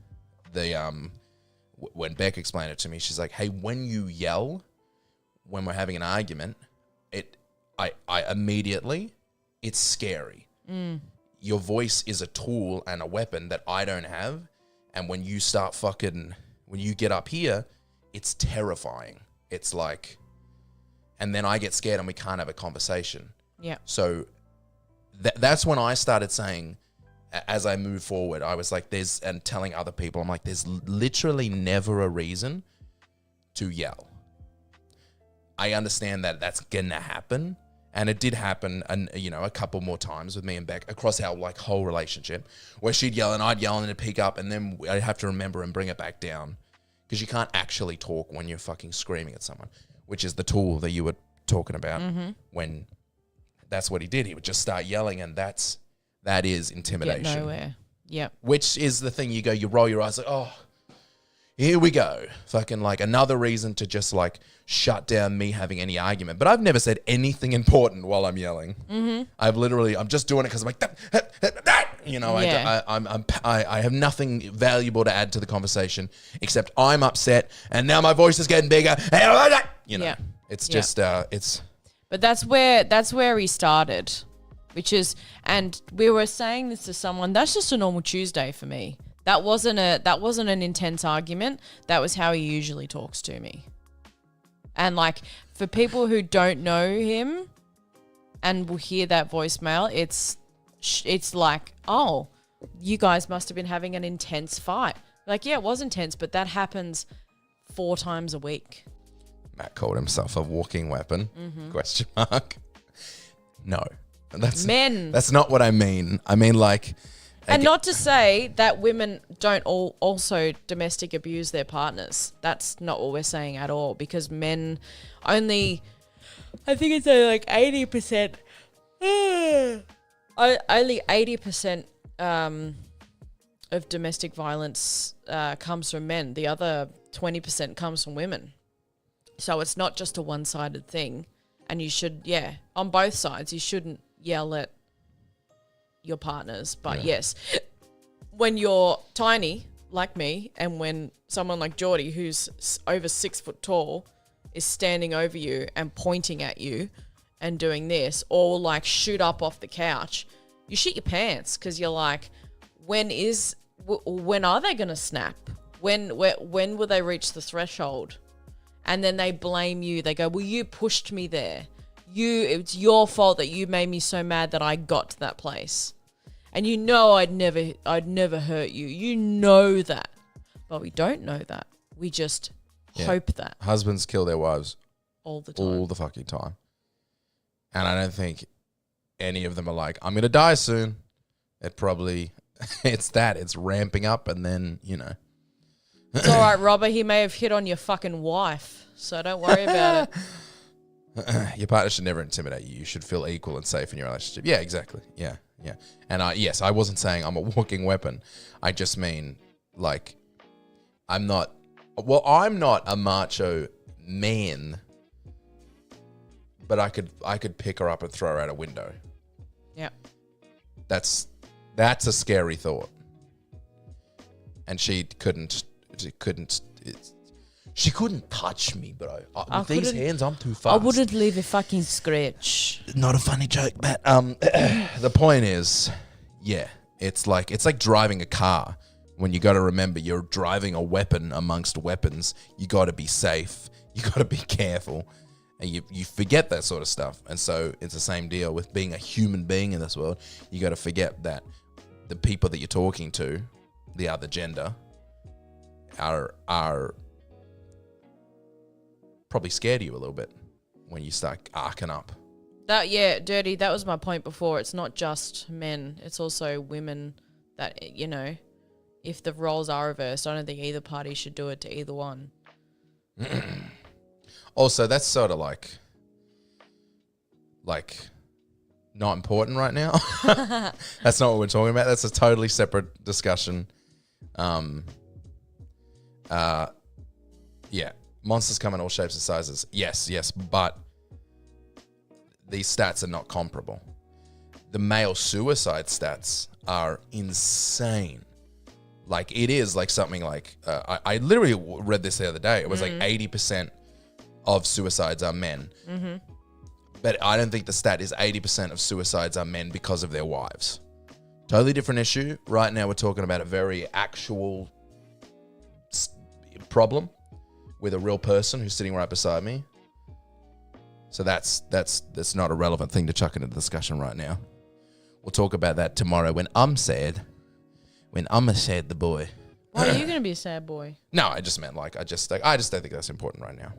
when Beck explained it to me, she's like, hey, when you yell, when we're having an argument, I immediately, it's scary. Your voice is a tool and a weapon that I don't have. And when you when you get up here, it's terrifying. It's like, and then I get scared and we can't have a conversation. Yeah. So that's when I started saying, as I move forward, I was like, and telling other people, I'm like, there's literally never a reason to yell. I understand that that's gonna happen. And it did happen, a couple more times with me and Beck across our whole relationship, where she'd yell and I'd yell and it'd pick up, and then I'd have to remember and bring it back down, because you can't actually talk when you're fucking screaming at someone, which is the tool that you were talking about. When that's what he did, he would just start yelling, and that is intimidation. Get nowhere. Yep. Which is the thing, you roll your eyes like, oh, here we go. Fucking another reason to just shut down me having any argument. But I've never said anything important while I'm yelling. I'm just doing it because I'm like, Yeah. I have nothing valuable to add to the conversation except I'm upset and now my voice is getting bigger. Yeah. It's just, it's. But that's where he started, which is, and we were saying this to someone, that's just a normal Tuesday for me. That wasn't an intense argument. That was how he usually talks to me. And for people who don't know him and will hear that voicemail, it's like, oh, you guys must have been having an intense fight. Yeah, it was intense, but that happens 4 times a week. Matt called himself a walking weapon? ? No, that's not what I mean. I mean and not to say that women don't also domestic abuse their partners. That's not what we're saying at all, because men only, I think it's only 80%, only 80% of domestic violence comes from men. The other 20% comes from women. So it's not just a one-sided thing. And you should, on both sides, you shouldn't yell at your partners. But yes, when you're tiny like me, and when someone like Geordie, who's over 6 foot tall, is standing over you and pointing at you and doing this, or shoot up off the couch, you shit your pants, because you're like, when are they gonna snap? When will they reach the threshold? And then they blame you. They go, well, you pushed me there. It's your fault that you made me so mad that I got to that place. And I'd never hurt you. You know that. But we don't know that. We just hope that. Husbands kill their wives all the time. All the fucking time. And I don't think any of them are like, I'm going to die soon. It probably, it's ramping up, and then, It's all right, Robert. He may have hit on your fucking wife, so don't worry about it. Your partner should never intimidate you. You should feel equal and safe in your relationship. Yeah, exactly. Yeah. And I wasn't saying I'm a walking weapon. I just mean, I'm not a macho man, but I could pick her up and throw her out a window. Yeah. That's a scary thought. And she couldn't She couldn't touch me, bro. With these couldn't- hands, I'm too fast. I wouldn't leave a fucking scratch. Not a funny joke, but the point is, yeah, it's like driving a car. When you got to remember you're driving a weapon amongst weapons, you got to be safe. You got to be careful, and you forget that sort of stuff. And so it's the same deal with being a human being in this world. You got to forget that the people that you're talking to, the other gender, are probably scared of you a little bit when you start arcing up. Dirty. That was my point before. It's not just men; it's also women. That if the roles are reversed, I don't think either party should do it to either one. Also, that's sort of like not important right now. That's not what we're talking about. That's a totally separate discussion. Yeah. Monsters come in all shapes and sizes. Yes, but these stats are not comparable. The male suicide stats are insane. Like, it is like something like, I literally read this the other day. It was like 80% of suicides are men. Mm-hmm. But I don't think the stat is 80% of suicides are men because of their wives. Totally different issue. Right now we're talking about a very actual problem with a real person who's sitting right beside me. So that's not a relevant thing to chuck into the discussion right now. We'll talk about that tomorrow when I'm sad. When I'm a sad the boy. Why are you going to be a sad boy? No, I just meant I just don't think that's important right now.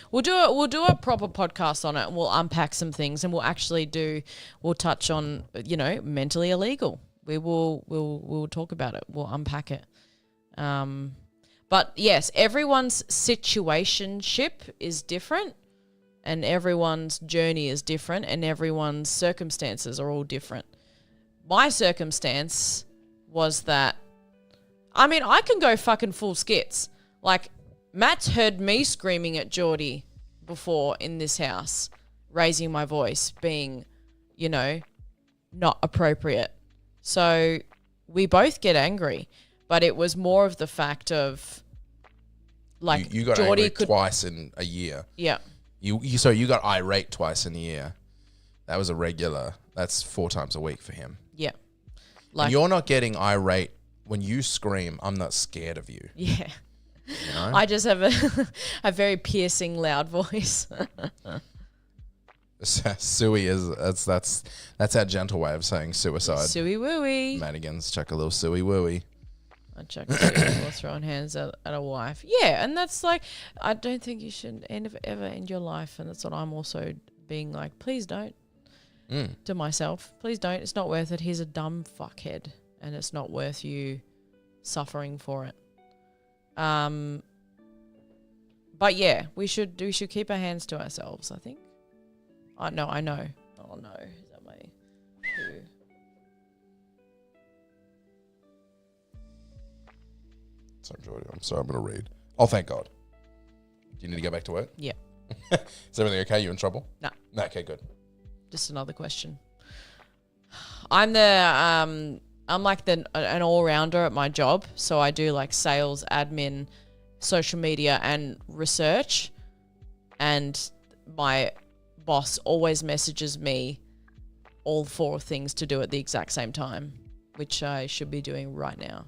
We'll do a proper podcast on it, and we'll unpack some things, and we'll touch on mentally illegal. We'll talk about it. We'll unpack it. But yes, everyone's situationship is different, and everyone's journey is different, and everyone's circumstances are all different. My circumstance was that, I can go fucking full skits. Like, Matt's heard me screaming at Geordie before in this house, raising my voice, being, not appropriate. So we both get angry, but it was more of the fact of, like, you got Geordie angry twice in a year. Yeah. You got irate twice in a year. That was a regular. That's 4 times a week for him. Yeah. Like, you're not getting irate when you scream. I'm not scared of you. Yeah. You know? I just have a very piercing, loud voice. Suey is that's our gentle way of saying suicide. Suey wooey. Manigans, chuck a little suey wooey. I chuck a little throwing hands at a wife. Yeah, and that's like, I don't think you should ever end your life, and that's what I'm also being like, please don't. To myself, please don't. It's not worth it. He's a dumb fuckhead, and it's not worth you suffering for it. But yeah, we should keep our hands to ourselves, I think. I know. Oh no, is that my poo? Sorry, Jordy. I'm sorry. I'm going to read. Oh, thank God. Do you need to go back to work? Yeah. Is everything okay? You in trouble? No. Okay, good. Just another question. I'm an all-rounder at my job, so I do like sales, admin, social media, and research. And my boss always messages me all 4 things to do at the exact same time, which I should be doing right now.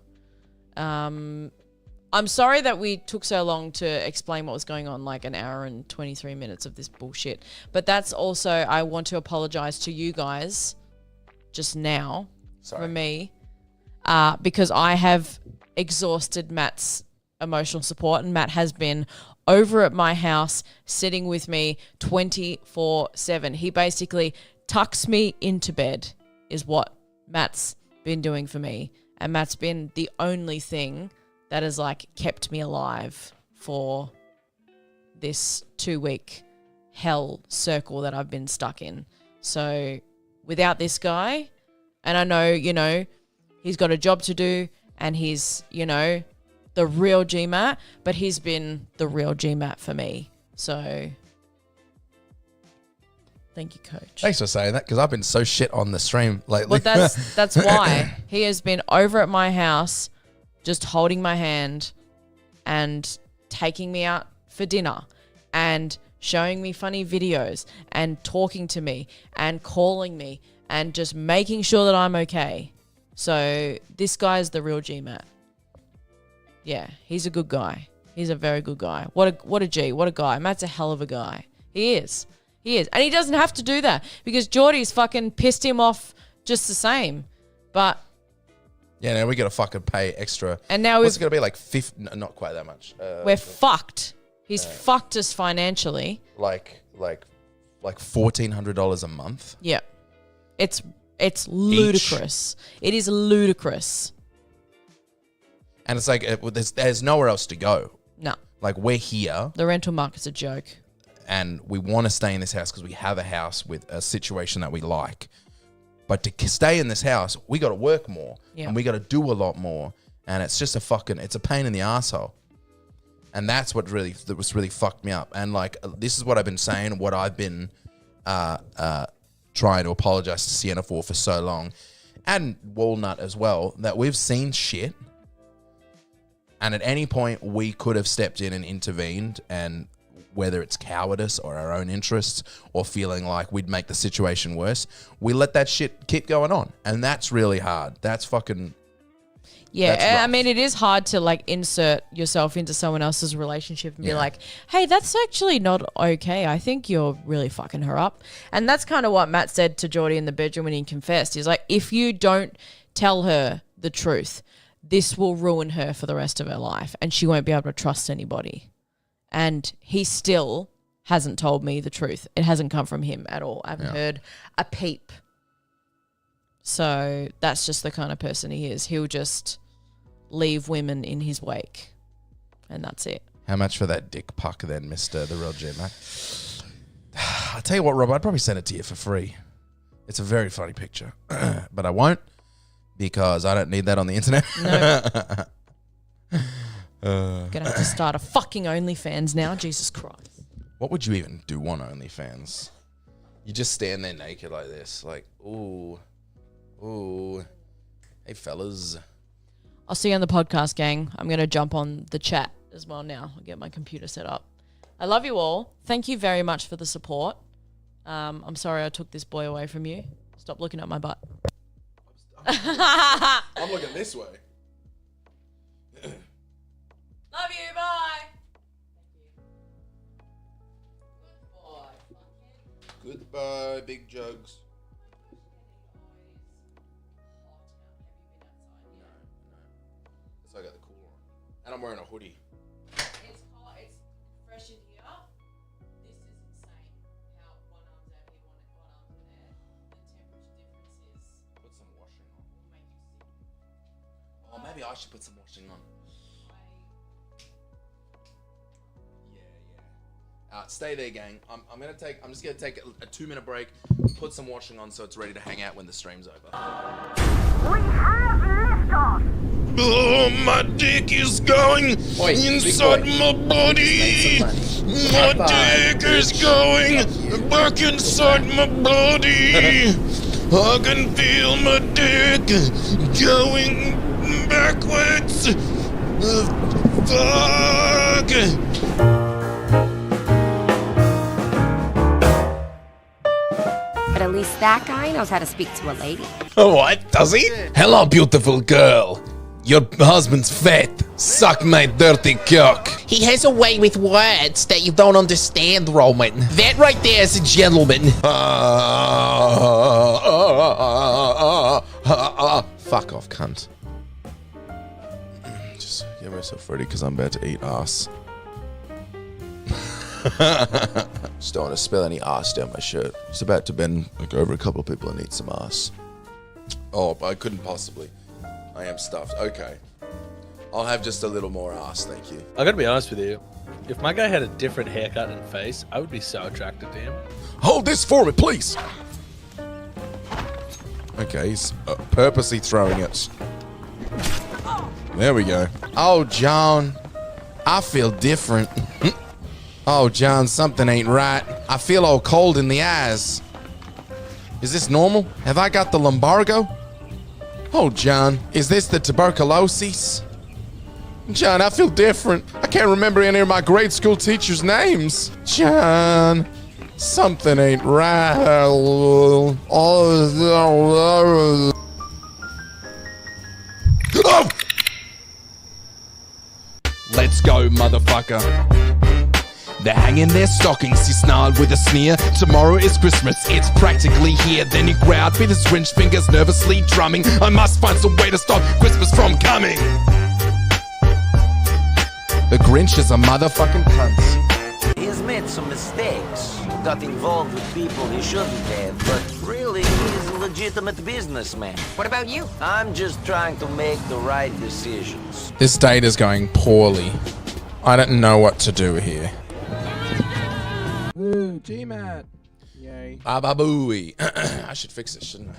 I'm sorry that we took so long to explain what was going on, like an hour and 23 minutes of this bullshit. But that's also, I want to apologize to you guys just now for me, because I have exhausted Matt's emotional support, and Matt has been over at my house sitting with me 24/7. He basically tucks me into bed is what Matt's been doing for me. And Matt's been the only thing that has like kept me alive for this 2-week hell circle that I've been stuck in. So without this guy, and I know, he's got a job to do and he's, the real GMAT, but he's been the real GMAT for me. So thank you, Coach. Thanks for saying that, because I've been so shit on the stream lately. But that's why he has been over at my house, just holding my hand and taking me out for dinner and showing me funny videos and talking to me and calling me and just making sure that I'm okay. So this guy's the real GMAT. Yeah, he's a good guy. He's a very good guy. What a G. What a guy. Matt's a hell of a guy. He is. He is. And he doesn't have to do that because Geordie's fucking pissed him off just the same. But yeah, now we got to fucking pay extra. And now what's it going to be like? Not quite that much. We're fucked. He's fucked us financially. Like $1,400 a month. Yeah. It's ludicrous. It is ludicrous. And it's like there's nowhere else to go. No. Like we're here. The rental market's a joke. And we want to stay in this house because we have a house with a situation that we like. But to stay in this house, we got to work more. Yeah. And we got to do a lot more. And it's just it's a pain in the asshole. And that's what really fucked me up. And like, this is what I've been saying, what I've been trying to apologize to Sienna for so long. And Walnut as well, that we've seen shit. And at any point, we could have stepped in and intervened, and whether it's cowardice or our own interests or feeling like we'd make the situation worse, we let that shit keep going on. And that's really hard. That's fucking... Yeah, I mean, it is hard to like insert yourself into someone else's relationship and be like, hey, that's actually not okay. I think you're really fucking her up. And that's kind of what Matt said to Geordie in the bedroom when he confessed. He's like, if you don't tell her the truth, this will ruin her for the rest of her life and she won't be able to trust anybody. And he still hasn't told me the truth. It hasn't come from him at all. I haven't heard a peep. So that's just the kind of person he is. He'll just leave women in his wake. And that's it. How much for that dick puck then, Mr. The Real G-Mac? I'll tell you what, Rob, I'd probably send it to you for free. It's a very funny picture. But I won't because I don't need that on the internet. No. Gonna have to start a fucking OnlyFans now. Jesus Christ. What would you even do on OnlyFans? You just stand there naked like this. Like, ooh. Hey, fellas. I'll see you on the podcast, gang. I'm going to jump on the chat as well now. I'll get my computer set up. I love you all. Thank you very much for the support. I'm sorry I took this boy away from you. Stop looking at my butt. I'm looking this way. Love you. Bye. Goodbye, big jugs. I got the cooler on. And I'm wearing a hoodie. It's hot. It's fresh in here. This is insane. How one arm's out here, one arm's in there. The temperature difference is... Put some washing on. Will make you sick. Oh, maybe I should put some washing on. Yeah. Stay there, gang. I'm just gonna take a 2-minute break, put some washing on so it's ready to hang out when the stream's over. We have liftoff! Oh, my dick is going inside my body. My dick is going back inside my body. I can feel my dick going backwards. Fuck. But at least that guy knows how to speak to a lady. What? Does he? Hello, beautiful girl. Your husband's fat. Suck my dirty cock. He has a way with words that you don't understand, Roman. That right there is a gentleman. Fuck off, cunt. Just get myself ready because I'm about to eat ass. Just don't want to spill any ass down my shirt. Just about to bend over a couple of people and eat some ass. Oh, but I couldn't possibly. I am stuffed. Okay. I'll have just a little more ass, thank you. I gotta be honest with you. If my guy had a different haircut and face, I would be so attracted to him. Hold this for me, please. Okay, he's purposely throwing it. There we go. Oh, John. I feel different. Oh, John, something ain't right. I feel all cold in the eyes. Is this normal? Have I got the lumbago? Oh, John, is this the tuberculosis? John, I feel different. I can't remember any of my grade school teachers' names. John, something ain't right. Oh! Let's go, motherfucker. They're hanging their stockings, he snarled with a sneer. Tomorrow is Christmas, it's practically here. Then he growled with his wrenched fingers nervously drumming. I must find some way to stop Christmas from coming. The Grinch is a motherfucking cunt. He's made some mistakes, got involved with people he shouldn't have, but really, he's a legitimate businessman. What about you? I'm just trying to make the right decisions. This date is going poorly. I don't know what to do here. Ooh, GMAT. Yay. Baba booey. I should fix it, shouldn't I?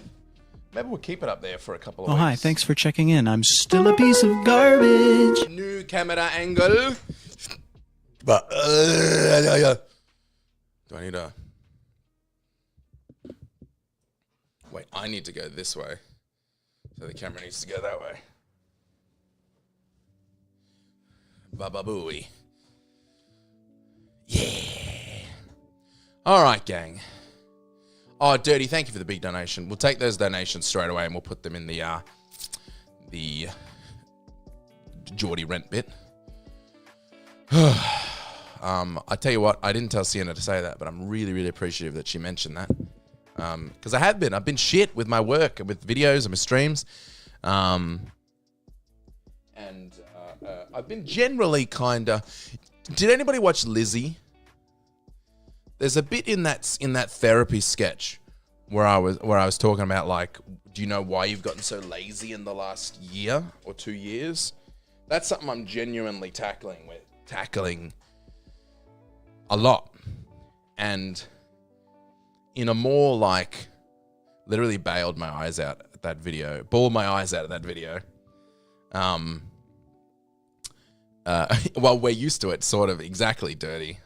Maybe we'll keep it up there for a couple of weeks. Hi, thanks for checking in. I'm still a piece of garbage. New camera angle. But, do I need to... Wait, I need to go this way. So the camera needs to go that way. Baba booey. Yeah. All right, gang. Oh, Dirty, thank you for the big donation. We'll take those donations straight away and we'll put them in the Geordie rent bit. I tell you what, I didn't tell Sienna to say that, but I'm really, really appreciative that she mentioned that. Because I've been shit with my work and with videos and with streams. And I've been generally kind of... Did anybody watch Lizzie? There's a bit in that therapy sketch where I was talking about, like, do you know why you've gotten so lazy in the last year or 2 years? That's something I'm genuinely tackling a lot. And in a more, like, literally bawled my eyes out at that video. Well, we're used to it, sort of, exactly, Dirty.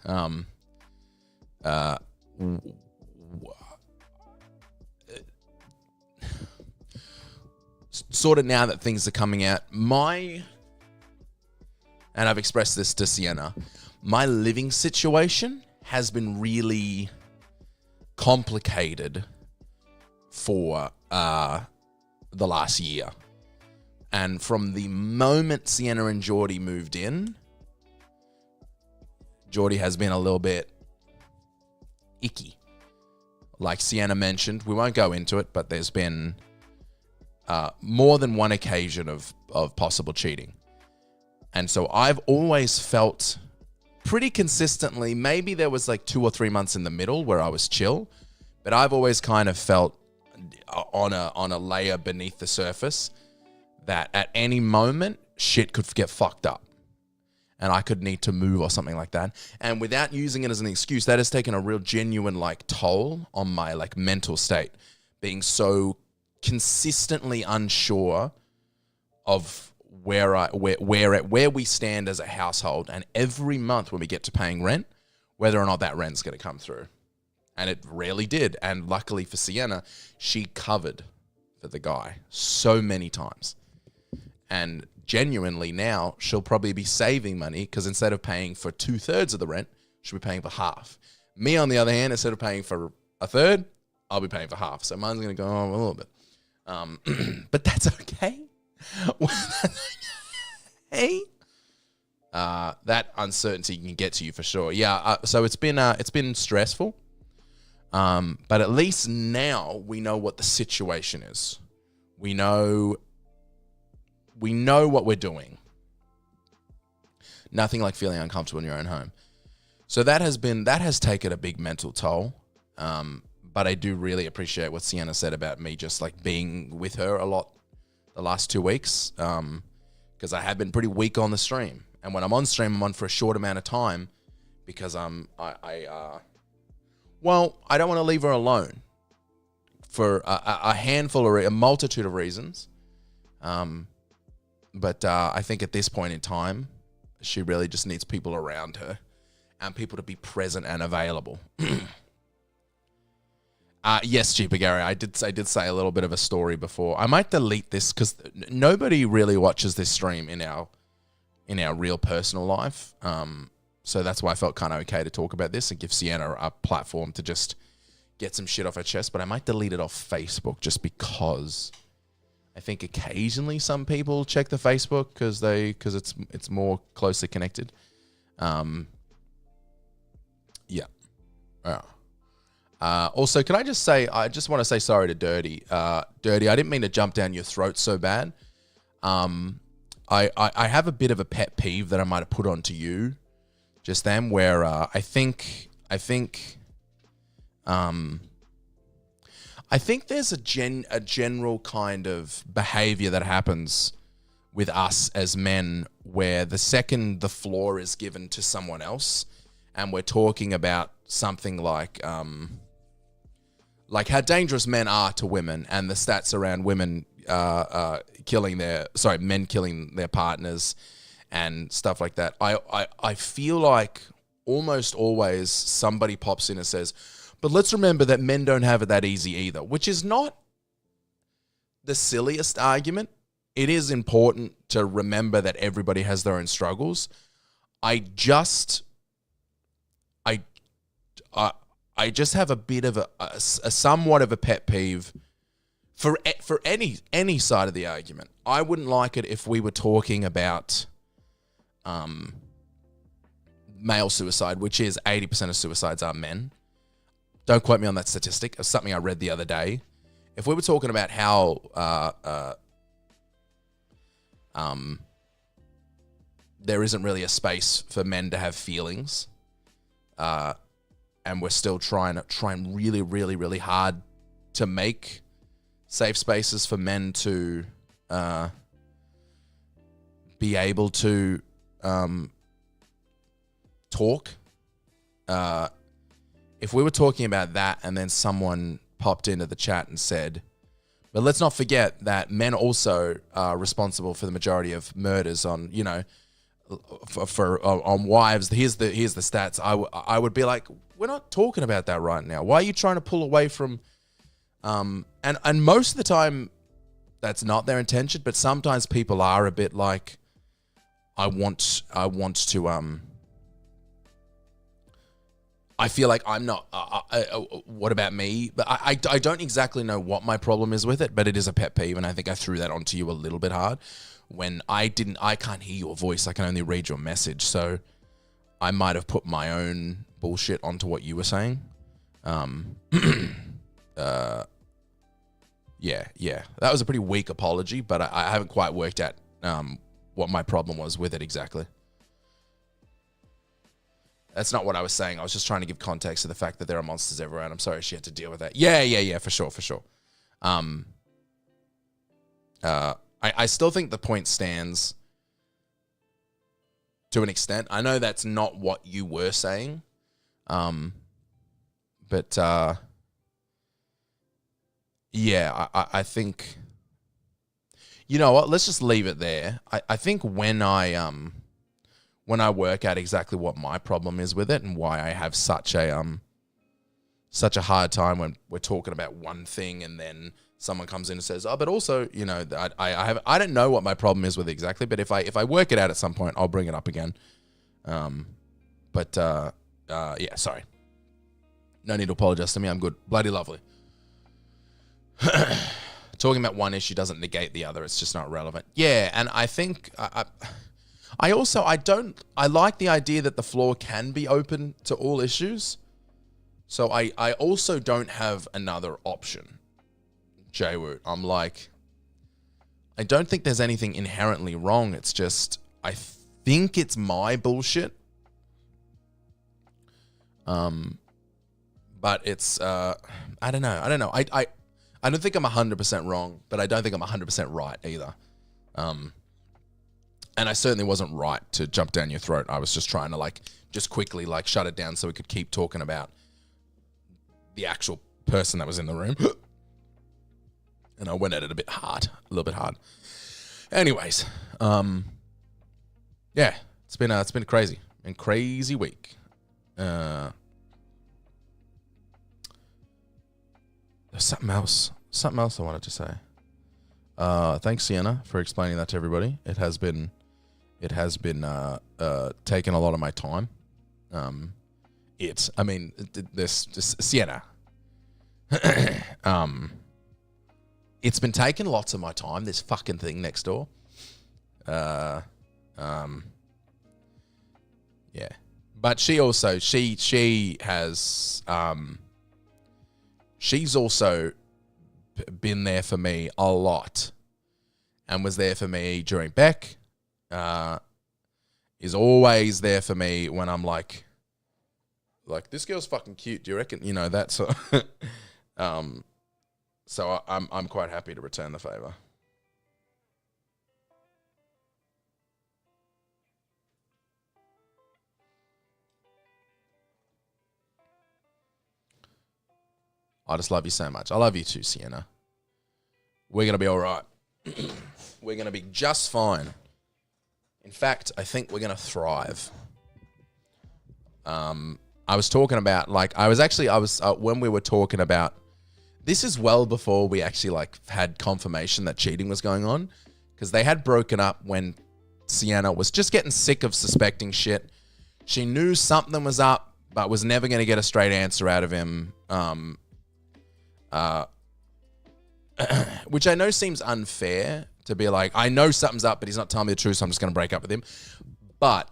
Sort of now that things are coming out, and I've expressed this to Sienna, my living situation has been really complicated for the last year. And from the moment Sienna and Geordie moved in, Geordie has been a little bit icky. Like Sienna mentioned, we won't go into it, but there's been more than one occasion of possible cheating. And so I've always felt pretty consistently, maybe there was like 2 or 3 months in the middle where I was chill, but I've always kind of felt on a layer beneath the surface that at any moment shit could get fucked up and I could need to move or something like that. And without using it as an excuse, that has taken a real genuine like toll on my like mental state, being so consistently unsure of where we stand as a household, and every month when we get to paying rent, whether or not that rent's going to come through. And it rarely did. And luckily for Sienna, she covered for the guy so many times. And genuinely now, she'll probably be saving money because instead of paying for 2/3 of the rent, she'll be paying for half. Me, on the other hand, instead of paying for a third, I'll be paying for half. So mine's going to go on a little bit. But that's okay. Hey, that uncertainty can get to you for sure. Yeah. So it's been stressful. But at least now we know what the situation is. We know what we're doing. Nothing like feeling uncomfortable in your own home. So that has taken a big mental toll. But I do really appreciate what Sienna said about me just like being with her a lot the last 2 weeks. Because I have been pretty weak on the stream. And when I'm on stream, I'm on for a short amount of time because I don't want to leave her alone for a multitude of reasons. But I think at this point in time, she really just needs people around her and people to be present and available. Yes, Cheaper Gary, I did say a little bit of a story before. I might delete this because nobody really watches this stream in in our real personal life. So that's why I felt kind of okay to talk about this and give Sienna a platform to just get some shit off her chest. But I might delete it off Facebook just because I think occasionally some people check the Facebook because it's more closely connected. Yeah. Also, can I just say, I just want to say sorry to Dirty. Dirty, I didn't mean to jump down your throat so bad. I have a bit of a pet peeve that I might have put onto you just then, where I think there's a general kind of behavior that happens with us as men, where the second the floor is given to someone else, and we're talking about something like how dangerous men are to women and the stats around women men killing their partners and stuff like that. I feel like almost always somebody pops in and says, but let's remember that men don't have it that easy either, which is not the silliest argument. It is important to remember that everybody has their own struggles. I just have a bit of a somewhat of a pet peeve for any side of the argument. I wouldn't like it if we were talking about male suicide, which is 80% of suicides are men. Don't quote me on that statistic. It's something I read the other day. If we were talking about how there isn't really a space for men to have feelings, and we're still trying really, really, really hard to make safe spaces for men to be able to talk. If we were talking about that and then someone popped into the chat and said, but let's not forget that men also are responsible for the majority of murders on, on wives. Here's the stats. I would be like, we're not talking about that right now. Why are you trying to pull away from? And most of the time, that's not their intention. But sometimes people are a bit like, I want to. I feel like I'm not. What about me? But I don't exactly know what my problem is with it. But it is a pet peeve, and I think I threw that onto you a little bit hard. When I can't hear your voice. I can only read your message. So I might have put my own bullshit onto what you were saying. Yeah. That was a pretty weak apology, but I haven't quite worked out what my problem was with it exactly. That's not what I was saying. I was just trying to give context to the fact that there are monsters everywhere, and I'm sorry she had to deal with that. Yeah, for sure. I still think the point stands to an extent. I know that's not what you were saying, but yeah, I think, you know what? Let's just leave it there. I think when I work out exactly what my problem is with it and why I have such a hard time when we're talking about one thing and then someone comes in and says, "Oh, but also, I don't know what my problem is with it exactly, but if I work it out at some point, I'll bring it up again." Yeah, sorry. No need to apologize to me. I'm good. Bloody lovely. Talking about one issue doesn't negate the other. It's just not relevant. Yeah, and I think I like the idea that the floor can be open to all issues. So I also don't have another option. Jaywoot, I'm like, I don't think there's anything inherently wrong. It's just, I think it's my bullshit. But it's, I don't know. I don't think I'm 100% wrong, but I don't think I'm 100% right either. And I certainly wasn't right to jump down your throat. I was just trying to just quickly shut it down so we could keep talking about the actual person that was in the room. And I went at it a little bit hard. Anyways, yeah, it's been crazy and crazy week. There's something else I wanted to say. Thanks, Sienna, for explaining that to everybody. It has been It has been taking a lot of my time. This Sienna. It's been taking lots of my time, this fucking thing next door. Yeah. But she also, she has, she's also been there for me a lot and was there for me during Beck, is always there for me when I'm like, this girl's fucking cute. Do you reckon? You know, that sort of, so I'm quite happy to return the favor. I just love you so much. I love you too, Sienna. We're going to be all right. We're going to be just fine. In fact, I think we're going to thrive. I was talking about, when we were talking about, this is well before we actually had confirmation that cheating was going on, because they had broken up when Sienna was just getting sick of suspecting shit. She knew something was up, but was never going to get a straight answer out of him. Which I know seems unfair to be like, I know something's up, but he's not telling me the truth, so I'm just going to break up with him. But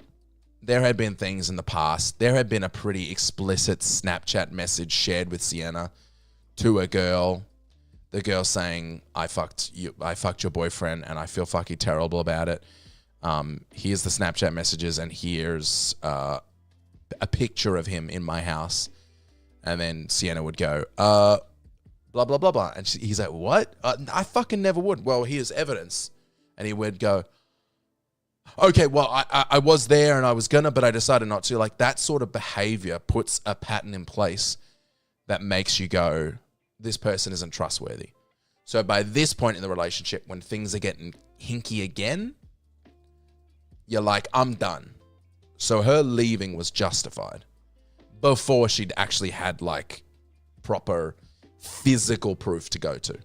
there had been things in the past. There had been a pretty explicit Snapchat message shared with Sienna to a girl. The girl saying, I fucked your boyfriend and I feel fucking terrible about it. Here's the Snapchat messages and here's a picture of him in my house. And then Sienna would go, blah, blah, blah, blah. And he's like, what? I fucking never would. Well, here's evidence. And he would go, okay, well, I was there and I was gonna, but I decided not to. Like, that sort of behavior puts a pattern in place that makes you go, this person isn't trustworthy. So by this point in the relationship, when things are getting hinky again, you're like, I'm done. So her leaving was justified before she'd actually had proper physical proof to go to.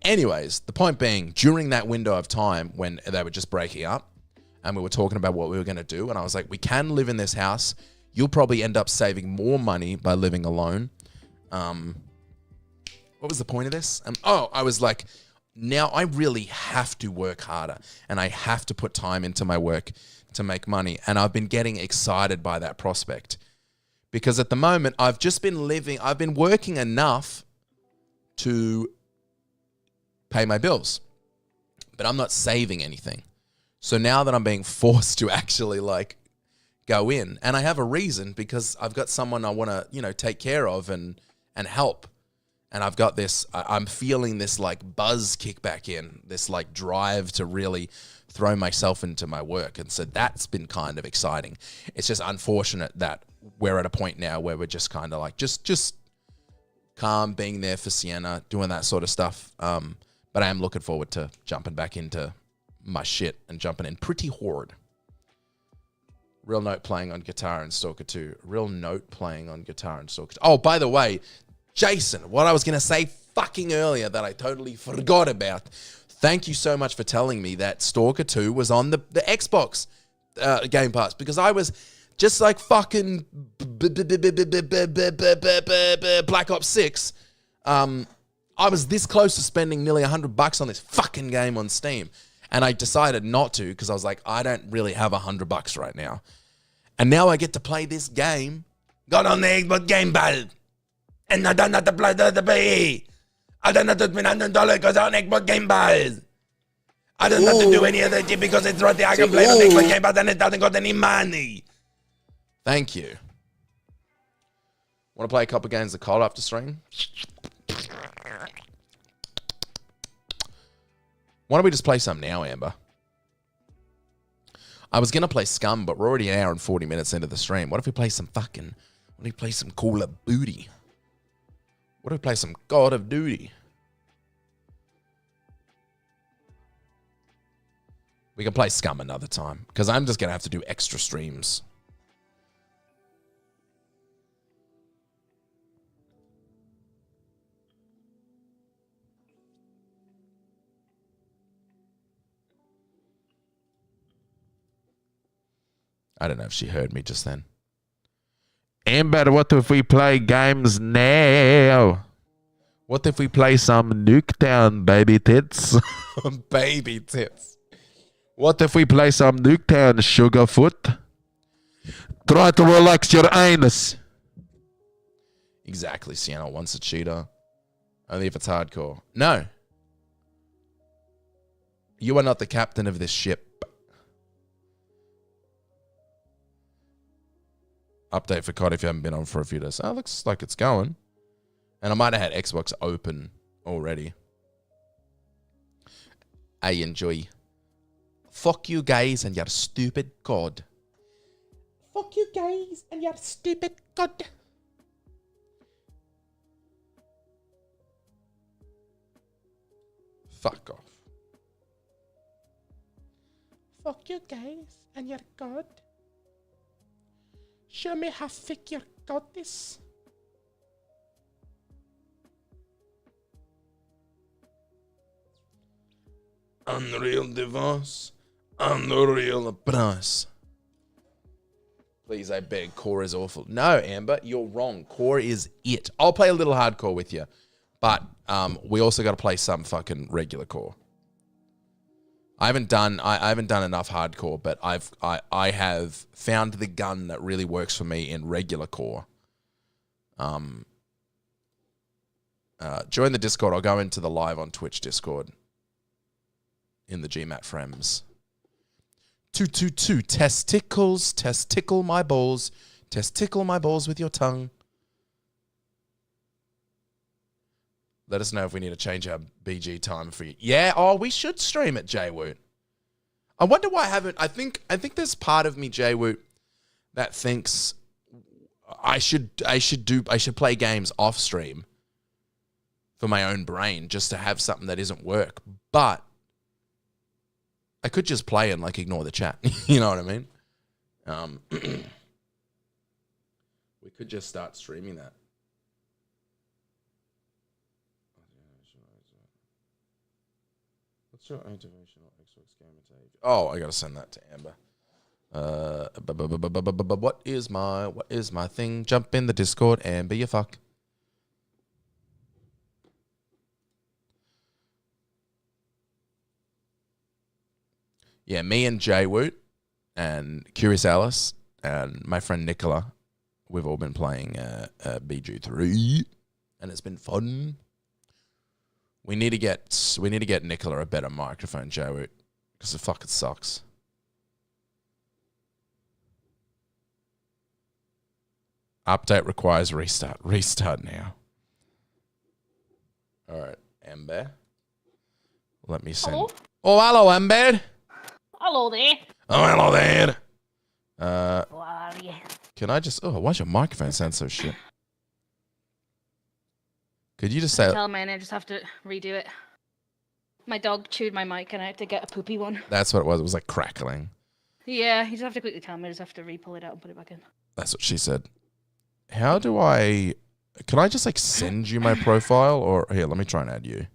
Anyways, the point being, during that window of time when they were just breaking up and we were talking about what we were going to do, and I was like, we can live in this house. You'll probably end up saving more money by living alone. What was the point of this? I was like, now I really have to work harder and I have to put time into my work to make money. And I've been getting excited by that prospect because at the moment I've been working enough to pay my bills, but I'm not saving anything. So now that I'm being forced to actually go in, and I have a reason because I've got someone I want to, take care of and help. And I've got this, I'm feeling this buzz kick back in, this drive to really throw myself into my work. And so that's been kind of exciting. It's just unfortunate that we're at a point now where we're just kind of just calm, being there for Sienna, doing that sort of stuff. But I am looking forward to jumping back into my shit and jumping in pretty hard. Real Note playing on guitar in Stalker 2. Real Note playing on guitar in Stalker 2. Oh, by the way, Jason, what I was going to say fucking earlier that I totally forgot about. Thank you so much for telling me that Stalker 2 was on the Xbox Game Pass, because I was just fucking Black Ops 6. I was this close to spending nearly $100 on this fucking game on Steam. And I decided not to because I was like, I don't really have $100 right now. And now I get to play this game. Got on the Xbox Game Pass. And I don't have to play the pay. I don't have to spend $100 because I'm on Xbox Game Pass. I don't have to do any of that shit because it's right there. I can play on Xbox Game Pass and it doesn't cost any money. Thank you. Want to play a couple games of COD after stream? Why don't we just play some now, Amber? I was going to play SCUM, but we're already an hour and 40 minutes into the stream. What if we play some Call of Duty? What if we play some God of Duty? We can play SCUM another time, because I'm just going to have to do extra streams. I don't know if she heard me just then. Amber, what if we play games now? What if we play some Nuketown, baby tits? Baby tits. What if we play some Nuketown, sugarfoot? Try to relax your anus. Exactly. Sienna wants a cheater. Only if it's hardcore. No. You are not the captain of this ship. Update for COD if you haven't been on for a few days. Oh, looks like it's going. And I might have had Xbox open already. I enjoy. Fuck you guys and your stupid COD. Fuck you guys and your stupid god. Fuck off. Fuck you guys and your god. Show me how thick your god is. Unreal device. Unreal price. Please, I beg. Core is awful. No, Amber, you're wrong. Core is it. I'll play a little hardcore with you. But we also got to play some fucking regular core. I haven't done enough hardcore, but I have found the gun that really works for me in regular core. Join the Discord. I'll go into the live on Twitch Discord in the GMAT frames. 222 testicles, testicle my balls with your tongue. Let us know if we need to change our BG time for you. Yeah, we should stream it, Jaywoot. I wonder why I haven't. I think there's part of me, Jaywoot, that thinks I should play games off stream for my own brain just to have something that isn't work. But I could just play and like ignore the chat. You know what I mean? We could just start streaming that. What's your activation on Xbox Gamer Tag? Oh, I gotta send that to Amber. What is my thing? Jump in the Discord, Amber, you fuck. Yeah, me and Jaywoot and Curious Alice and my friend Nicola, we've all been playing BG3, and it's been fun. We need to get Nicola a better microphone, Jaywoot, because it fucking sucks. Update requires restart. Restart now. All right, Amber. Let me send. Hello? Oh, hello, Amber. Hello there. Oh, hello there. How are you? Can I just... Oh, why's your microphone sound so shit? Could you just say... Tell me, and I just have to redo it. My dog chewed my mic, and I had to get a poopy one. That's what it was. It was like crackling. Yeah, you just have to quickly tell me. I just have to re-pull it out and put it back in. That's what she said. How do I... Can I just like send you my profile? Or... Here, let me try and add you.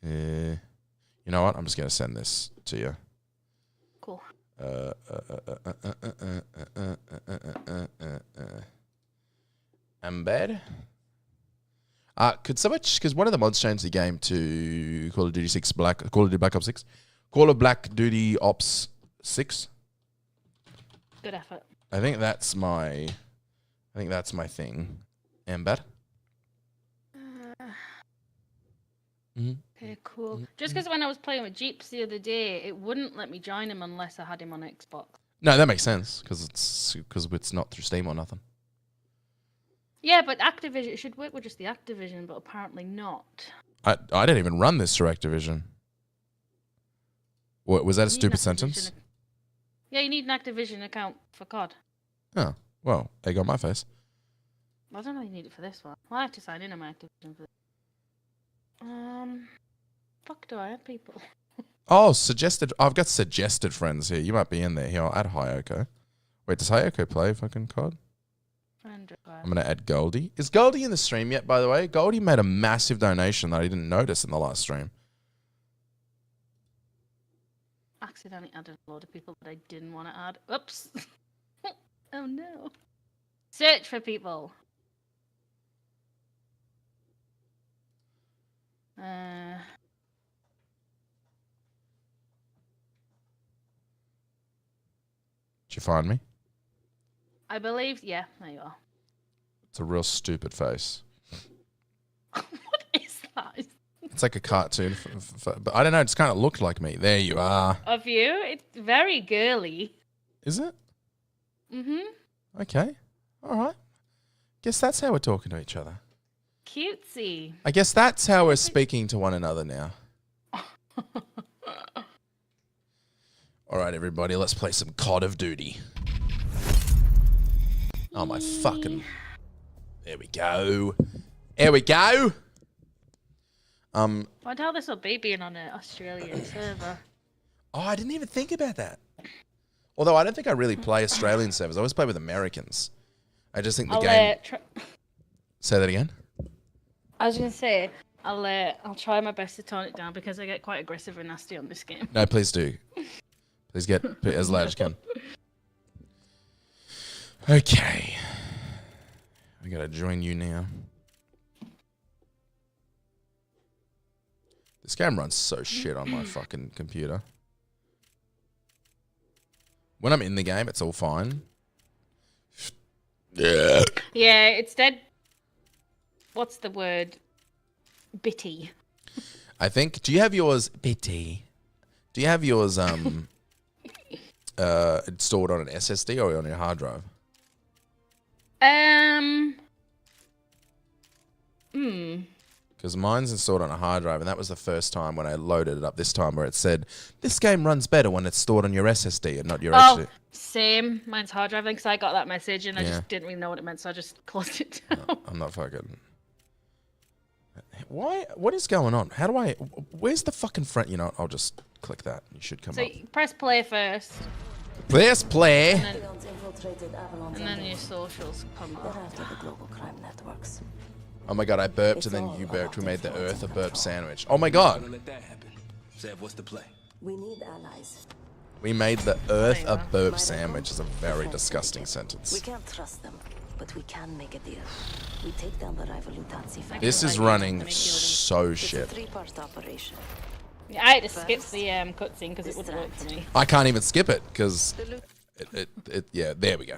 You know what? I'm just going to send this to you. Cool. Embed. Could someone... Because one of the mods changed the game to Call of Duty 6 Black... Call of Duty Black Ops 6. Call of Black Duty Ops 6. Good effort. I think that's my thing. Embed. Okay, cool. Just because when I was playing with Jeeps the other day, it wouldn't let me join him unless I had him on Xbox. No, that makes sense because it's not through Steam or nothing. Yeah, but Activision, it should work with just the Activision, but apparently not. I didn't even run this through Activision. What was that a stupid sentence? Yeah, you need an Activision account for COD. Oh, well, egg on my face. I don't really need it for this one. Well, I have to sign in on my Activision for this. Fuck, do I have people? Oh, suggested. I've got suggested friends here. You might be in there. Here, I'll add Hayoko. Wait, does Hayoko play fucking COD? Friend required. I'm going to add Goldie. Is Goldie in the stream yet, by the way? Goldie made a massive donation that I didn't notice in the last stream. I accidentally added a load of people that I didn't want to add. Oops. Oh no. Search for people. Did you find me? I believe, yeah, there you are. It's a real stupid face. What is that? It's like a cartoon, but I don't know. It just kind of looked like me. There you are. Of you? It's very girly. Is it? Mm-hmm. Okay. All right. Guess that's how we're talking to each other. Cutesy. I guess that's how we're speaking to one another now. All right, everybody, let's play some Call of Duty. Oh, my fucking... There we go. There we go. I wonder how this will be being on an Australian server. Oh, I didn't even think about that. Although I don't think I really play Australian servers. I always play with Americans. I just think the game... Say that again? I was going to say, I'll try my best to tone it down because I get quite aggressive and nasty on this game. No, please do. Please get as loud as you can. Okay. I gotta join you now. This game runs so shit on my fucking computer. When I'm in the game, it's all fine. Yeah. Yeah, it's dead. What's the word? Bitty. I think. Do you have yours, Bitty? Do you have yours stored on an SSD or on your hard drive? Because mine's installed on a hard drive, and that was the first time when I loaded it up this time where it said, this game runs better when it's stored on your SSD and not your HD. Same. Mine's hard drive because I got that message and I just didn't really know what it meant, so I just closed it down. No, I'm not fucking... Why? What is going on? How do I... Where's the fucking front? You know, I'll just click that. You should come so up. you press play first. Press play. And then your socials come up. Oh my god, I burped and then you burped. We made the Earth a burp sandwich. Oh my god. What's the play? We need allies. We made the Earth a burp sandwich. Is a very disgusting sentence. We can't trust them, but we can make a deal. We take down the rival Lutanzi. This is running so shit. It's a three-part operation. Yeah, I had to skip the cutscene because it wouldn't work for me. I can't even skip it because yeah, there we go.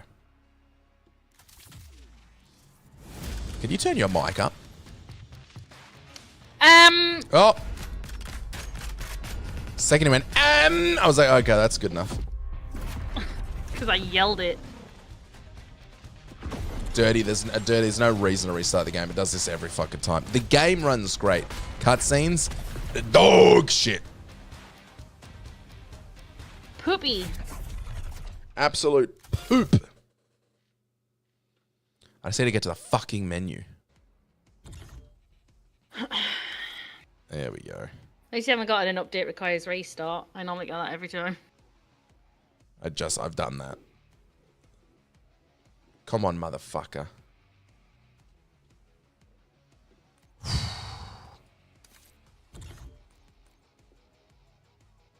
Can you turn your mic up? Oh. Second he went, I was like, okay, that's good enough. Because I yelled it. Dirty, there's no reason to restart the game. It does this every fucking time. The game runs great. Cutscenes, dog shit. Poopy. Absolute poop. I just need to get to the fucking menu. There we go. At least you haven't got an update requires restart. I normally get that every time. I've done that. Come on, motherfucker.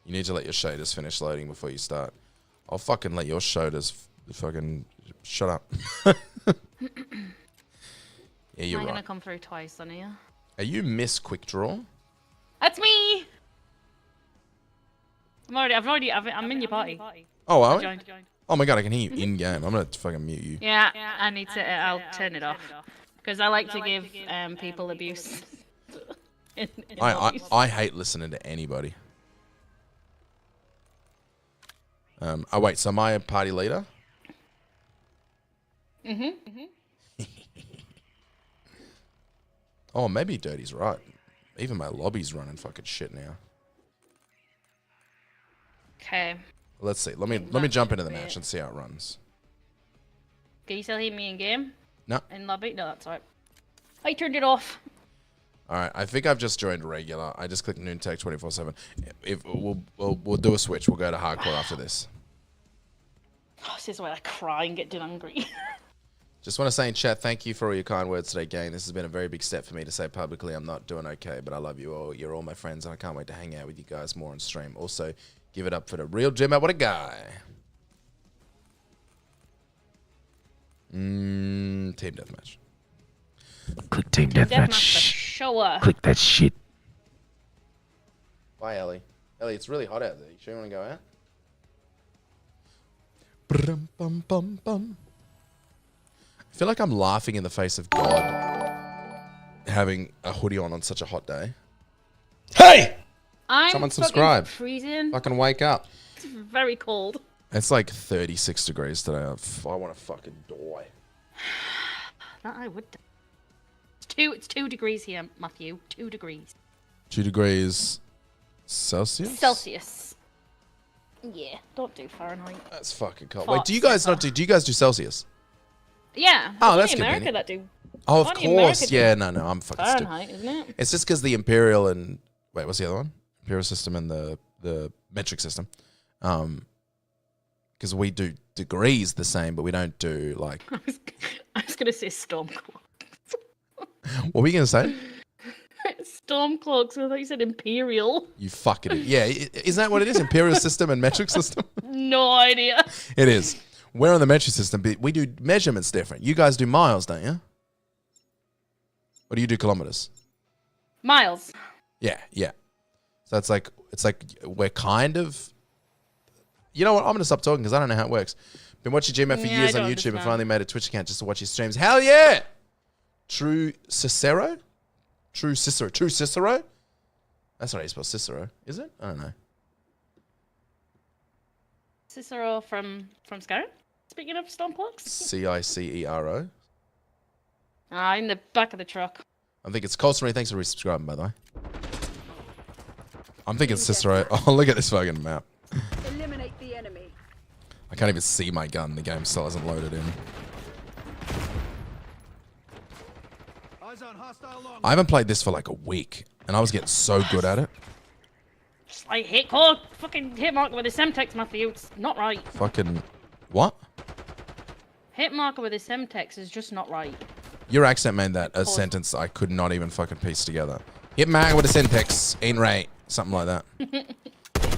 You need to let your shaders finish loading before you start. I'll fucking let your shaders fucking shut up. Yeah, you're I'm right. gonna come through twice on here. Are you Miss Quick Draw? That's me. I'm in your party. Oh, are we? Joined. Oh my god, I can hear you in game. I'm gonna fucking mute you. Yeah, I need to. I'll turn it off because I like to give people abuse. I hate listening to anybody. Oh wait, so am I a party leader? Oh, maybe Dirty's right. Even my lobby's running fucking shit now. Okay. Let's see. Let me jump into the match and see how it runs. Can you still hear me in game? No. In lobby? No, that's right. I turned it off. All right, I think I've just joined regular. I just clicked Noontech 24/7. If we'll do a switch. We'll go to hardcore after this. Oh, this is where I cry and get dead angry. Just want to say in chat, thank you for all your kind words today, gang. This has been a very big step for me to say publicly I'm not doing okay, but I love you all. You're all my friends, and I can't wait to hang out with you guys more on stream. Also, Give it up for the real Jimmer. What a guy. Team deathmatch. Click team Deathmatch for deathmatch. sure. Click that shit. Bye, Ellie. Ellie, it's really hot out there. You sure you want to go out? I feel like I'm laughing in the face of God having a hoodie on such a hot day. Hey! I'm Someone fucking subscribe. freezing. Fucking wake up. It's very cold. It's like 36 degrees today. I want to fucking die. That I would. It's 2 degrees here, Matthew. 2 degrees. 2 degrees Celsius? Celsius. Yeah, don't do Fahrenheit. That's fucking cold. Fuck Wait, do you guys not do? Do you guys do Celsius? Yeah. Oh, it's that's only America convenient. that do. Oh, of Only America course. do Yeah, no, I'm fucking stupid. Fahrenheit, isn't it? It's just because the imperial and wait, what's the other one? Imperial system and the metric system. Because we do degrees the same, but we don't do like. I was gonna say storm cloak. What were you gonna say? Storm cloaks. I thought you said imperial. You fucking yeah. Isn't that what it is? Imperial system and metric system. No idea. It is. We're on the metric system, but we do measurements different. You guys do miles, don't you? Or do you do kilometers? Miles. Yeah. So it's like we're kind of. You know what? I'm gonna stop talking because I don't know how it works. Been watching GMF for years on YouTube and finally made a Twitch account just to watch his streams. Hell yeah! True Cicero. That's not how you spell Cicero, is it? I don't know. Cicero from Skyrim. Speaking of storm cloaks. Cicero. In the back of the truck. I think it's Colston. Thanks for resubscribing, by the way. I'm thinking Cicero. Oh, look at this fucking map. Eliminate the enemy. I can't even see my gun. The game still hasn't loaded in. I haven't played this for like a week, and I was getting so good at it. Just like fucking hit marker with a Semtex, Matthew. It's not right. Fucking what? Hit marker with a Semtex is just not right. Your accent made that a sentence I could not even fucking piece together. Hit marker with a syntax ain't right. Something like that.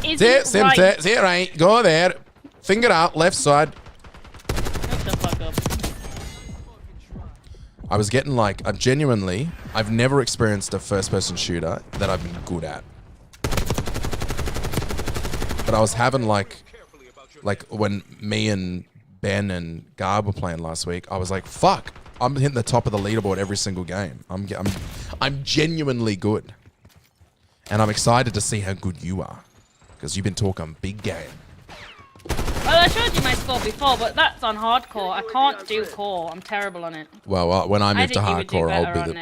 Isn't right. It right. Go there. Finger out, left side. Shut the fuck up. I was getting like, I've never experienced a first-person shooter that I've been good at. But I was having like when me and Ben and Garb were playing last week, I was like, fuck, I'm hitting the top of the leaderboard every single game. I'm genuinely good. And I'm excited to see how good you are. Because you've been talking big game. Well, I showed you my score before, but that's on hardcore. I can't do core. I'm terrible on it. Well, when I move to hardcore, I'll be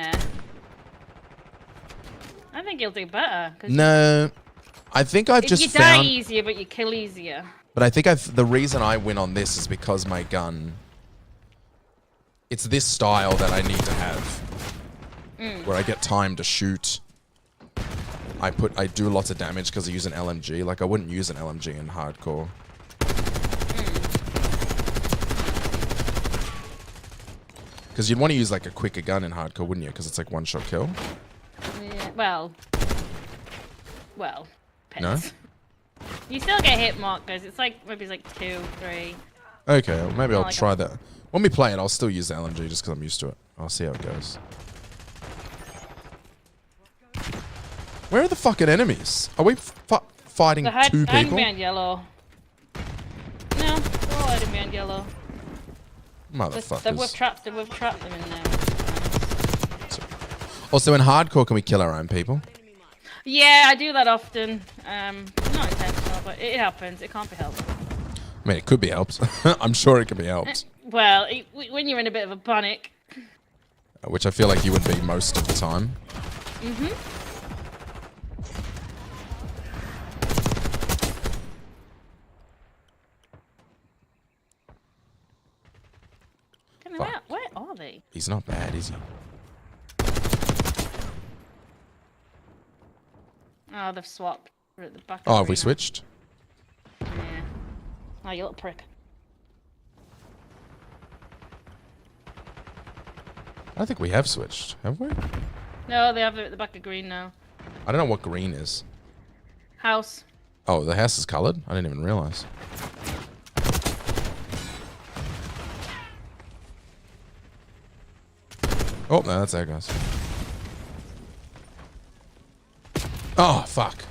I think you'll do better. No, I think I've just found. You die easier, but you kill easier. But I think the reason I win on this is because my gun. It's this style that I need to have, where I get time to shoot. I do lots of damage because I use an LMG. Like I wouldn't use an LMG in hardcore. Because you'd want to use like a quicker gun in hardcore, wouldn't you? Because it's like one-shot kill. Yeah, well, depends. No? You still get hit mark, guys. It's like, maybe it's like 2, 3. Okay, well, maybe I'll try that. When we play it, I'll still use the LMG just because I'm used to it. I'll see how it goes. Where are the fucking enemies? Are we fighting two people? Hiding behind yellow. No, they're all hiding behind yellow. Motherfuckers. We've trapped them in there. Also, in hardcore, can we kill our own people? Yeah, I do that often. Not intentional, but it happens. It can't be helped. I mean, it could be helped. I'm sure it can be helped. Well, when you're in a bit of a panic. Which I feel like you would be most of the time. Where are they? He's not bad, is he? Oh, they've swapped. We're at the back. Oh, have we switched? Yeah. Oh, you little prick. I think we have switched, have we? No, they have it at the back of green now. I don't know what green is. House. Oh, the house is coloured? I didn't even realise. Oh, no, that's our guys. Oh, fuck.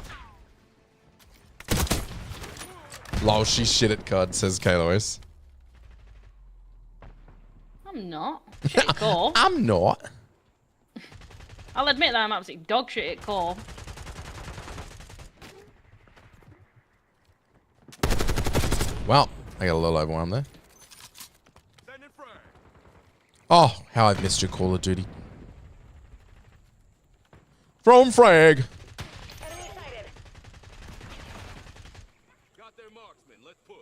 Lol, she's shit at COD, says Kalois. I'm not. Shit at core. I'm not. I'll admit that I'm absolutely dog shit at core. Well, I got a little overwhelmed there. Oh, how I've missed your Call of Duty. From frag. Got their marksman. Let's push.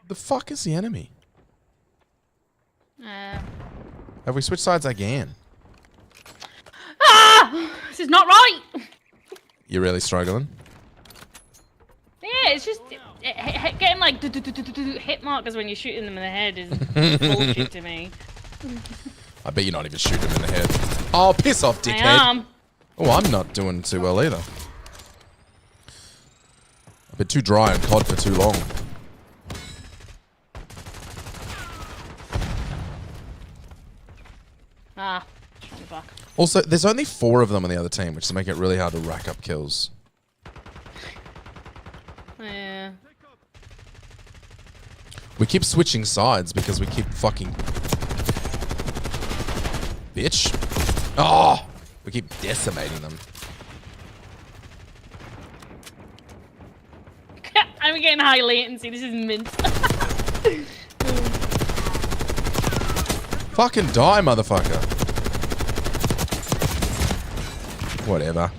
The fuck is the enemy? Uh, Have we switched sides again? this is not right. You're really struggling? Yeah, it's just getting like hit markers when you're shooting them in the head is bullshit to me. I bet you're not even shooting him in the head. Oh, piss off, dickhead. I am. Oh, I'm not doing too well either. I've been too dry on COD for too long. Ah, trying to back. Also, there's only 4 of them on the other team, which is making it really hard to rack up kills. Yeah. We keep switching sides because we keep fucking... Bitch. Oh! We keep decimating them. I'm getting high latency. This is mint. Fucking die, motherfucker. Whatever.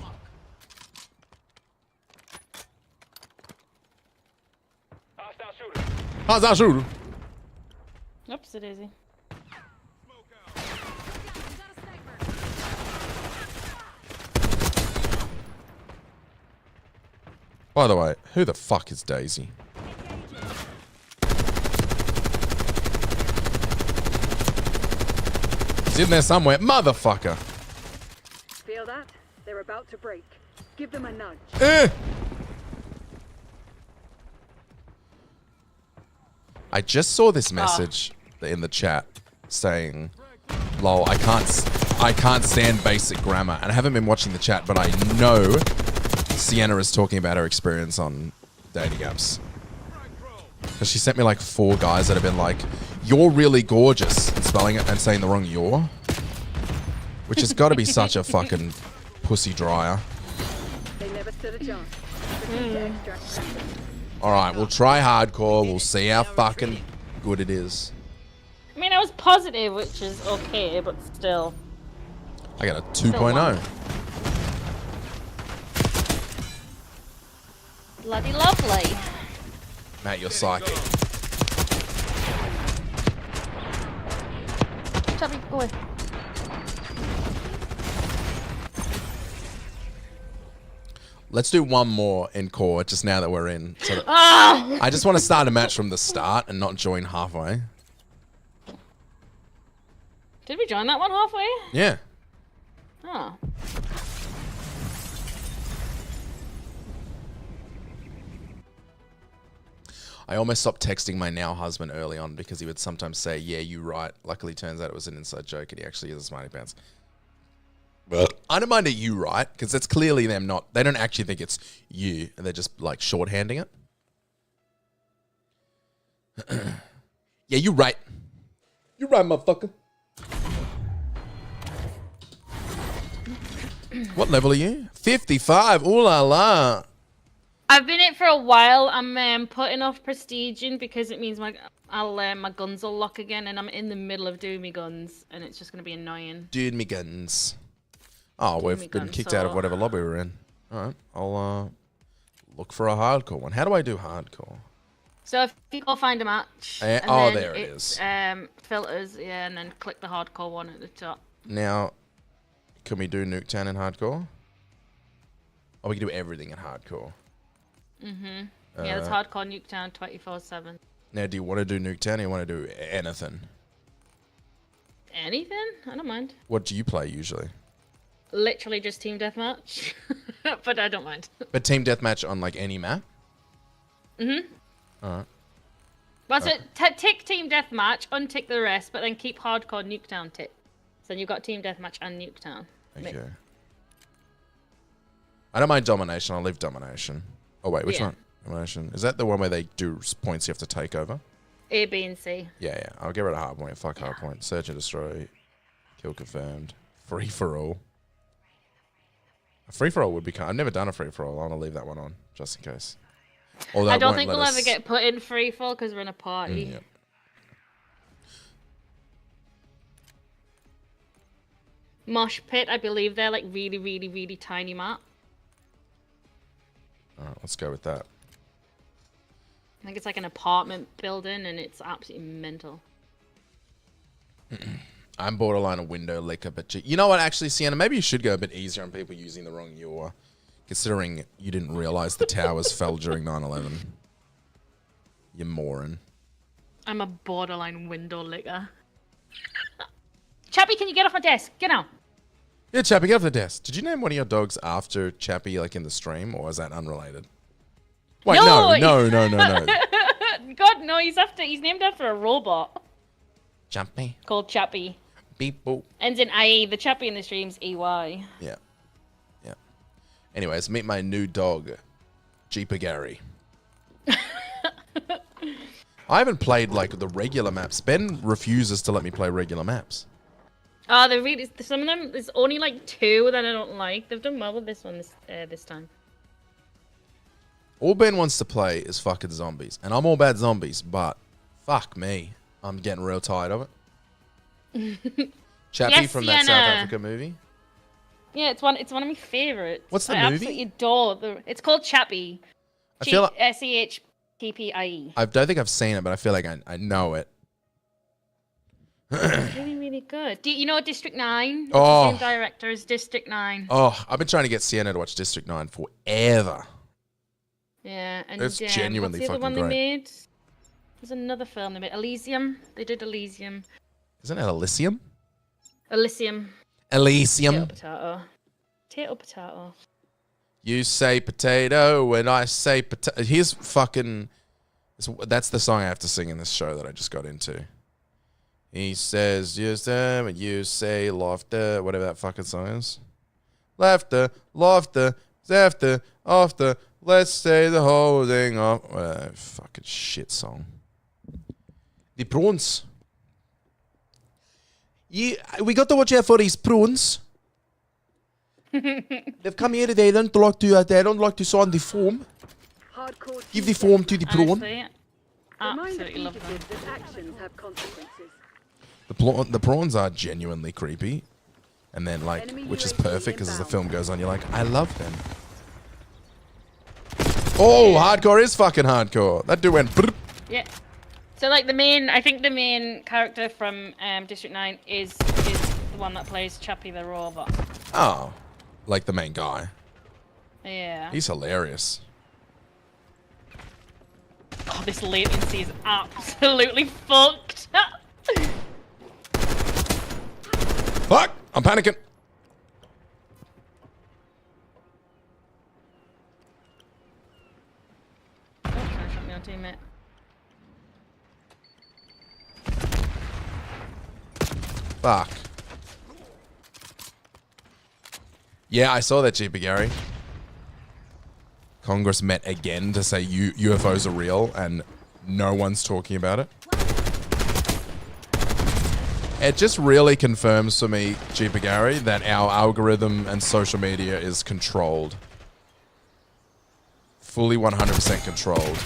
Hostile shooter. Oops, it is. By the way, who the fuck is Daisy? He's in there somewhere. Motherfucker. Feel that? They're about to break. Give them a nudge. I just saw this message in the chat saying, lol, I can't stand basic grammar. And I haven't been watching the chat, but I know Sienna is talking about her experience on dating apps. Because she sent me like 4 guys that have been like, you're really gorgeous, and spelling it and saying the wrong you're. Which has got to be such a fucking pussy dryer. They never stood a chance. Alright, we'll try hardcore. We'll see how fucking good it is. I mean, I was positive, which is okay, but still. I got a 2.0. Bloody lovely. Matt, you're psychic. Chubby, go away. Let's do one more in core, just now that we're in. So that I just want to start a match from the start and not join halfway. Did we join that one halfway? Yeah. Oh. I almost stopped texting my now husband early on because he would sometimes say, yeah, you right. Luckily, turns out it was an inside joke and he actually is a smarty pants. But I don't mind a you right, because it's clearly them not. They don't actually think it's you, and they're just like shorthanding it. Yeah, you right. You right, motherfucker. What level are you? 55. Ooh la la. I've been it for a while. I'm putting off prestige in because it means my guns will lock again, and I'm in the middle of doing my guns, and it's just gonna be annoying. Dude, me guns. Oh, we've been kicked out of whatever lobby we're in. All right, I'll look for a hardcore one. How do I do hardcore? So if you go find a match, and oh, then there it is. Filters, yeah, and then click the hardcore one at the top. Now, can we do Nuketown in hardcore? Oh, we can do everything in hardcore. Yeah, that's hardcore Nuketown 24/7. Now, do you want to do Nuketown or do you want to do anything? Anything? I don't mind. What do you play usually? literally just team deathmatch, but I don't mind. But team deathmatch on like any map? Mhm. Alright. Well, so tick team deathmatch, untick the rest, but then keep hardcore Nuketown tick. So then you've got team deathmatch and Nuketown. Okay. I don't mind domination. I'll leave domination. Oh wait, which one? Domination. Is that the one where they do points you have to take over? A, B, and C. Yeah. I'll get rid of hardpoint. Fuck hardpoint. Search and destroy. Kill confirmed. Free for all. A free for all would be. I've never done a free for all. I want to leave that one on just in case. Although I don't think we'll ever get put in free fall because we're in a party. Yep. Mosh pit, I believe they're like really, really, really tiny map. Alright, let's go with that. I think it's like an apartment building and it's absolutely mental. I'm borderline a window licker, but you know what? Actually, Sienna, maybe you should go a bit easier on people using the wrong UR, considering you didn't realize the towers fell during 9/11. You moron. I'm a borderline window licker. Chappie, can you get off my desk? Get out. Yeah, Chappie, get off the desk. Did you name one of your dogs after Chappie, like in the stream, or is that unrelated? Wait, no. God, no, he's named after a robot Chappie. called Chappie. Beep boop. Ends in IE. The Chappie in the stream's EY. Yeah. Anyways, meet my new dog, Jeeper Gary. I haven't played like the regular maps. Ben refuses to let me play regular maps. Oh, they're really. Some of them. There's only like 2 that I don't like. They've done well with this one this time. All Ben wants to play is fucking zombies, and I'm all about zombies, but fuck me, I'm getting real tired of it. Chappie from that South Africa movie. Yeah, it's one of my favorites. What's the I movie? absolutely adore it's called Chappie. I feel like SEHPPIE. I don't think I've seen it, but I feel like I know it. It's really, really good. Do you know District 9? It's Oh. the same director as District 9. Oh, I've been trying to get Sienna to watch District 9 forever. Yeah, and It's genuinely what's the other fucking one great. they made? There's another film they made. Elysium. They did Elysium. Isn't it Elysium? Elysium. Elysium. Potato. Potato, potato. You say potato and I say potato. Here's fucking. That's the song I have to sing in this show that I just got into. He says, use them, and you say laughter, whatever that fucking song is. Laughter, laughter, after, after, let's say the whole thing off. Fucking shit song. The prawns. Yeah, we got to watch out for these prawns. They've come here today. They don't like to sign the form. Give the form to the prawn. Honestly, absolutely love them. That actions have consequences. The prawns are genuinely creepy, and then like, which is perfect because as the film goes on, you're like, I love them. Oh, hardcore is fucking hardcore. That dude went. Brr. Yeah. So like I think the main character from District 9 is the one that plays Chappie the robot. Oh, like the main guy. Yeah. He's hilarious. Oh, this latency is absolutely fucked. Fuck! I'm panicking. Oh, trying to shot me on teammate. Fuck. Yeah, I saw that, Jeeper Gary. Congress met again to say UFOs are real, and no one's talking about it. It just really confirms for me, Jeeper Gary, that our algorithm and social media is controlled. Fully 100% controlled.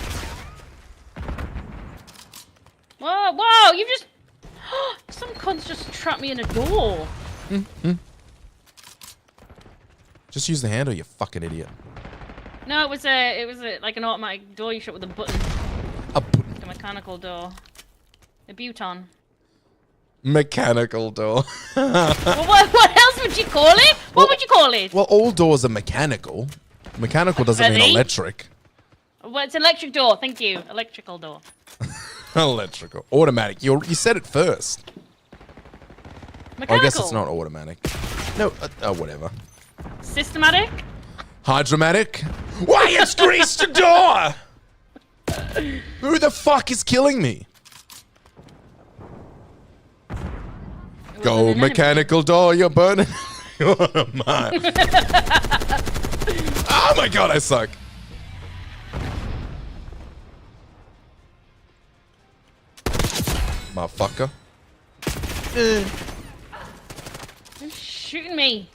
Whoa, whoa, you've just... Some cunts just trapped me in a door. Just use the handle, you fucking idiot. No, it was like an automatic door you shut with a button. A button. Like a mechanical door. A Buton. Mechanical door. Well, what else would you call it? What would you call it? Well, all doors are mechanical. Mechanical doesn't mean electric. Well, it's electric door. Thank you. Electrical door. Electrical. Automatic. You said it first. Mechanical. I guess it's not automatic. No, whatever. Systematic? Hydromatic? Why, it's greased the door! Who the fuck is killing me? Go mechanical door, you're burning. Oh my. Oh my god, I suck. Motherfucker. Who's shooting me?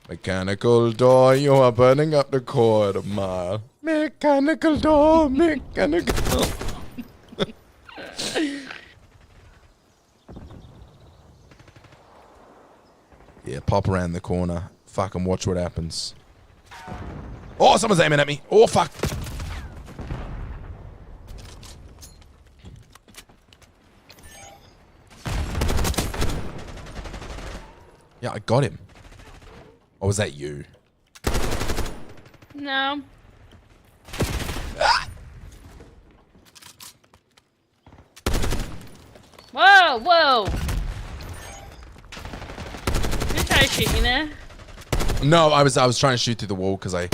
Mechanical door, you are burning up the quarter mile. Mechanical door, mechanical. Yeah, pop around the corner. Fucking watch what happens. Oh, someone's aiming at me. Oh, fuck. Yeah, I got him. Or was that you? No. Whoa, whoa. Did you try to shoot me there? No, I was trying to shoot through the wall because I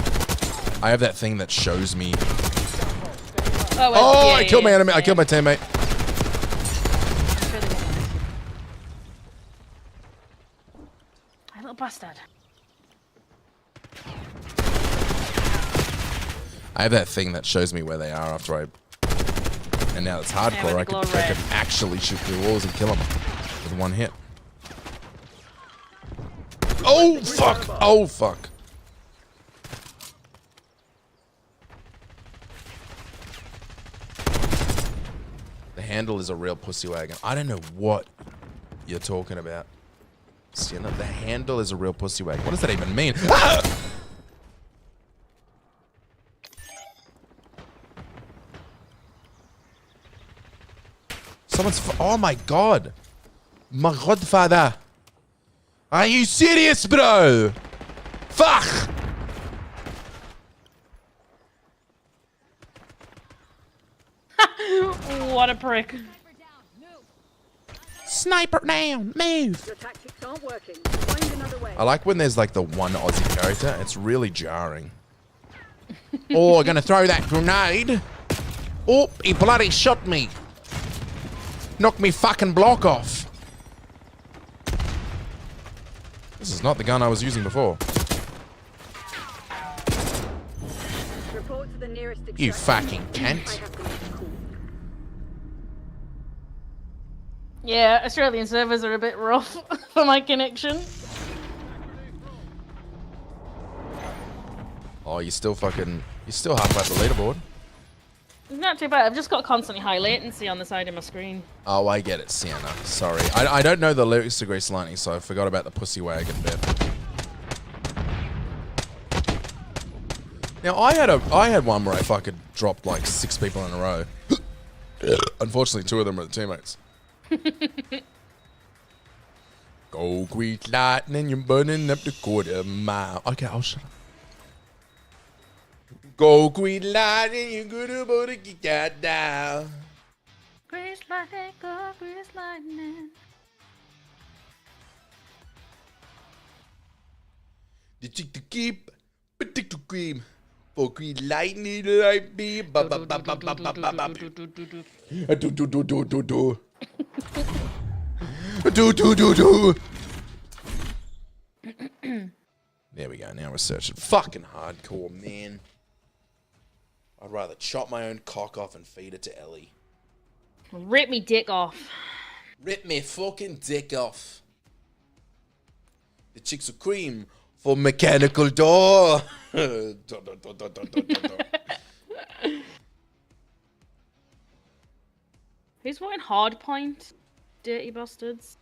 have that thing that shows me. Oh, I killed my enemy. I killed my teammate. My little bastard. I have that thing that shows me where they are after I. And now it's hardcore. I can actually shoot through walls and kill them with one hit. Oh fuck! Oh fuck! The handle is a real pussy wagon. I don't know what you're talking about. Sienna, the handle is a real pussy wagon. What does that even mean? Ah! Oh my god. My godfather. Are you serious, bro? Fuck. What a prick. Sniper down, move. Your tactics aren't working. Find another way. I like when there's like the one Aussie character. It's really jarring. Oh, I'm gonna throw that grenade. Oh, he bloody shot me. Knocked me fucking block off. This is not the gun I was using before. Report to the nearest You fucking cunt. Yeah, Australian servers are a bit rough for my connection. Oh, you're still halfway up the leaderboard. Not too bad. I've just got constantly high latency on the side of my screen. Oh, I get it, Sienna. Sorry. I don't know the lyrics to Grease Lightning, so I forgot about the pussy wagon bit. Now, I had one where I fucking dropped like 6 people in a row. Unfortunately, 2 of them were the teammates. Go Grease Lightning, you're burning up the quarter mile. Okay, I'll shut up. Go Grease Lightning, you're good about to get that down. Grease lightning, go grease lightning. The chick to keep, but tick to cream. For Grease Lightning, like me. Ba ba ba ba ba ba ba ba. Do do do do do do. Do do do do. There we go. Now we're searching. Fucking hardcore, man. I'd rather chop my own cock off and feed it to Ellie. Rip me dick off. Rip me fucking dick off. The chicks are cream for mechanical door. Who's wanting hard point? Dirty bastards.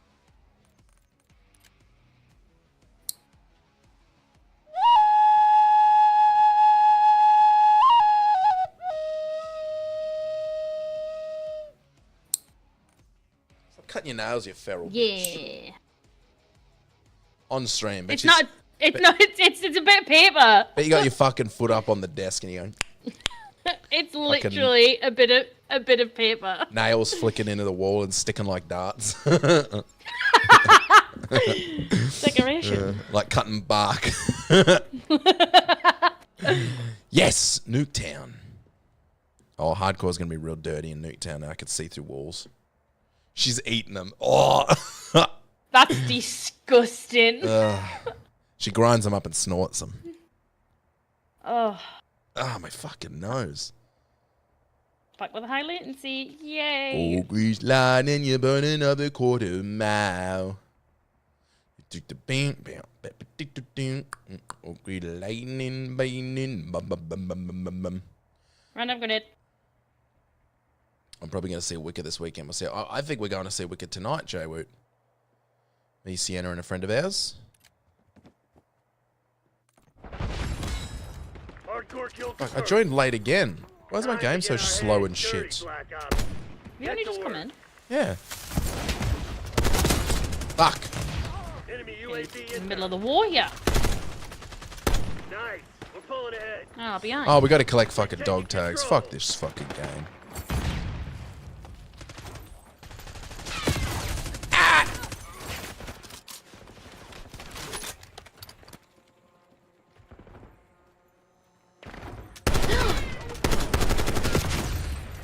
Cutting your nails, you feral Yeah. bitch. On stream. It's not. It's a bit of paper. But you got your fucking foot up on the desk and you're going, It's literally a bit of paper. nails flicking into the wall and sticking like darts. Decoration. Like cutting bark. Yes, Nuketown. Oh, hardcore's gonna be real dirty in Nuketown now. I could see through walls. She's eating them. Oh, That's disgusting. she grinds them up and snorts them. Oh. Oh, my fucking nose. Back with a high latency. Yay. Oh, grease lightning, you're burning up a quarter mile. You took the bam, bam, oh, grease lightning, bam, bum, bum, bum, bum, bum, bum. Random grenade. I'm probably going to see Wicked this weekend. We'll see. I think we're going to see Wicked tonight, Jay Woot. Me, Sienna, and a friend of ours. Fuck, I joined late again. Why is my game so slow and shit? You only just come in. Yeah. Fuck. In the middle of the war here. Nice. We're pulling ahead. Oh, behind. Oh, we got to collect fucking dog tags. Fuck this fucking game.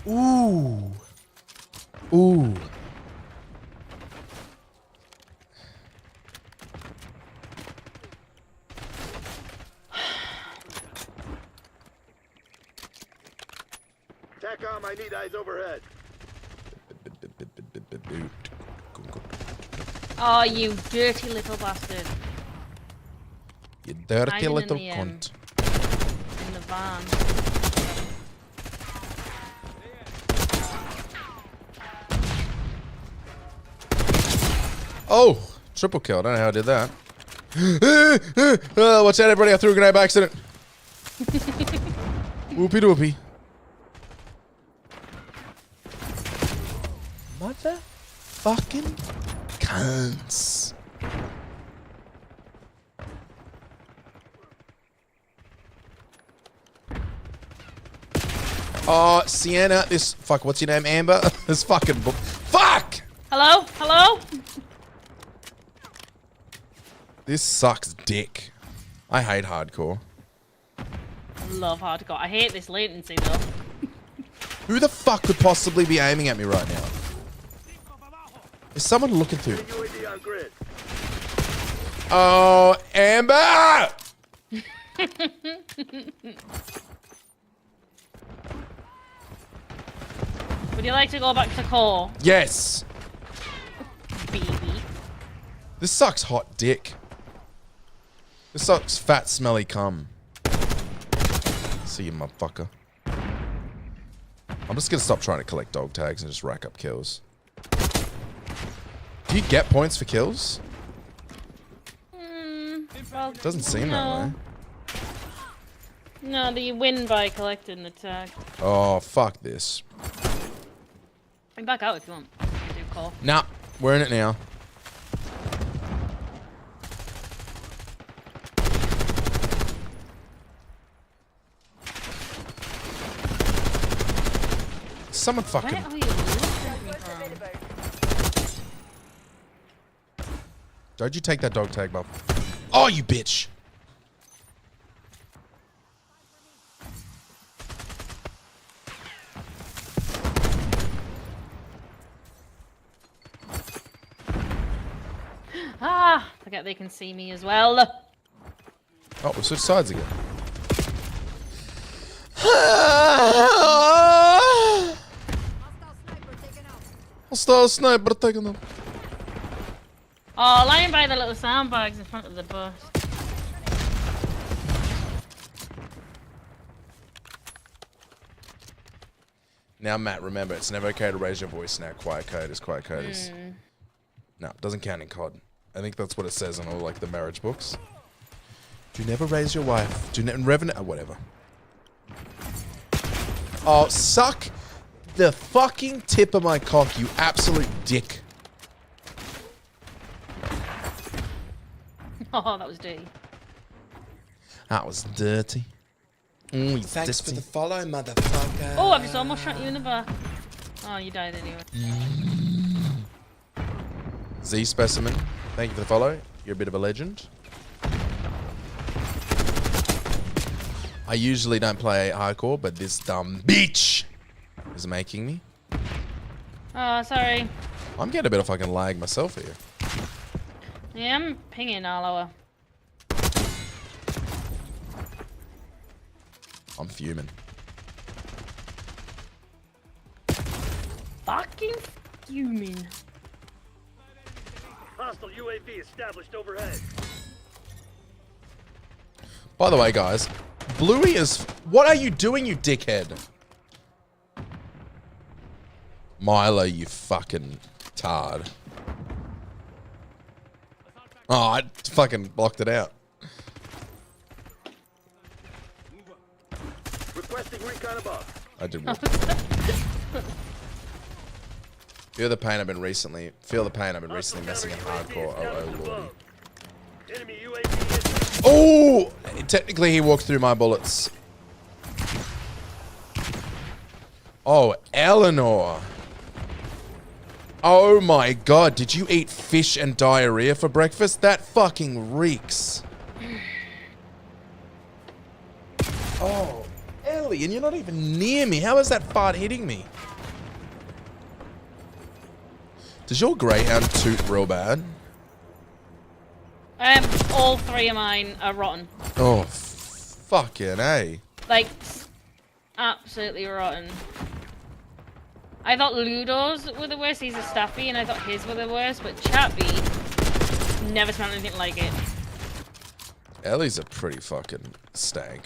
Ooh. Ooh. TACOM, I need eyes overhead. Oh, you dirty little bastard. You dirty Hiding in little the, cunt. In the van. Oh, triple kill. I don't know how I did that. Watch out, everybody. I threw a grenade by accident. Whoopie doopie. Motherfucking cunts. Oh, Sienna, this... Fuck, what's your name, Amber? This fucking... Fuck! Hello? Hello? This sucks dick. I hate hardcore. I love hardcore. I hate this latency though. Who the fuck could possibly be aiming at me right now? Is someone looking through? Oh, Amber! Would you like to go back to core? Yes. Baby. This sucks hot dick. This sucks fat smelly cum. See you, motherfucker. I'm just gonna stop trying to collect dog tags and just rack up kills. Do you get points for kills? Well, Doesn't seem that way. No, you win by collecting the tag. Oh, fuck this. You can back out if you want. Do call. Nah, we're in it now. Someone fucking... Where are you looking from? Don't you take that dog tag, Bob. Oh, you bitch! Ah! Forget they can see me as well. Oh, we switched sides again. Hostile sniper taking them. Oh, lying by the little sandbags in front of the bus. Now, Matt, remember, it's never okay to raise your voice now. Quiet code is quiet code is. No, it doesn't count in COD. I think that's what it says in all, like, the marriage books. Do never raise your wife. Do never... whatever. Oh, suck the fucking tip of my cock, you absolute dick. Oh, that was dirty. That was dirty. Thanks for the follow, motherfucker. Oh, I've just almost shot you in the back. Oh, you died anyway. Z specimen. Thank you for the follow. You're a bit of a legend. I usually don't play hardcore, but this dumb bitch is making me. Oh, sorry. I'm getting a bit of fucking lag myself here. Yeah, I'm pinging all over. I'm fuming. Fucking fuming. Hostile UAV established overhead. By the way, guys, Bluey is... What are you doing, you dickhead? Milo, you fucking tard. Oh, I fucking blocked it out. Requesting recon above. I did well. Feel the pain I've been recently messing in hardcore. Oh, lordy. Enemy UAV. Oh! Technically, he walked through my bullets. Oh, Eleanor. Oh my god, did you eat fish and diarrhea for breakfast? That fucking reeks. Oh, Ellie, and you're not even near me. How is that fart hitting me? Does your greyhound toot real bad? All three of mine are rotten. Oh, fucking A. Like, absolutely rotten. I thought Ludo's were the worst. He's a staffy, and I thought his were the worst. But Chappy never smelled anything like it. Ellie's a pretty fucking stank.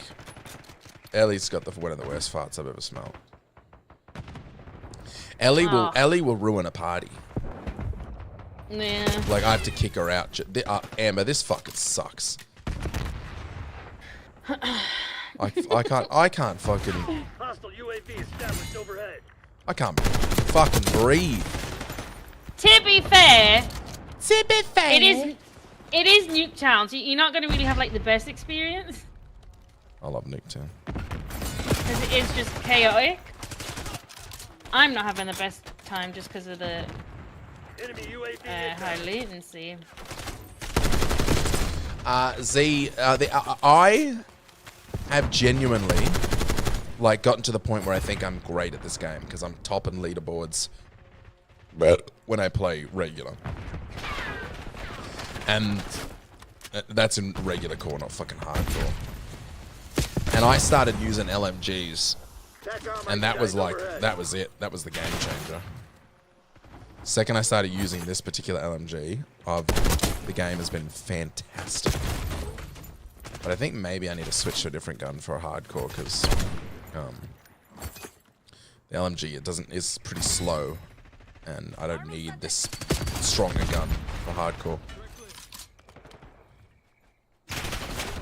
Ellie's got one of the worst farts I've ever smelled. Ellie will ruin a party. Yeah. Like I have to kick her out. Amber, this fucking sucks. I can't fucking. Hostile UAV established overhead. I can't fucking breathe. To be fair, it is Nuketown, so you're not going to really have like the best experience I love Nuketown because it is just chaotic. I'm not having the best time just because of the high latency. I have genuinely like gotten to the point where I think I'm great at this game because I'm topping leaderboards when I play regular. And that's in regular core, not fucking hardcore. And I started using LMGs. And that was like, that was it. That was the game changer. Second I started using this particular LMG, the game has been fantastic. But I think maybe I need to switch to a different gun for a hardcore because the LMG is pretty slow, and I don't need this stronger gun for hardcore.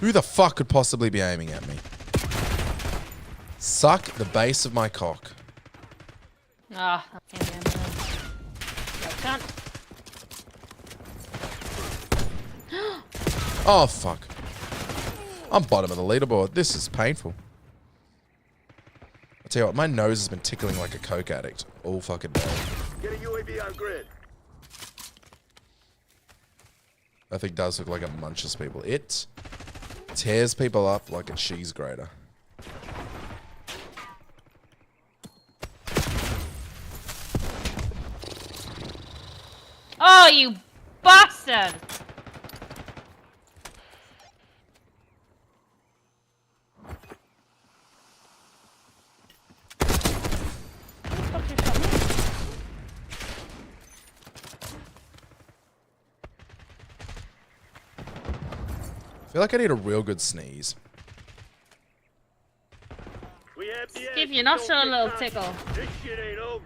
Who the fuck could possibly be aiming at me? Suck the base of my cock. Ah, can't. Oh fuck. I'm bottom of the leaderboard. This is painful. I tell you what, my nose has been tickling like a coke addict all fucking day. Get a UAV on grid. That thing does look like it munches people. It tears people up like a cheese grater. Oh, you bastard! I feel like I need a real good sneeze. Give your nostril a little tickle. This shit ain't over.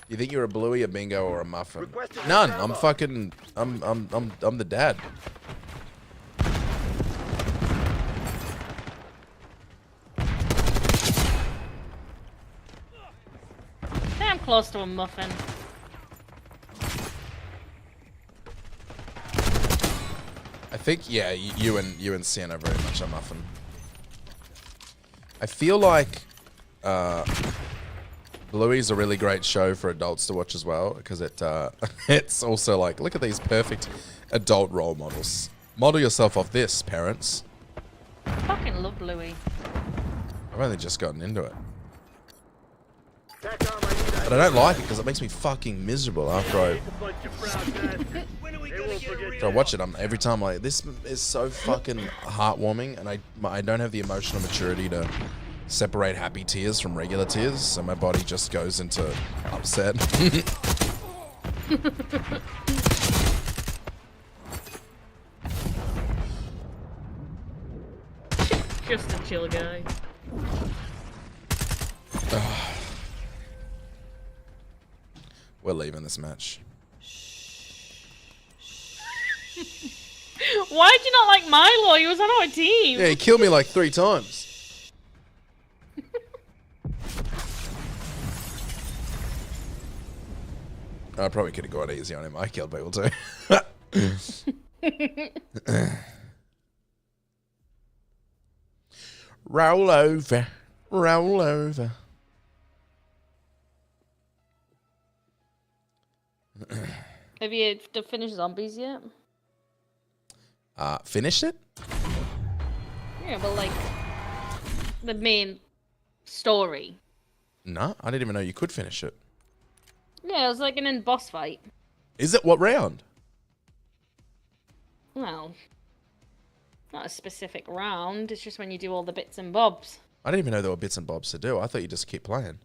You think you're a bluey, a bingo, or a muffin? None. I'm fucking. I'm the dad. Damn close to a muffin. I think yeah, you and Sian are very much a muffin. I feel like Bluey's a really great show for adults to watch as well because it's also like, look at these perfect adult role models. Model yourself off this, parents. I fucking love Bluey. I've only just gotten into it. But I don't like it because it makes me fucking miserable after I watch it. Every time like, this is so fucking heartwarming, and I don't have the emotional maturity to separate happy tears from regular tears, so my body just goes into upset. Just a chill guy. We're leaving this match. Why'd you not like Milo? He was on our team. Yeah, he killed me like 3 times. I probably could have gone easy on him. I killed people too. Roll over. Roll over. Have you finished Zombies yet? Finished it? Yeah, but like the main story. No, I didn't even know you could finish it. Yeah, it was like an end boss fight. Is it? What round? Well, not a specific round. It's just when you do all the bits and bobs. I didn't even know there were bits and bobs to do. I thought you just keep playing.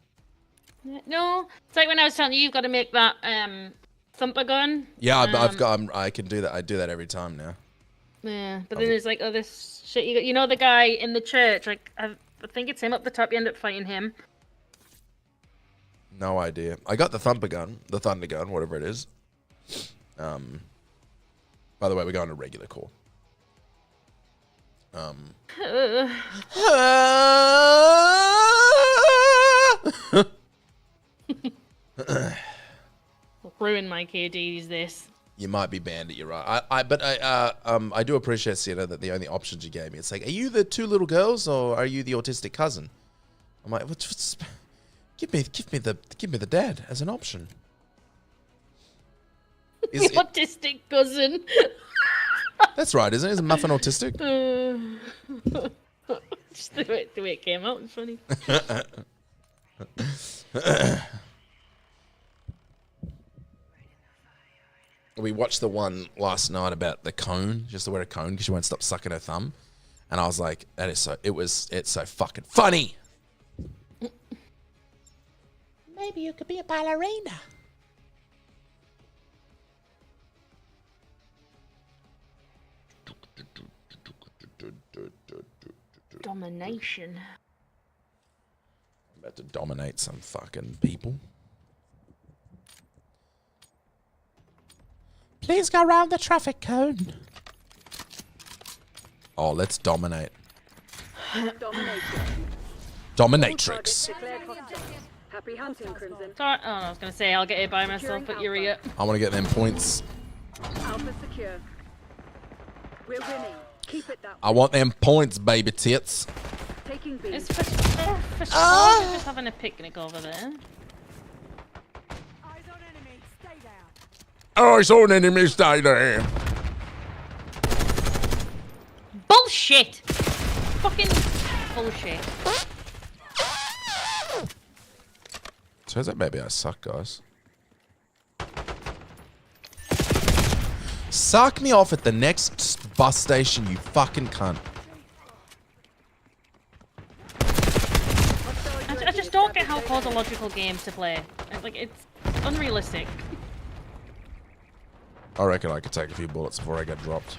No, it's like when I was telling you, you've got to make that thumper gun. Yeah, I can do that. I do that every time now. Yeah, but then there's like other shit. You know the guy in the church. Like I think it's him up the top. You end up fighting him. No idea. I got the thumper gun, the thunder gun, whatever it is. By the way, we're going to regular core. Ruin my KDs. This. You might be banned at your right. I do appreciate, Sienna, that the only options you gave me. It's like, are you the 2 little girls or are you the autistic cousin? I'm like, give me the dad as an option. The autistic cousin. That's right, isn't it? Is Muffin autistic? Just the way it came out was funny. We watched the one last night about the cone. She has to wear a cone because she won't stop sucking her thumb. And I was like, it's so fucking funny. Maybe you could be a ballerina. Domination. I'm about to dominate some fucking people. Please go round the traffic cone. Oh, let's dominate. Dominatrix. Happy hunting, Crimson. Sorry, I was gonna say I'll get it by myself, but you're it. I want to get them points. Alpha secure. We're winning. Keep it that way. I want them points, baby tits. Taking B. It's for just having a picnic over there. Oh, I saw an enemy stay there. Bullshit! Fucking bullshit. Turns out maybe I suck, guys. Suck me off at the next bus station, you fucking cunt. I just don't get how COD's a logical game to play. Like, it's unrealistic. I reckon I could take a few bullets before I get dropped.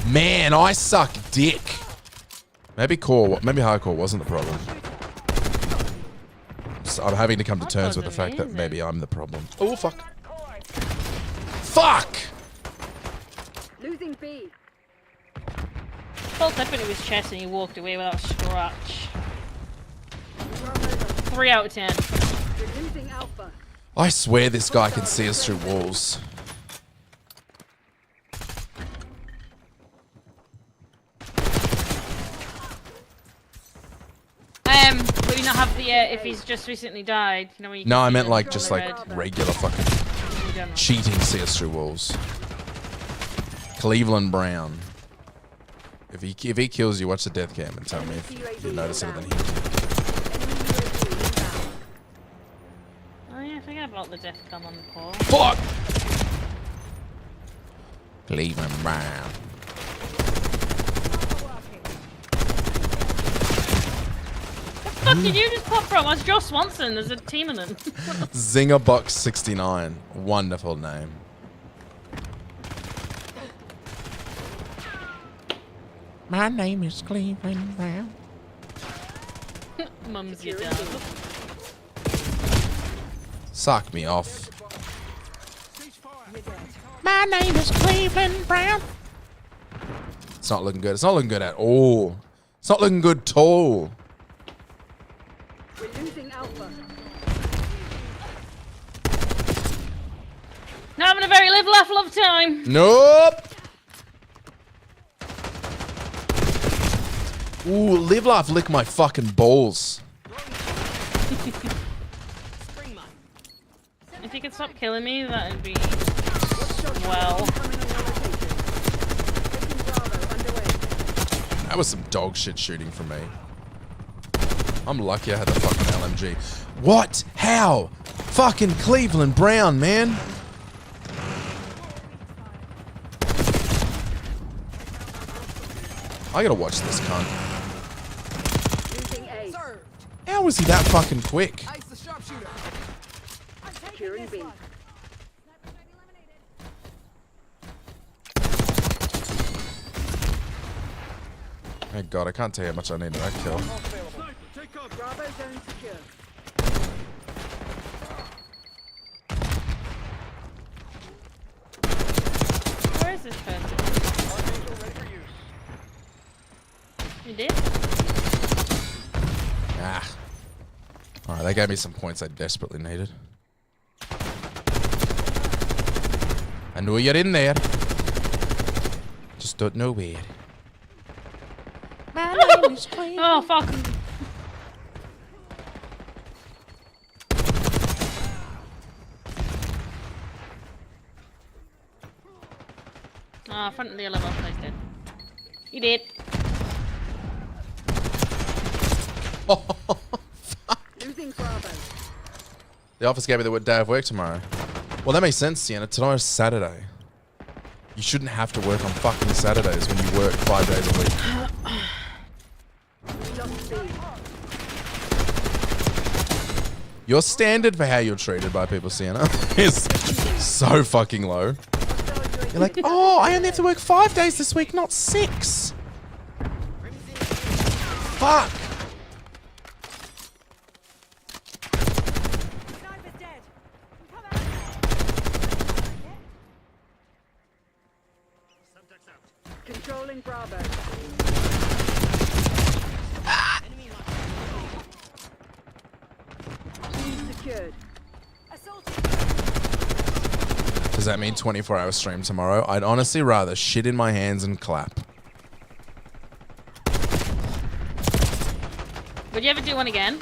Man, I suck dick. Maybe hardcore wasn't the problem. So I'm having to come to terms with the fact that maybe I'm the problem. Oh, fuck. Fuck! Losing B. Bolt up into his chest and he walked away without a scratch. 3 out of 10. You're losing Alpha. I swear this guy can see us through walls. if he's just recently died. You know, when you No, can I see meant the- like on just the like red. regular fucking cheating CS through walls. Cleveland Brown. If he kills you, watch the death cam and tell me if you notice it than he did. Oh yeah, I forgot about the death cam on the call. Fuck! Cleveland Brown. Fuck did you just pop from? That's Joe Swanson. There's a team of them. Zingerbox69. Wonderful name. My name is Cleveland Brown. Mum's your dad. Suck me off. My name is Cleveland Brown. It's not looking good. It's not looking good at all. It's not looking good at all. We're losing Alpha. Not having a very live, laugh, love time. Nope. Ooh, live, laugh, lick my fucking balls. If you could stop killing me, that would be well. That was some dog shit shooting from me. I'm lucky I had the fucking LMG. What? How? Fucking Cleveland Brown, man. I gotta watch this cunt. How was he that fucking quick? Securing B. Thank God, I can't tell you how much I needed that kill. Bravo zone secure. Where is this person? You did? Ah. Alright, that gave me some points I desperately needed. I knew you're in there. Just don't know where. My name is Cleveland. Oh fuck. Ah, front of the level, I did. You did. Losing Bravo. The office gave me the day of work tomorrow. Well, that makes sense, Sienna. Tomorrow's Saturday. You shouldn't have to work on fucking Saturdays when you work 5 days a week. Your standard for how you're treated by people, Sienna, is so fucking low. You're like, oh, I only have to work 5 days this week, not 6. Fuck. Controlling Bravo. Secured. Does that mean 24-hour stream tomorrow? I'd honestly rather shit in my hands and clap. Would you ever do one again?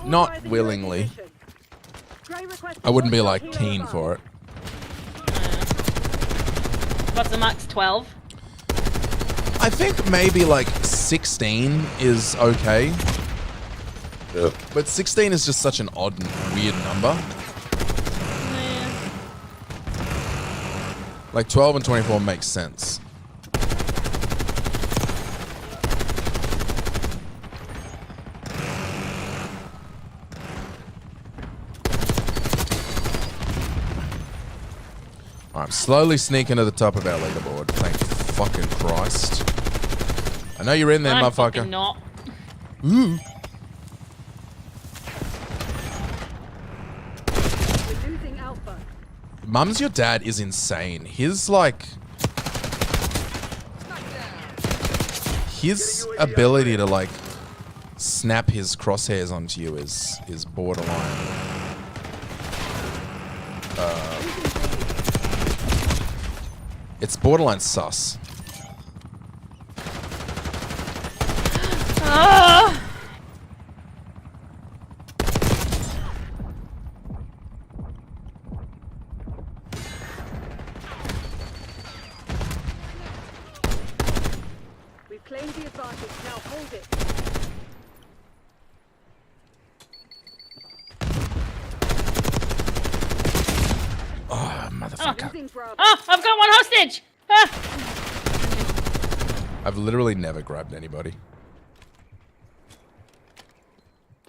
Not willingly. I wouldn't be like keen for it. What's the max? 12? I think maybe like 16 is okay. But 16 is just such an odd and weird number. Like 12 and 24 makes sense. I'm slowly sneaking to the top of our leaderboard. Thank fucking Christ. I know you're in there, I'm motherfucker. fucking not. Ooh. We're losing Alpha. Mum's your dad is insane. His like his ability to like snap his crosshairs onto you is borderline. It's borderline sus. Claim the advantage. Now hold it. Oh, motherfucker. Oh, I've got one hostage! Ah! I've literally never grabbed anybody.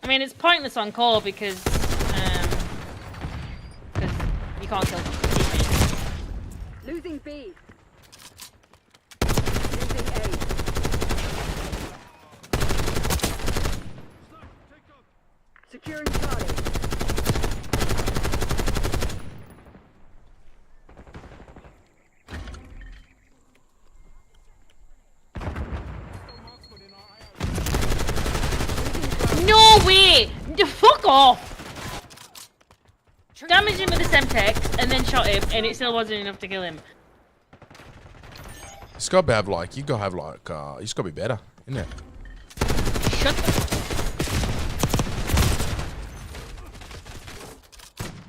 I mean, it's pointless on call because you can't kill teammates. Losing B. Losing A. Securing Charlie. No way! Fuck off! Damaged him with the Semtex and then shot him, and it still wasn't enough to kill him. It's got to have like, you got to have like, it's got to be better, isn't it? Shut the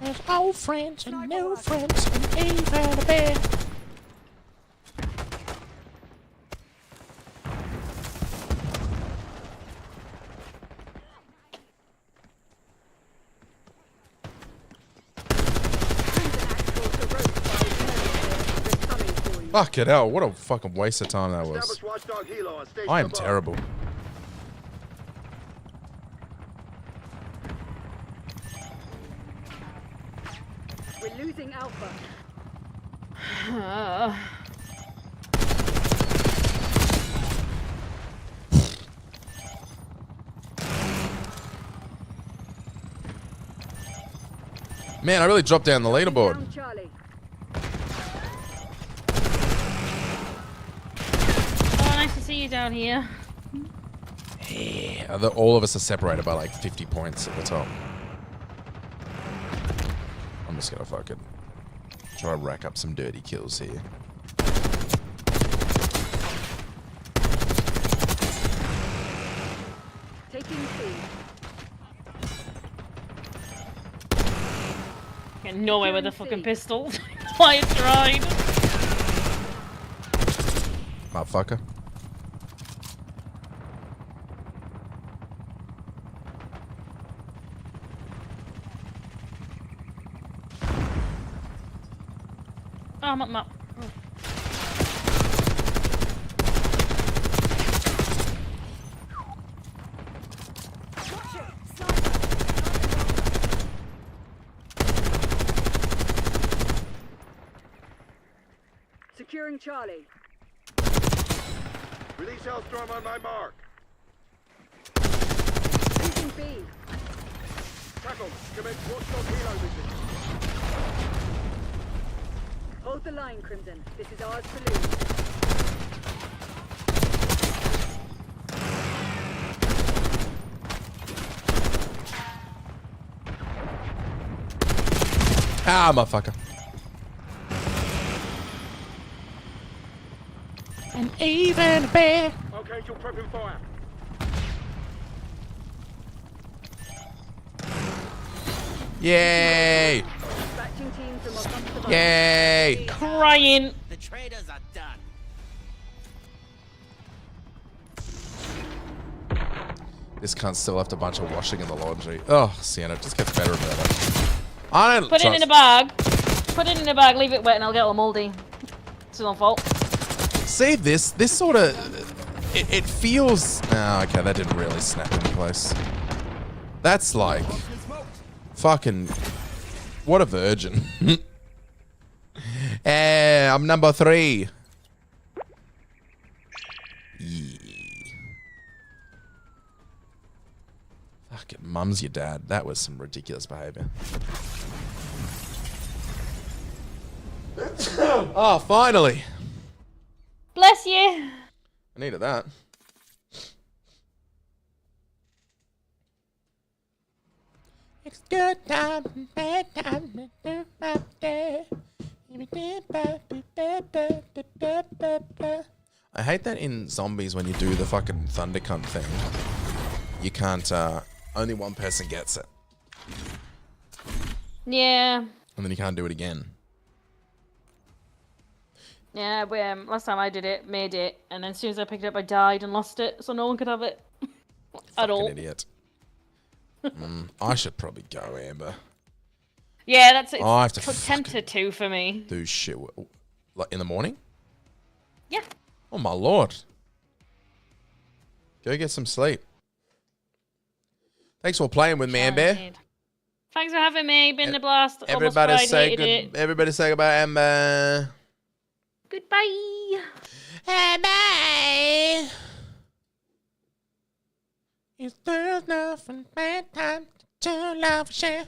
There's old friends and new friends and even a bear. Fuck it hell, what a fucking waste of time that was. Establish watchdog helo on station I am above. terrible. We're losing Alpha. Man, I really dropped down the leaderboard. Down Charlie. Oh, nice to see you down here. Yeah, all of us are separated by like 50 points at the top. I'm just gonna fucking try to rack up some dirty kills here. Taking C. Get nowhere with a fucking pistol. Why it's right? Motherfucker. Oh, I'm up. Securing Charlie. Release Hellstorm on my mark. Losing B. Tackle. Commence watchdog helo mission. Hold the line, Crimson. This is ours to lose. Ah, motherfucker. And even a bear. Okay, you're prepping fire. Yay! Dispatching team to lock up the Yay! Crying. The traders are done. This cunt's still left a bunch of washing in the laundry. Oh, Sienna, it just gets better and better. I don't Put it trust- in a bag. Put it in a bag, leave it wet, and I'll get all moldy. It's your own fault. See, this sort of, it feels, oh, okay, that didn't really snap into place. That's like, fucking, what a virgin. I'm number 3. Yeah. Fucking mum's your dad. That was some ridiculous behavior. Oh, finally. Bless you. I needed that. It's good time, bad time, I hate that in zombies when you do the fucking thunder cunt thing. You can't, only one person gets it. Yeah. And then you can't do it again. Yeah, but, last time I did it, made it, and then as soon as I picked it up, I died and lost it, so no one could have it. At all. Fucking idiot. I should probably go, Amber. Yeah, that's it. I have to 10 to 2 for me. do shit. Like in the morning? Yeah. Oh my lord. Go get some sleep. Thanks for playing with me, Amber. Thanks for having me. Been a blast. Everybody Almost say hated it. good. Everybody say goodbye, Amber. Goodbye. Bye. Is there nothing bad time to love share?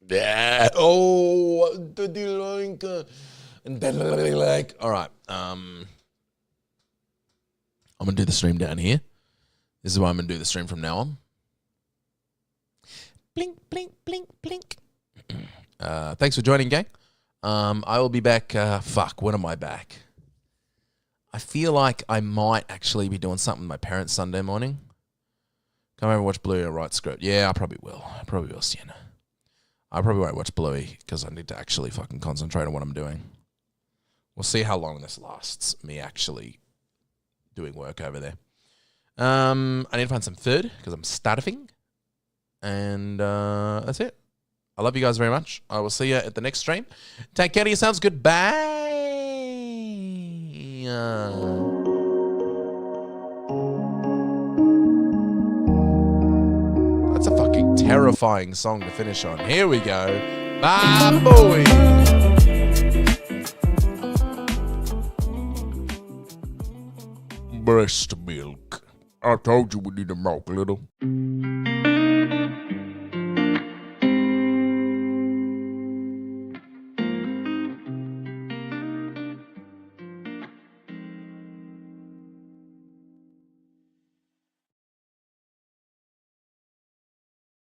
Yeah. Oh, like. All right. I'm gonna do the stream down here. This is why I'm gonna do the stream from now on. Blink, blink, blink, blink. Thanks for joining, gang. I will be back. When am I back? I feel like I might actually be doing something with my parents Sunday morning. Come over and watch Bluey and write script. Yeah, I probably will. Sienna. I probably won't watch Bluey because I need to actually fucking concentrate on what I'm doing. We'll see how long this lasts, me actually doing work over there. I need to find some food because I'm starving. And that's it. I love you guys very much. I will see you at the next stream. Take care of yourselves. Goodbye. That's a fucking terrifying song to finish on. Here we go. Bye, boy. Breast milk. I told you we need to milk a little.